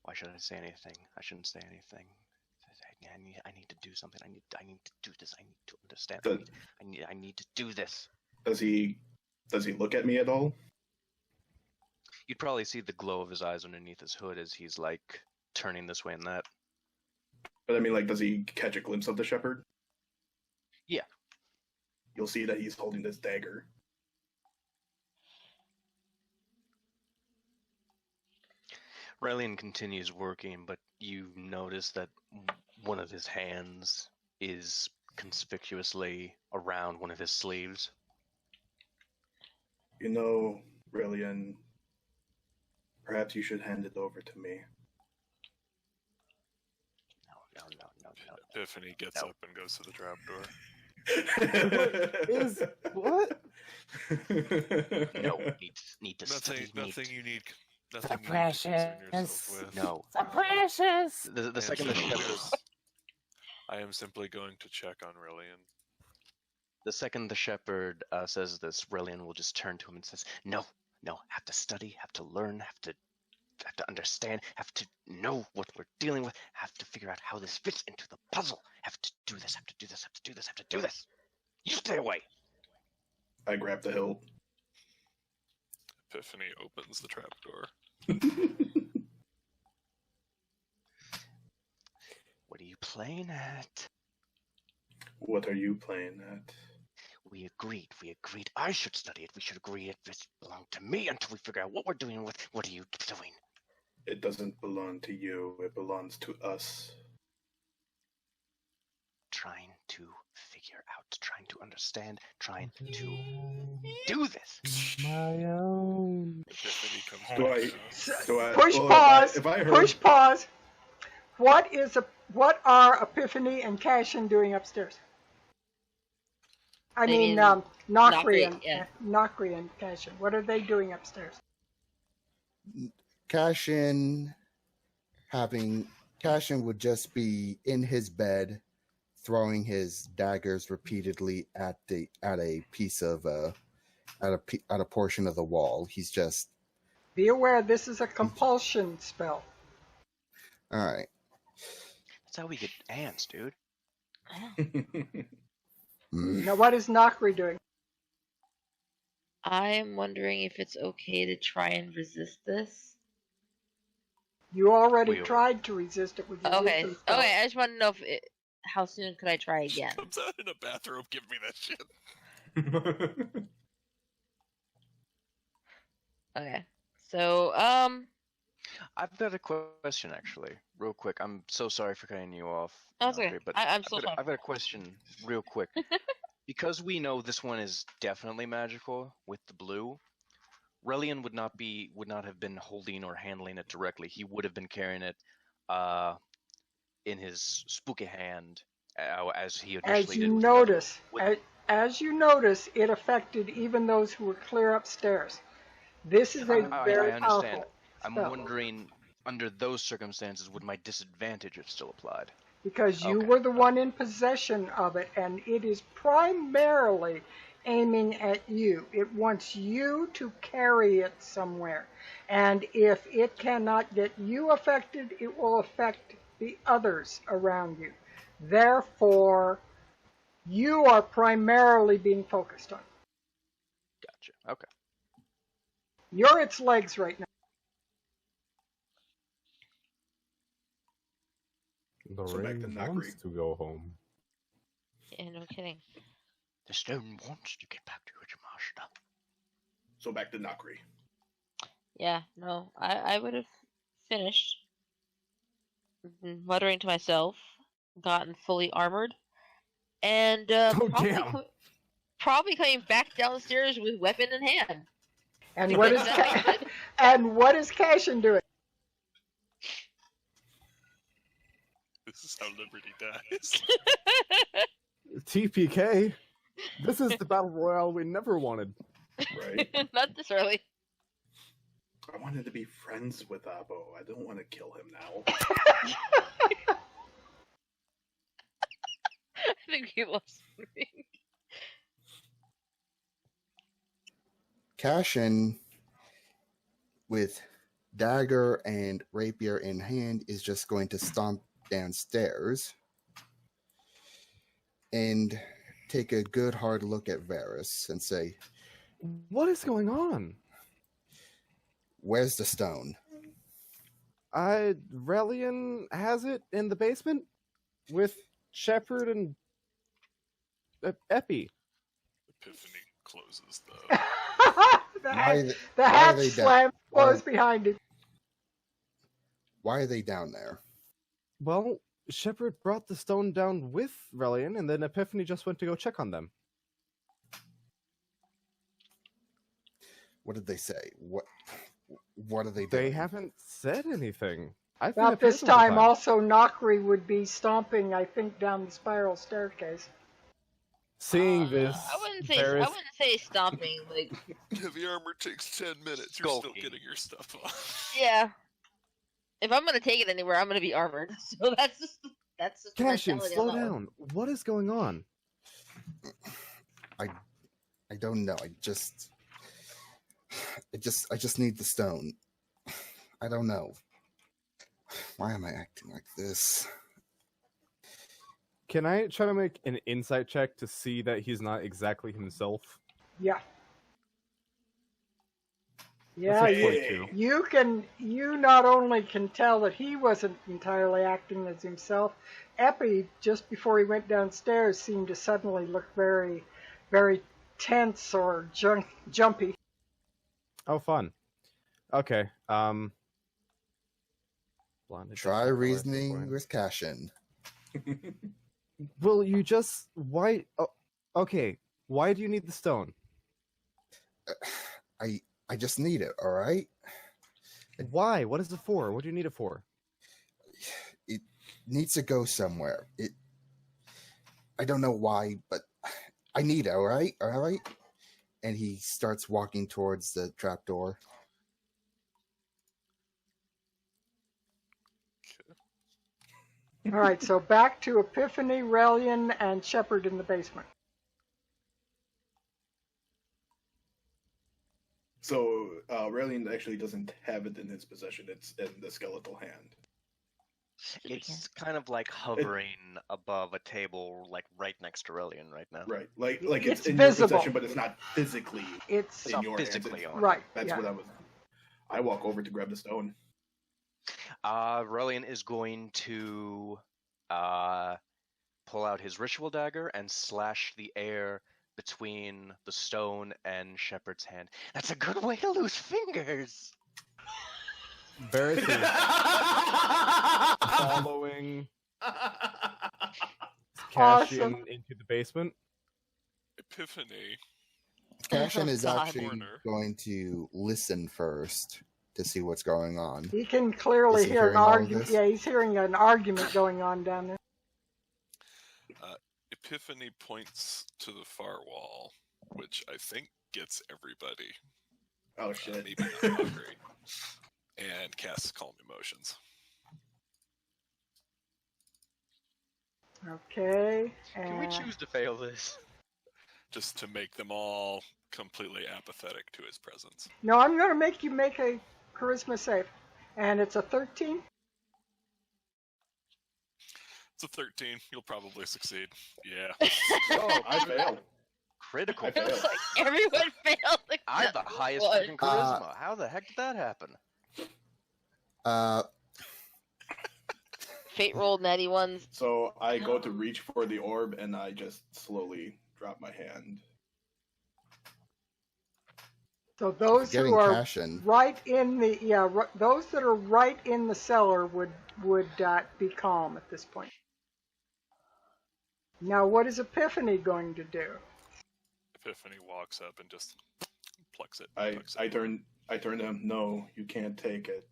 Why should I say anything? I shouldn't say anything. I need to do something. I need to do this. I need to understand. I need to do this. Does he look at me at all? You'd probably see the glow of his eyes underneath his hood as he's like turning this way and that. But I mean, like, does he catch a glimpse of the shepherd? Yeah. You'll see that he's holding this dagger. Relian continues working, but you notice that one of his hands is conspicuously around one of his sleeves. You know, Relian, perhaps you should hand it over to me. No. Epiphany gets No. up and goes to the trapdoor. What? No, need to study. Nothing you need. The Nothing you need to precious. concern yourself with. No. So precious. The second the shepherd, I am simply going to check on Relian. the second the shepherd says this, Relian will just turn to him and says, "No, have to study, have to learn, have to understand, have to know what we're dealing with, have to figure out how this fits into the puzzle, have to do this, have to do this, have to do this, have to do this. You stay away." I grab the hilt. Epiphany opens the trapdoor. What are you playing at? What are you playing at? We agreed. I should study it. We should agree it belonged to me until we figure out what we're doing with. What are you doing? It doesn't belong to you. It belongs to us. Trying to figure out, trying to understand, trying to do this. My own. Epiphany comes Do back I- down. Do I, Push well, pause. If I heard, Push pause. What are Epiphany and Cashin doing upstairs? I They mean, mean Nokri and yeah. Nokri and Cashin. What are they doing upstairs? Cashin would just be in his bed, throwing his daggers repeatedly at a piece of at a portion of the wall. He's just Be aware, this is a compulsion spell. all right. That's how we get ants, dude. Now, what is Nokri doing? I'm wondering if it's okay to try and resist this. You already We- tried to resist it with your Okay. wisdom spell. Okay. I just want to know how soon could I try again? Comes out in a bathrobe. Give me that shit. Okay. So I've got a question, actually, real quick. I'm so sorry for cutting you off. That's Valkyrie, okay. but I'm so sorry. I've got a question, real quick. Because we know this one is definitely magical with the blue, Relian would not have been holding or handling it directly. He would have been carrying it in his spooky hand as he initially did with the other one. As you notice, it affected even those who were clear upstairs. This is a very I understand. powerful I'm spell. wondering, under those circumstances, would my disadvantage have still applied? Because you Okay. were the one in possession of it, and it is primarily aiming at you. It wants you to carry it somewhere. And if it cannot get you affected, it will affect the others around you. Therefore, you are primarily being focused on. Gotcha. Okay. You're its legs right now. The So back to ring Nakri. wants to go home. Yeah, no kidding. The stone wants to get back to its master. So back to Nakri. Yeah, no, I would have finished, muttering to myself, gotten fully armored, and damn. probably coming back downstairs with weapon in hand. And what is and what is Cashin doing? This is how Liberty dies. TPK. This is the battle royale we never wanted. Right? Not this early. I wanted to be friends with Abo. I don't want to kill him now. I think he loves me. Cashin, with dagger and rapier in hand, is just going to stomp downstairs and take a good hard look at Varys and say, What is going on? "Where's the stone?" Relian has it in the basement with Shepard and Epi. Epiphany closes the. The Why hatch they slam why- closed behind it. Why are they down there? Well, Shepard brought the stone down with Relian, and then Epiphany just went to go check on them. What did they say? What are they doing? They haven't said anything. I think About this time, also, Nakri would be stomping, I think, down the spiral staircase. Seeing this, I wouldn't Varys- say stomping. Like, Heavy armor takes 10 minutes. You're Skulking. still getting your stuff off. yeah. If I'm gonna take it anywhere, I'm gonna be armored. So that's just the Cashin, mentality slow on that one. down. What is going on? I don't know. I just need the stone. I don't know. Why am I acting like this? Can I try to make an insight check to see that he's not exactly himself? Yeah. That's Yeah, a you, 22. you not only can tell that he wasn't entirely acting as himself, Epi, just before he went downstairs, seemed to suddenly look very, very tense or jumpy. Oh, fun. Okay. Try reasoning with Cashin. Well, you just why? Oh, okay. Why do you need the stone? I just need it. All right. Why? What is it for? What do you need it for? It needs to go somewhere. I don't know why, but I need it. All right. All right. And he starts walking towards the trapdoor. All right, so back to Epiphany, Relian, and Shepard in the basement. So Aurelian actually doesn't have it in his possession. It's in the skeletal hand. It's kind of like hovering above a table, like right next to Relian right now. Right. Like It's it's in visible. your possession, but it's not physically It's in your physically hands. on. right. That's Yeah. what I walk over to grab the stone. Relian is going to pull out his ritual dagger and slash the air between the stone and Shepard's hand. That's a good way to lose fingers. Varys is following Cashin Awesome. into the basement. Epiphany Cashin is God. actually Corner. going to listen first to see what's going on. He can clearly Is he hear an hearing all of argument. this? Yeah, he's hearing an argument going on down there. Epiphany points to the far wall, which I think gets everybody. Oh shit. Maybe not Valkyrie. And casts Calm Emotions. Okay. Can we And choose to fail this? Just to make them all completely apathetic to his presence. no, I'm going to make you make a charisma save, and it's a 13. It's a 13. You'll probably succeed. Yeah. Oh, I failed. critical. I failed. It's like everyone failed. I have the except highest one. freaking charisma. How the heck did that happen? Fate rolled natty ones. So I go to reach for the orb and I just slowly drop my hand. So those Getting who are Cashin. right in the those that are right in the cellar would be calm at this point. Now, what is Epiphany going to do? Epiphany walks up and just plucks it. I plucks it. turn to him. No, you can't take it.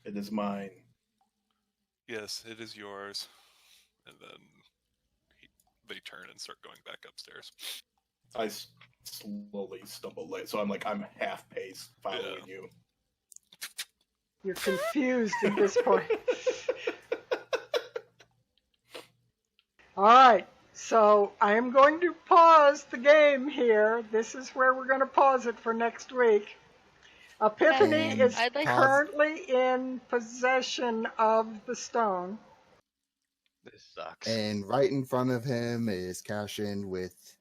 It is mine. Yes, it is yours. And then they turn and start going back upstairs. I slowly stumble late, so I'm half pace following you. You're confused at this point. All right, so I am going to pause the game here. This is where we're going to pause it for next week. Epiphany And is I'd like- currently in possession of the stone. This sucks. And right in front of him is Cashin with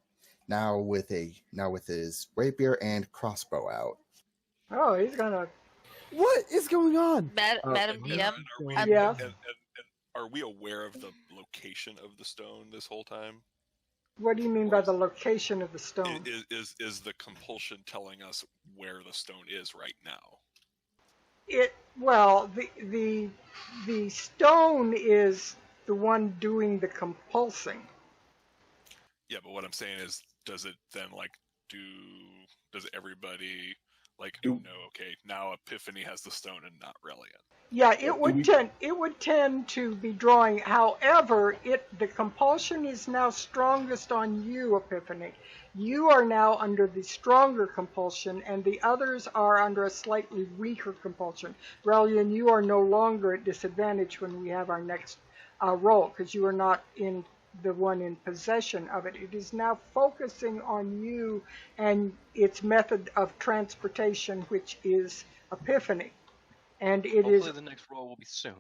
his rapier and crossbow out. Oh, he's gonna. What is going on? Madam And- DM. and I'm- Yeah. And are we aware of the location of the stone this whole time? What do you mean by the location of the stone? Is the compulsion telling us where the stone is right now? The stone is the one doing the compulsing. Yeah, but what I'm saying is, does it then does everybody Do- know? Okay, now Epiphany has the stone and not Reliant. Yeah, Do it would we- tend to be drawing. However, the compulsion is now strongest on you, Epiphany. You are now under the stronger compulsion, and the others are under a slightly weaker compulsion. Relian, you are no longer at disadvantage when we have our next roll, because you are not in the one in possession of it. It is now focusing on you and its method of transportation, which is Epiphany. And it Hopefully is the next roll will be soon.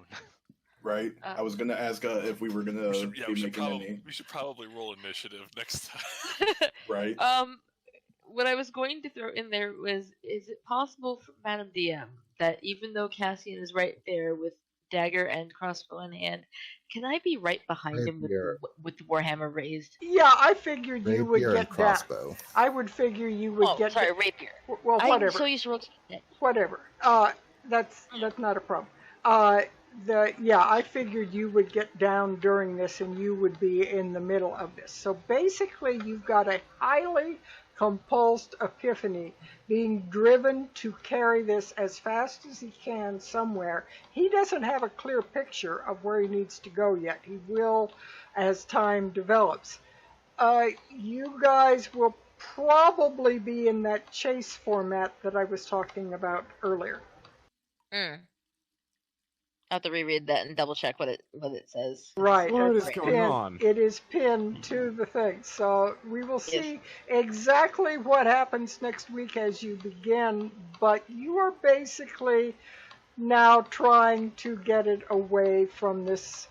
Right? I was gonna ask if we were gonna we be making any. should probably roll initiative next time. Right? What I was going to throw in there was, is it possible for Madam DM that even though Cassian is right there with dagger and crossbow in hand, can I be right behind him Rapier. with the warhammer raised? Yeah, I figured you would Rapier and get that. crossbow. I would figure you would Oh, get sorry, that. rapier. Well, I'm whatever. so used to rolling. Whatever. That's not a problem. I figured you would get down during this and you would be in the middle of this. So basically, you've got a highly compulsed Epiphany being driven to carry this as fast as he can somewhere. He doesn't have a clear picture of where he needs to go yet. He will as time develops. You guys will probably be in that chase format that I was talking about earlier. I have to reread that and double check what it says. Right. What it's is going pinned- on? It is pinned to the thing. So we will see exactly what happens next week as you begin, but you are basically now trying to get it away from this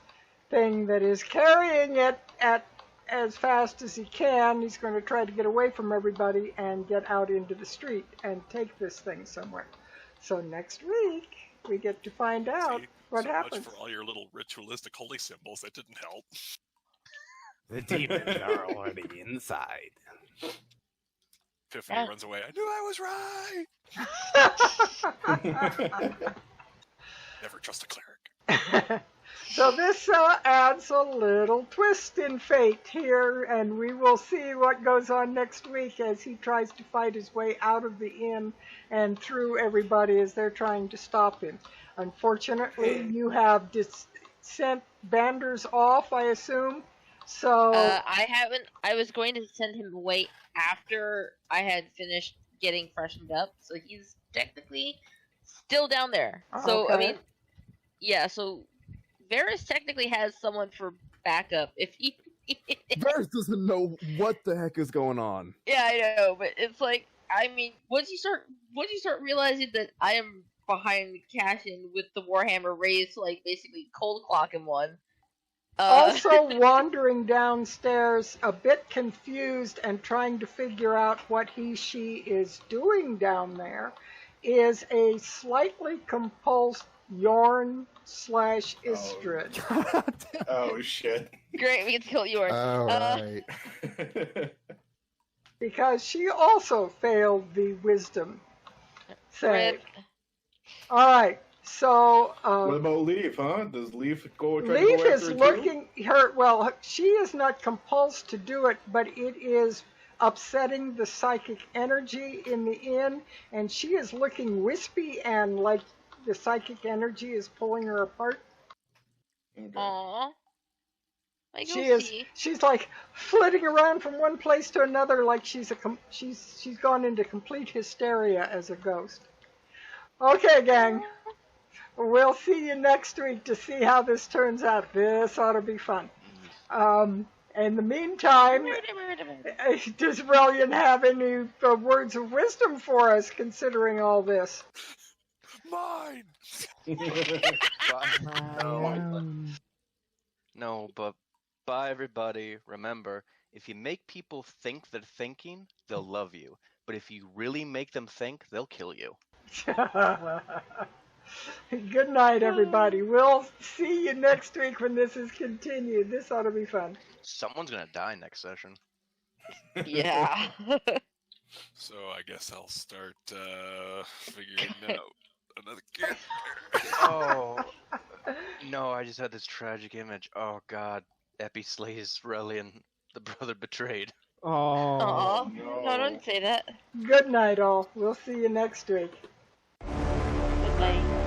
thing that is carrying it at as fast as he can. He's going to try to get away from everybody and get out into the street and take this thing somewhere. So next week we get to find out See, what so happens. much for all your little ritualistic holy symbols. That didn't help. The demons are already inside. Epiphany runs away. I knew I was right. Never trust a cleric. So this adds a little twist in fate here, and we will see what goes on next week as he tries to fight his way out of the inn and through everybody as they're trying to stop him. Unfortunately, you have sent Banders off, I assume. So I haven't. I was going to send him away after I had finished getting freshened up, so he's technically still down there. So Okay. I mean, yeah. So Varys technically has someone for backup if he. Varys doesn't know what the heck is going on. Yeah, I know, but it's like, I mean, once you start realizing that I am behind Cassian with the Warhammer raised to, like, basically cold clock him one. Also wandering downstairs, a bit confused and trying to figure out what she is doing down there, is a slightly compulsed Yorn / Istrid. Oh shit. Great, we get to kill Yorn. All right. Because she also failed the wisdom save. Rip. All right, so What about Leaf, huh? Does Leaf go try Leaf to go is after it looking her. Well, she is not compulsed to do it, but it is upsetting the psychic energy in the inn, and she is looking wispy and like the psychic energy is pulling her apart. too? Okay. Aww. I go She is. see. She's like flitting around from one place to another, like she's gone into complete hysteria as a ghost. Okay, gang. We'll see you next week to see how this turns out. This ought to be fun. In the meantime, does Relian have any words of wisdom for us, considering all this? Mine. No, but bye, everybody. Remember, if you make people think they're thinking, they'll love you. But if you really make them think, they'll kill you. Good night, everybody. We'll see you next week when this is continued. This ought to be fun. Someone's gonna die next session. Yeah. So I guess I'll start figuring out another character. Oh no! I just had this tragic image. Oh God, Epi slays Relian, the brother betrayed. Oh. Aw. no. No, don't say that. Good night, all. We'll see you next week. Good night.